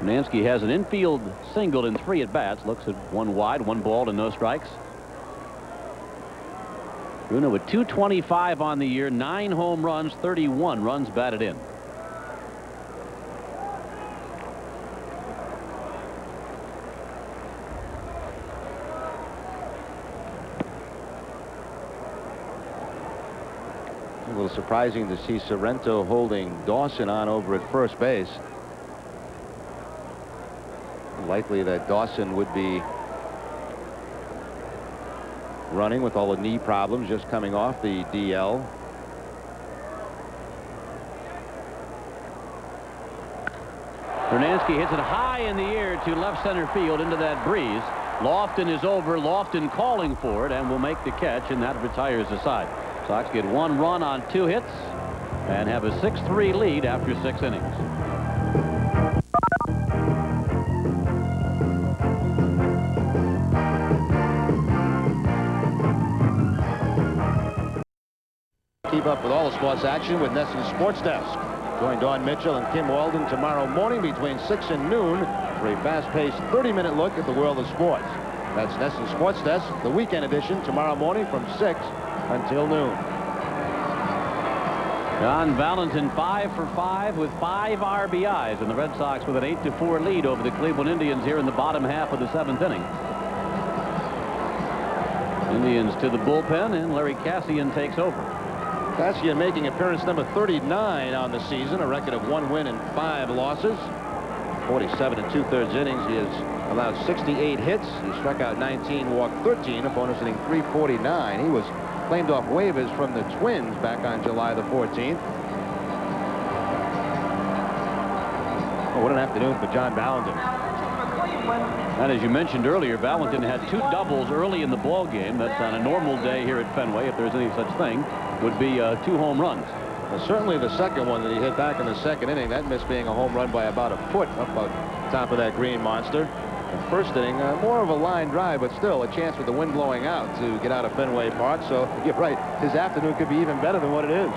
Hernansky has an infield single in 3 at-bats. Looks at 1 wide, 1 ball, and no strikes. Bruno with .225 on the year, 9 home runs, 31 runs batted in. A little surprising to see Sorrento holding Dawson on over at first base. Likely that Dawson would be running with all the knee problems, just coming off the DL. Hernansky hits it high in the air to left center field into that breeze. Lofton is over. Lofton calling for it and will make the catch, and that retires the side. Sox get 1 run on 2 hits and have a 6-3 lead after 6 innings. Keep up with all the sports action with NESN Sports Desk. Join Dawn Mitchell and Kim Walden tomorrow morning between 6 and noon for a fast-paced 30-minute look at the world of sports. That's NESN Sports Desk, the weekend edition, tomorrow morning from 6 until noon. John Valentin 5 for 5 with 5 RBIs, and the Red Sox with an 8-4 lead over the Cleveland Indians here in the bottom half of the 7th inning. Indians to the bullpen, and Larry Cassian takes over. Cassian making appearance number 39 on the season, a record of 1 win and 5 losses. 47 2/3 innings. He has allowed 68 hits. He struck out 19, walked 13. Opponents hitting .349. He was claimed off waivers from the Twins back on July the 14th. What an afternoon for John Valentin. And as you mentioned earlier, Valentin had 2 doubles early in the ball game. That's on a normal day here at Fenway, if there's any such thing, would be 2 home runs. Well, certainly the second one that he hit back in the 2nd inning, that missed being a home run by about a foot up on top of that green monster. The 1st inning, more of a line drive, but still a chance with the wind blowing out to get out of Fenway Park. So you're right, his afternoon could be even better than what it is.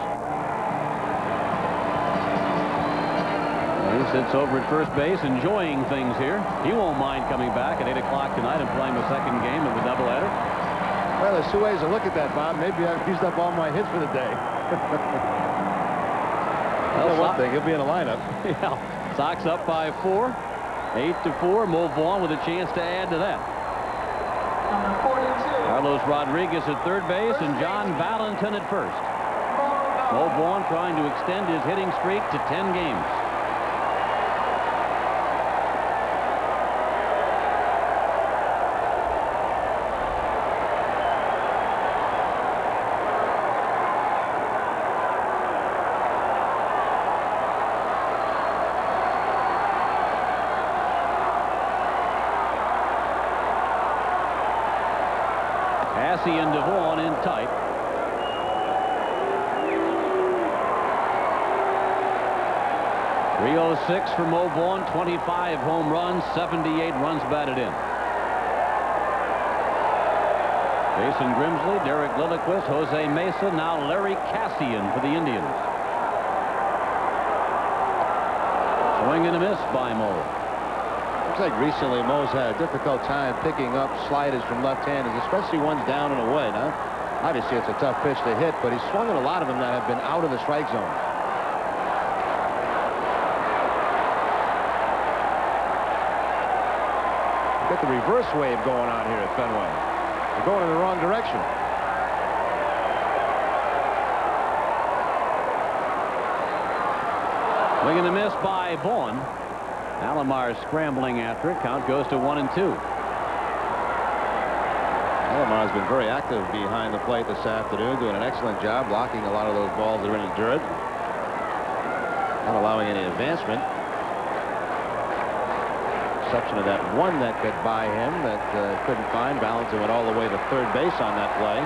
He sits over at first base, enjoying things here. He won't mind coming back at 8 o'clock tonight and playing the 2nd game of the doubleheader. Well, there's 2 ways to look at that, Bob. Maybe I've used up all my hits for the day. Well, one thing, he'll be in the lineup. Yeah, Sox up by 4, 8-4. Mo Vaughn with a chance to add to that. Number 42. Carlos Rodriguez at third base and John Valentin at first. Mo Vaughn trying to extend his hitting streak to 10 games. And Devon in tight. .306 for Mo Vaughn, 25 home runs, 78 runs batted in. Jason Grimsley, Derek Lilliquist, Jose Mesa, now Larry Cassian for the Indians. Swing and a miss by Mo. Looks like recently Mo's had a difficult time picking up sliders from left-handers, especially ones down and away. Now, obviously it's a tough pitch to hit, but he's swung at a lot of them that have been out of the strike zone. Get the reverse wave going on here at Fenway. They're going in the wrong direction. Swing and a miss by Vaughn. Alomar scrambling after it. Count goes to 1-2. Alomar's been very active behind the plate this afternoon, doing an excellent job blocking a lot of those balls that are in the dirt. Not allowing any advancement. Exception of that one that got by him that couldn't find. Valentin went all the way to third base on that play.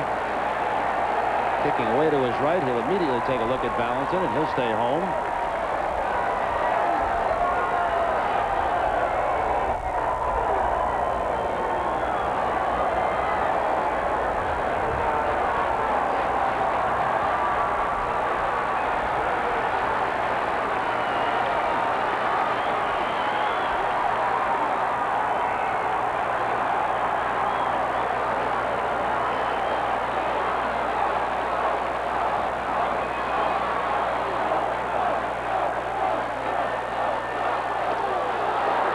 Kicking away to his right, he'll immediately take a look at Valentin and he'll stay home.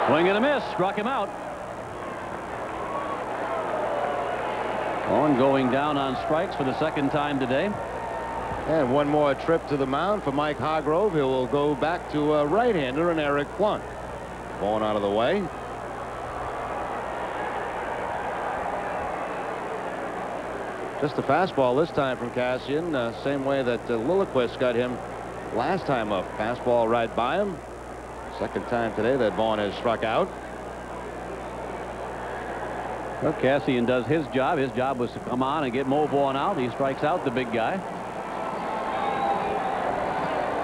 Swing and a miss, struck him out. Vaughn going down on strikes for the 2nd time today. And one more trip to the mound for Mike Hargrove. He will go back to a right-hander and Eric Plunk. Vaughn out of the way. Just a fastball this time from Cassian, same way that Lilliquist got him last time up. Fastball right by him. 2nd time today that Vaughn has struck out. Well, Cassian does his job. His job was to come on and get Mo Vaughn out. He strikes out the big guy.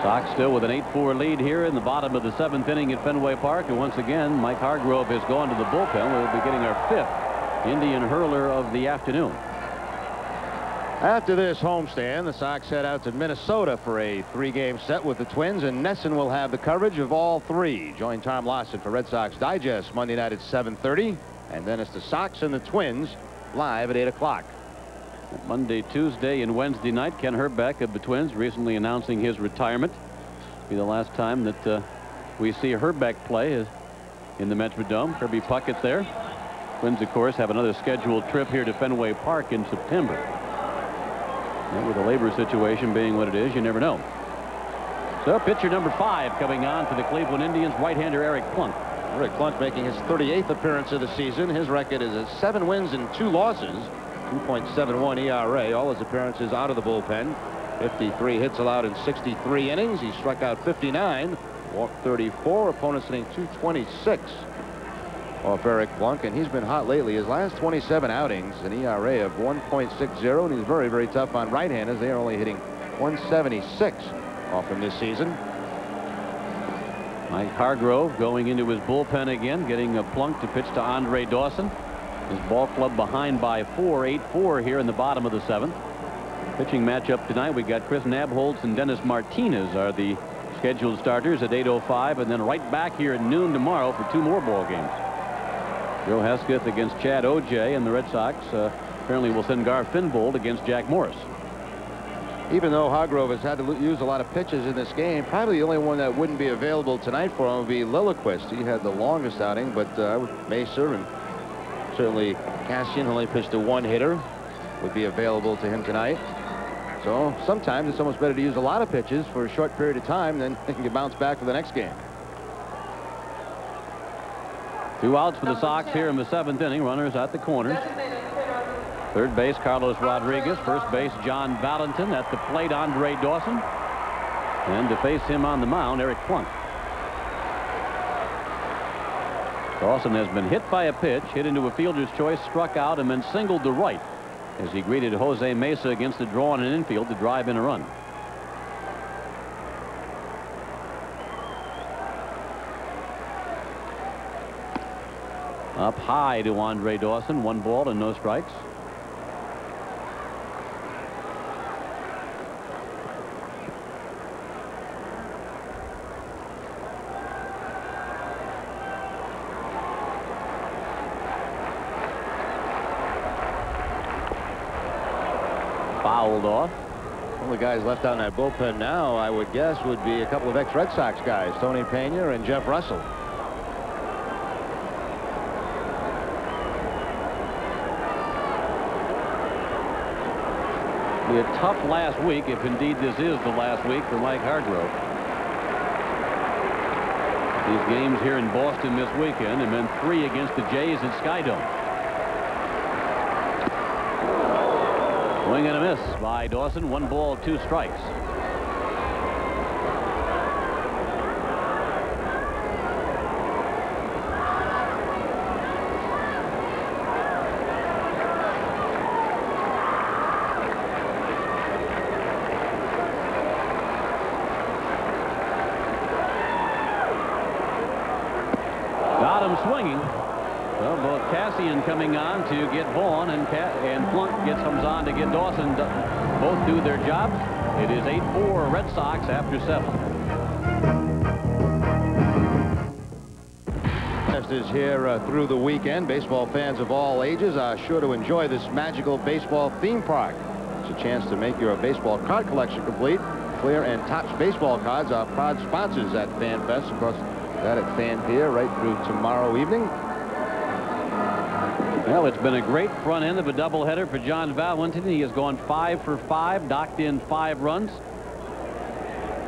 Sox still with an 8-4 lead here in the bottom of the 7th inning at Fenway Park. And once again, Mike Hargrove has gone to the bullpen. We'll be getting our 5th Indian hurler of the afternoon. After this homestand, the Sox head out to Minnesota for a 3-game set with the Twins, and NESN will have the coverage of all 3. Join Tom Lawson for Red Sox Digest Monday night at 7:30, and then it's the Sox and the Twins live at 8 o'clock. Monday, Tuesday, and Wednesday night, Ken Herbeck of the Twins recently announcing his retirement. It'll be the last time that we see Herbeck play in the Metrodome. Kirby Puckett's there. Twins, of course, have another scheduled trip here to Fenway Park in September. And with the labor situation being what it is, you never know. So pitcher number 5 coming on for the Cleveland Indians, right-hander Eric Plunk. Eric Plunk making his 38th appearance of the season. His record is 7 wins and 2 losses, 2.71 ERA. All his appearances out of the bullpen. 53 hits allowed in 63 innings. He struck out 59, walked 34. Opponents hitting 226 off Eric Plunk, and he's been hot lately. His last 27 outings, an ERA of 1.60, and he's very, very tough on right-handers. They are only hitting 176 off him this season. Mike Hargrove going into his bullpen again, getting a Plunk to pitch to Andre Dawson. His ball club behind by 4, 8-4 here in the bottom of the 7th. Pitching matchup tonight, we got Chris Nabholz and Dennis Martinez are the scheduled starters at 8:05, and then right back here at noon tomorrow for 2 more ball games. Joe Hesketh against Chad O.J., and the Red Sox apparently will send Gar Finbold against Jack Morris. Even though Hargrove has had to use a lot of pitches in this game, probably the only one that wouldn't be available tonight for him would be Lilliquist. He had the longest outing, but Mesa and certainly Cassian only pitched a 1-hitter would be available to him tonight. So sometimes it's almost better to use a lot of pitches for a short period of time, then they can get bounced back for the next game. 2 outs for the Sox here in the 7th inning. Runners at the corners. Third base, Carlos Rodriguez. First base, John Valentin. At the plate, Andre Dawson. And to face him on the mound, Eric Plunk. Dawson has been hit by a pitch, hit into a fielder's choice, struck out, and then singled to right as he greeted Jose Mesa against the draw in an infield to drive in a run. Up high to Andre Dawson. 1 ball and no strikes. Fouled off. Only guys left out in that bullpen now, I would guess, would be a couple of ex-Red Sox guys, Tony Pena and Jeff Russell. Be a tough last week, if indeed this is the last week for Mike Hargrove. These games here in Boston this weekend, and then 3 against the Jays at Skydome. Swing and a miss by Dawson. 1 ball, 2 strikes. Got him swinging. Well, both Cassian coming on to get Vaughn, and Plunk comes on to get Dawson. Both do their jobs. It is 8-4 Red Sox after 7. Is here through the weekend. Baseball fans of all ages are sure to enjoy this magical baseball theme park. It's a chance to make your baseball card collection complete. Fleer and Topps baseball cards are proud sponsors at FanFest. Of course, that at Fan Pier right through tomorrow evening. Well, it's been a great front end of a doubleheader for John Valentin. He has gone 5 for 5, docked in 5 runs.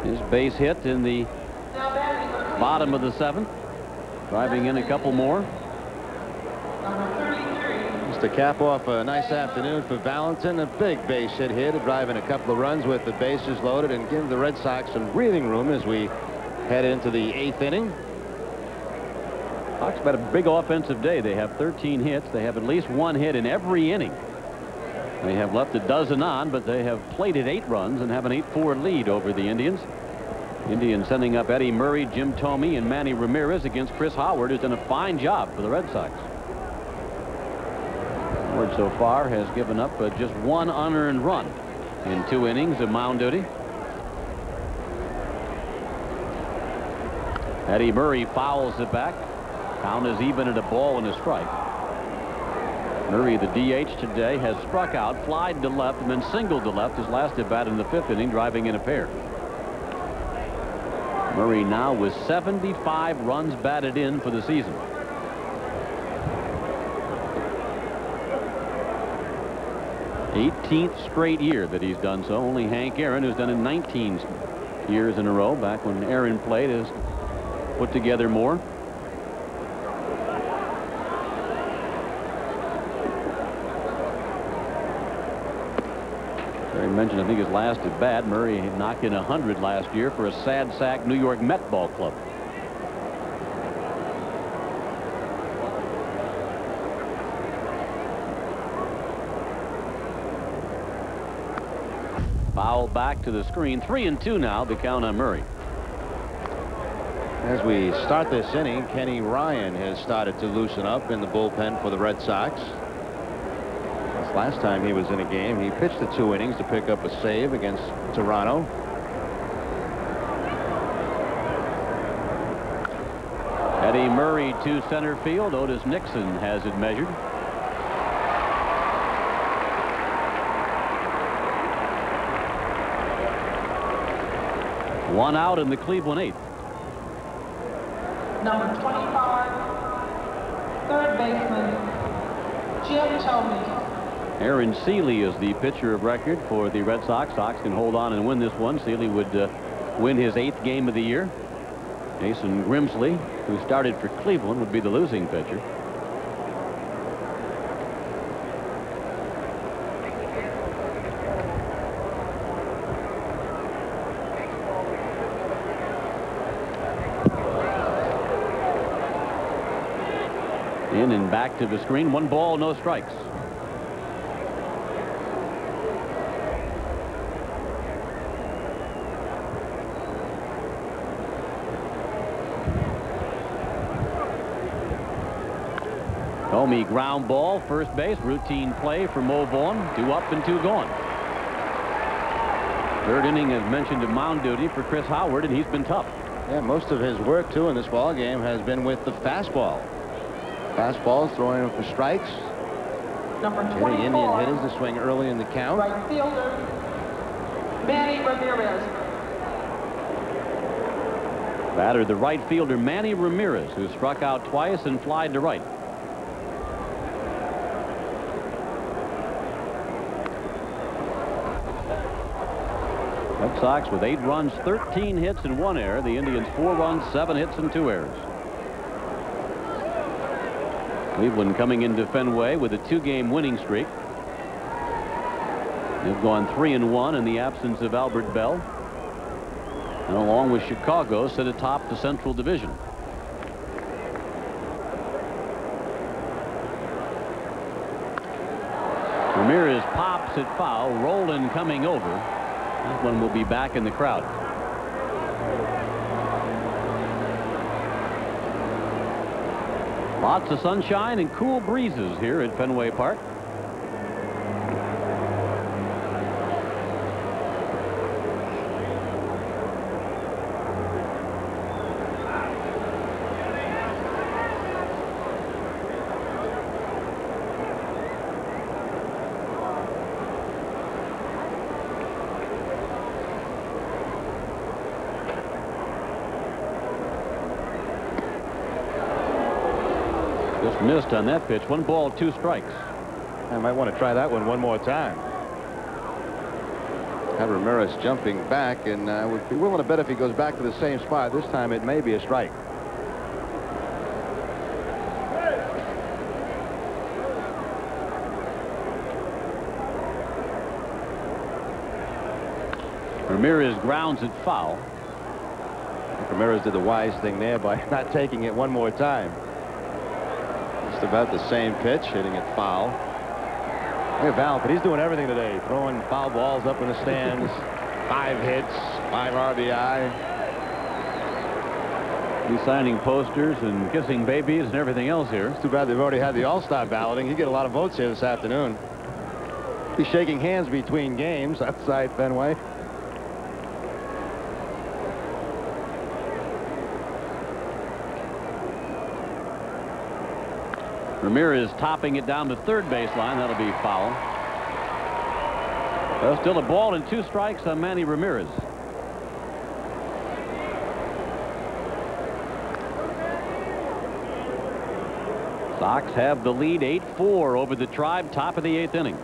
His base hit in the bottom of the 7th, driving in a couple more. Just to cap off a nice afternoon for Valentin, a big base hit here to drive in a couple of runs with the bases loaded and give the Red Sox some breathing room as we head into the 8th inning. Talks about a big offensive day. They have 13 hits. They have at least 1 hit in every inning. They have left a dozen on, but they have plated 8 runs and have an 8-4 lead over the Indians. Indians sending up Eddie Murray, Jim Thome, and Manny Ramirez against Chris Howard, who's done a fine job for the Red Sox. Howard so far has given up just one unearned run in 2 innings of mound duty. Eddie Murray fouls it back. Count is even at a ball and a strike. Murray, the DH today, has struck out, flied to left, and then singled to left his last at bat in the 5th inning, driving in a pair. Murray now with 75 runs batted in for the season. '18th straight year that he's done so. Only Hank Aaron, who's done it 19 years in a row. Back when Aaron played, has put together more. Terry mentioned, I think, his last at bat. Murray knocked in 100 last year for a sad sack New York Met ball club. Foul back to the screen. 3-2 now, the count on Murray. As we start this inning, Kenny Ryan has started to loosen up in the bullpen for the Red Sox. This last time he was in a game, he pitched the 2 innings to pick up a save against Toronto. Eddie Murray to center field. Otis Nixon has it measured. One out in the Cleveland 8th. Number 25, third baseman, Jim Thome. Aaron Seeley is the pitcher of record for the Red Sox. Sox can hold on and win this one. Seeley would win his 8th game of the year. Jason Grimsley, who started for Cleveland, would be the losing pitcher. In and back to the screen. 1 ball, no strikes. Thome ground ball, first base, routine play for Mo Vaughn. 2 up and 2 gone. 3rd inning, as mentioned, of mound duty for Chris Howard, and he's been tough. Yeah, most of his work too in this ball game has been with the fastball. Fastballs, throwing him for strikes. Number 24, getting Indian hitters to swing early in the count. right fielder, Manny Ramirez. Batter, the right fielder Manny Ramirez, who struck out twice and flied to right. Red Sox with 8 runs, 13 hits, and 1 error. The Indians 4 runs, 7 hits, and 2 errors. Cleveland coming into Fenway with a 2-game winning streak. They've gone 3-1 in the absence of Albert Bell, and along with Chicago sit atop the Central Division. Ramirez pops it foul. Rolen coming over. That one will be back in the crowd. Lots of sunshine and cool breezes here at Fenway Park. Just missed on that pitch. 1 ball, 2 strikes. I might want to try that one more time. Have Ramirez jumping back, and I would be willing to bet if he goes back to the same spot this time, it may be a strike. Ramirez grounds it foul. Ramirez did the wise thing there by not taking it one more time. Just about the same pitch, hitting it foul. Look at Val, but he's doing everything today. Throwing foul balls up in the stands. 5 hits, 5 RBI. He's signing posters and kissing babies and everything else here. It's too bad they've already had the All-Star balloting. He'd get a lot of votes here this afternoon. Be shaking hands between games outside Fenway. Ramirez topping it down the third baseline. That'll be foul. Well, still a ball and 2 strikes on Manny Ramirez. Sox have the lead 8-4 over the Tribe, top of the 8th inning.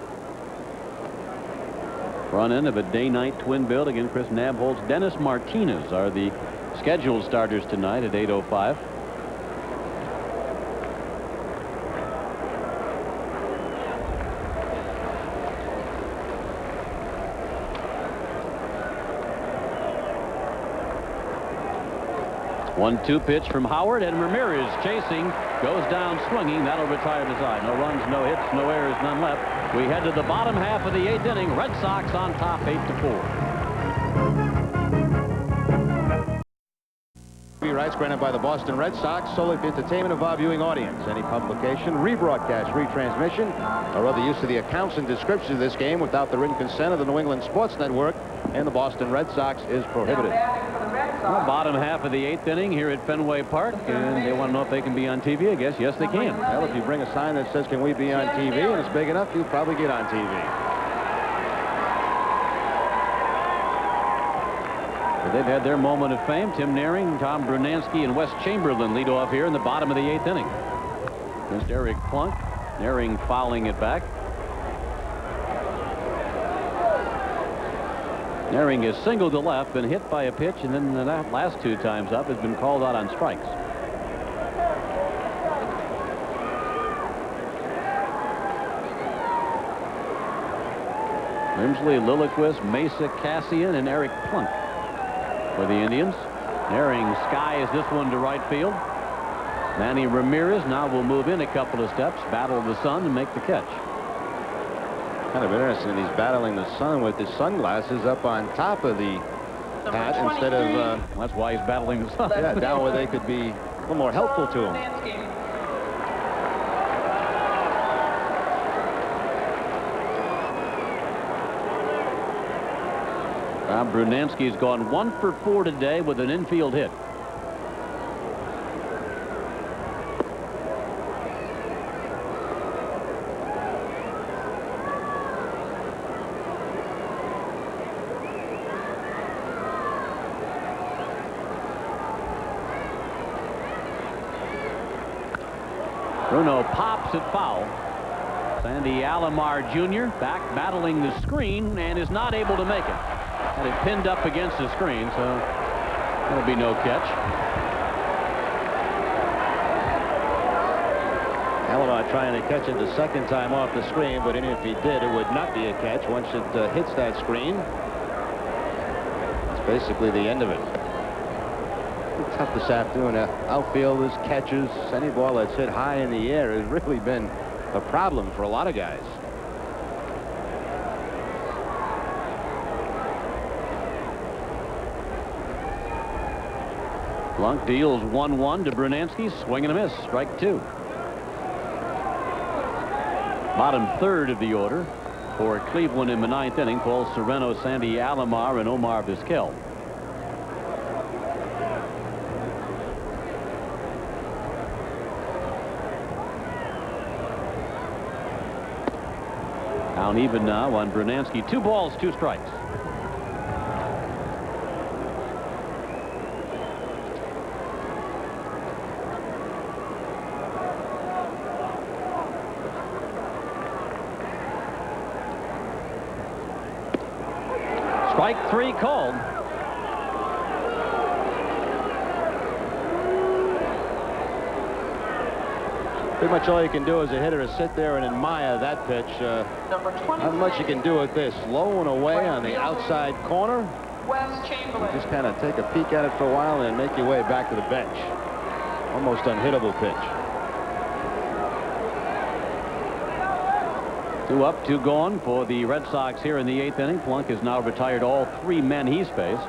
Front end of a day-night twin build. Again, Chris Nabholz, Dennis Martinez are the scheduled starters tonight at 8:05. One-two pitch from Howard, and Ramirez chasing, goes down swinging. That'll retire the side. No runs, no hits, no errors, none left. We head to the bottom half of the 8th inning. Red Sox on top 8-4. Rights granted by the Boston Red Sox solely for the entertainment of our viewing audience. Any publication, rebroadcast, retransmission, or other use of the accounts and descriptions of this game without the written consent of the New England Sports Network and the Boston Red Sox is prohibited. Well, bottom half of the 8th inning here at Fenway Park, and they want to know if they can be on TV. I guess yes, they can. Well, if you bring a sign that says "Can we be on TV?" and it's big enough, you'll probably get on TV. They've had their moment of fame. Tim Naring, Tom Brunansky, and Wes Chamberlain lead off here in the bottom of the 8th inning. Against Eric Plunk. Naring fouling it back. Naring has singled to left, been hit by a pitch, and then the last 2 times up has been called out on strikes. Grimsley, Lilliquist, Mesa, Cassian, and Eric Plunk for the Indians. Naring skies this one to right field. Manny Ramirez now will move in a couple of steps, battle the sun, and make the catch. Kind of interesting. He's battling the sun with his sunglasses up on top of the hat instead of... that's why he's battling the sun. Yeah, down where they could be a little more helpful to him. Brunansky's gone 1 for 4 today with an infield hit. Bruno pops it foul. Sandy Alomar Jr. back battling the screen and is not able to make it. Had it pinned up against the screen, so that'll be no catch. Alomar trying to catch it the second time off the screen, but even if he did, it would not be a catch once it hits that screen. It's basically the end of it. It's tough this afternoon. Outfielders, catchers, any ball that's hit high in the air has really been a problem for a lot of guys. Plunk deals 1-1 to Brunansky. Swing and a miss. Strike 2. Bottom third of the order for Cleveland in the 9th inning. Paul Sereno, Sandy Alomar, and Omar Vizquel. Down even now on Brunansky. 2 balls, 2 strikes. Strike 3 called. Pretty much all you can do as a hitter is sit there and admire that pitch. Not much you can do with this. Low and away on the outside corner. You just kind of take a peek at it for a while and make your way back to the bench. Almost unhittable pitch. 2 up, 2 gone for the Red Sox here in the 8th inning. Plunk has now retired all 3 men he's faced.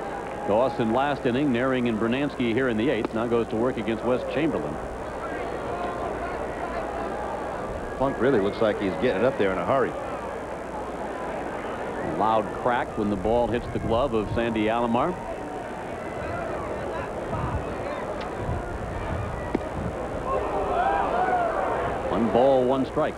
Dawson last inning, Naring and Bernansky here in the 8th. Now goes to work against West Chamberlain. Funk really looks like he's getting it up there in a hurry. A loud crack when the ball hits the glove of Sandy Alomar. One ball, one strike.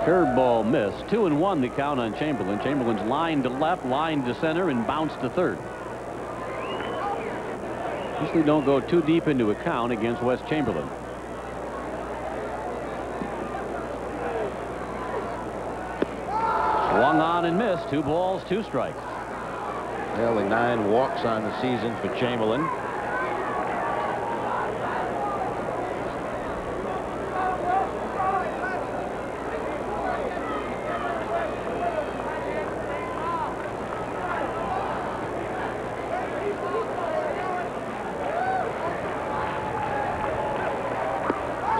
Curveball missed. 2-1 the count on Chamberlain. Chamberlain's line to left, line to center, and bounced to third. Usually don't go too deep into a count against West Chamberlain. Swung on and missed. 2 balls, 2 strikes. Only 9 walks on the season for Chamberlain.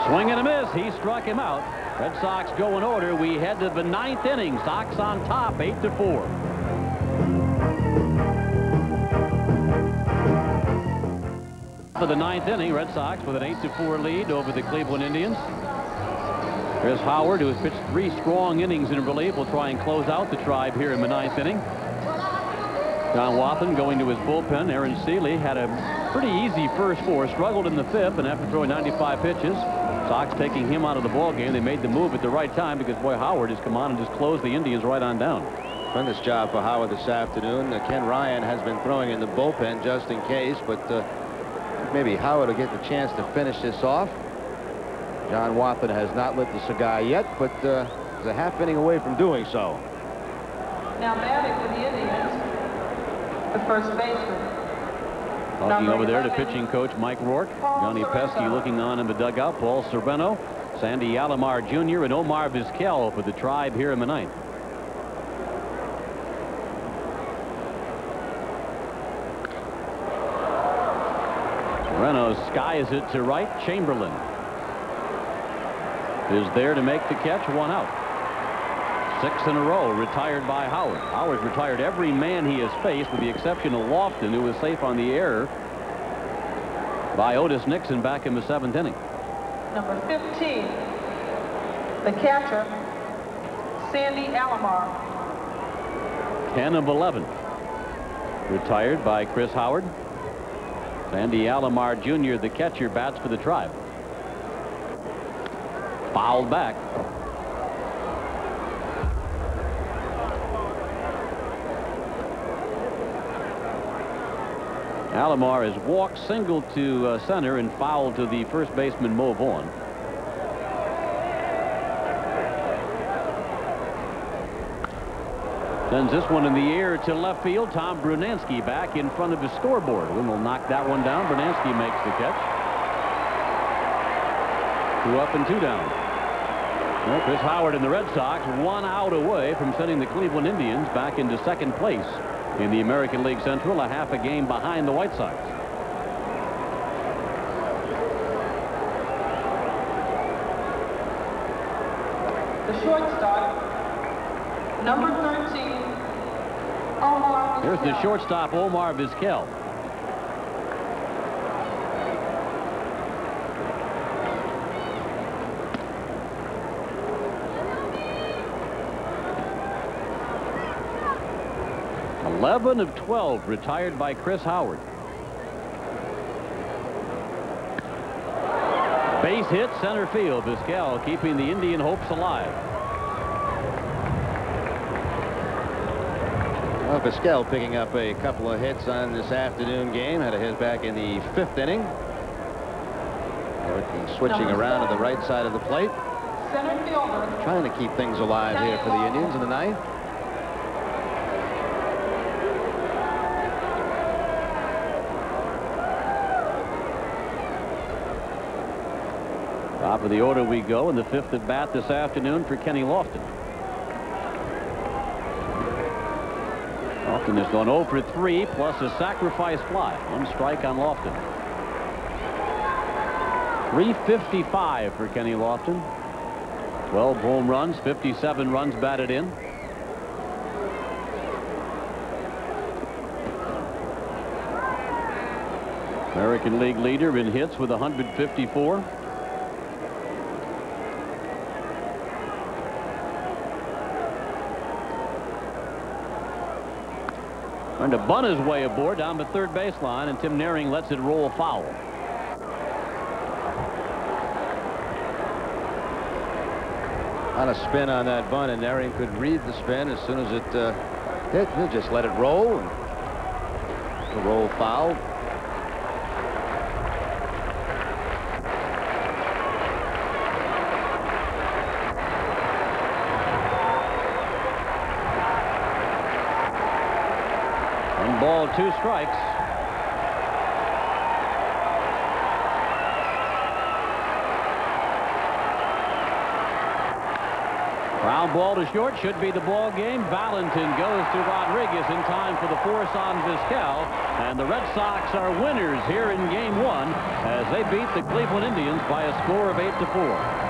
Swing and a miss. He struck him out. Red Sox go in order. We head to the 9th inning. Sox on top, 8-4. For the 9th inning, Red Sox with an 8-4 lead over the Cleveland Indians. Chris Howard, who has pitched 3 strong innings in relief, will try and close out the Tribe here in the 9th inning. John Wathan going to his bullpen. Aaron Seeley had a pretty easy first 4, struggled in the 5th, and after throwing 95 pitches, Sox taking him out of the ball game. They made the move at the right time because, boy, Howard has come on and just closed the Indians right on down. Tremendous job for Howard this afternoon. Ken Ryan has been throwing in the bullpen just in case, but maybe Howard will get the chance to finish this off. John Wathan has not lit the cigar yet, but is a half inning away from doing so. Now batting for the Indians, the first baseman. Talking over there to pitching coach Mike Rourke. Johnny Pesky looking on in the dugout. Paul Sereno, Sandy Alomar Jr., and Omar Vizquel for the Tribe here in the 9th. Sereno skies it to right. Chamberlain is there to make the catch. 1 out. 6 in a row retired by Howard. Howard's retired every man he has faced with the exception of Lofton, who was safe on the error by Otis Nixon back in the 7th inning. Number 15, the catcher, Sandy Alomar. 10 of 11 retired by Chris Howard. Sandy Alomar Jr., the catcher, bats for the Tribe. Fouled back. Alomar has walked single to center and fouled to the first baseman Mo Vaughn. Sends this one in the air to left field. Tom Brunansky back in front of the scoreboard. Wynn will knock that one down. Brunansky makes the catch. 2 up and 2 down. Well, Chris Howard and the Red Sox 1 out away from sending the Cleveland Indians back into 2nd place in the American League Central, a half a game behind the White Sox. The shortstop, number 13, Omar Vizquel. Here's the shortstop, Omar Vizquel. Eleven of 12 retired by Chris Howard. Base hit center field. Vizquel keeping the Indian hopes alive. Well, Vizquel picking up a couple of hits on this afternoon game. Had a hit back in the 5th inning. Everything switching around to the right side of the plate. Center fielder. Trying to keep things alive here for the Indians in the 9th. Top of the order we go in the 5th at bat this afternoon for Kenny Lofton. Lofton has gone 0 for 3 plus a sacrifice fly. 1 strike on Lofton. .355 for Kenny Lofton. 12 home runs, 57 runs batted in. American League leader in hits with 154. Trying to bunt his way aboard down the third baseline, and Tim Naring lets it roll foul. A lot of spin on that bunt, and Naring could read the spin as soon as it hit. He'll just let it roll, and the roll foul. Ball, 2 strikes. Ground ball to short, should be the ball game. Valentin goes to Rodriguez in time for the force on Vizquel, and the Red Sox are winners here in Game 1 as they beat the Cleveland Indians by a score of 8-4.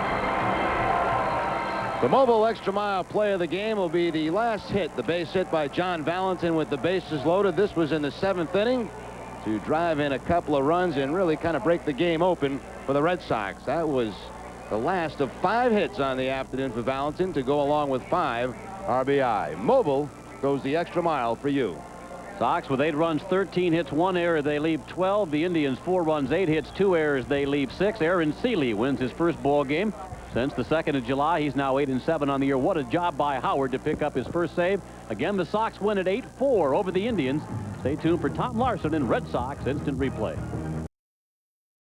The mobile extra mile play of the game will be the last hit, the base hit by John Valentin with the bases loaded. This was in the 7th inning to drive in a couple of runs and really kind of break the game open for the Red Sox. That was the last of 5 hits on the afternoon for Valentin to go along with 5 RBI. Mobile goes the extra mile for you. Sox with 8 runs, 13 hits, 1 error. They leave 12. The Indians 4 runs, 8 hits, 2 errors. They leave 6. Aaron Seeley wins his first ball game since the 2nd of July. He's now 8-7 on the year. What a job by Howard to pick up his first save. Again, the Sox win at 8-4 over the Indians. Stay tuned for Tom Larson in Red Sox Instant Replay.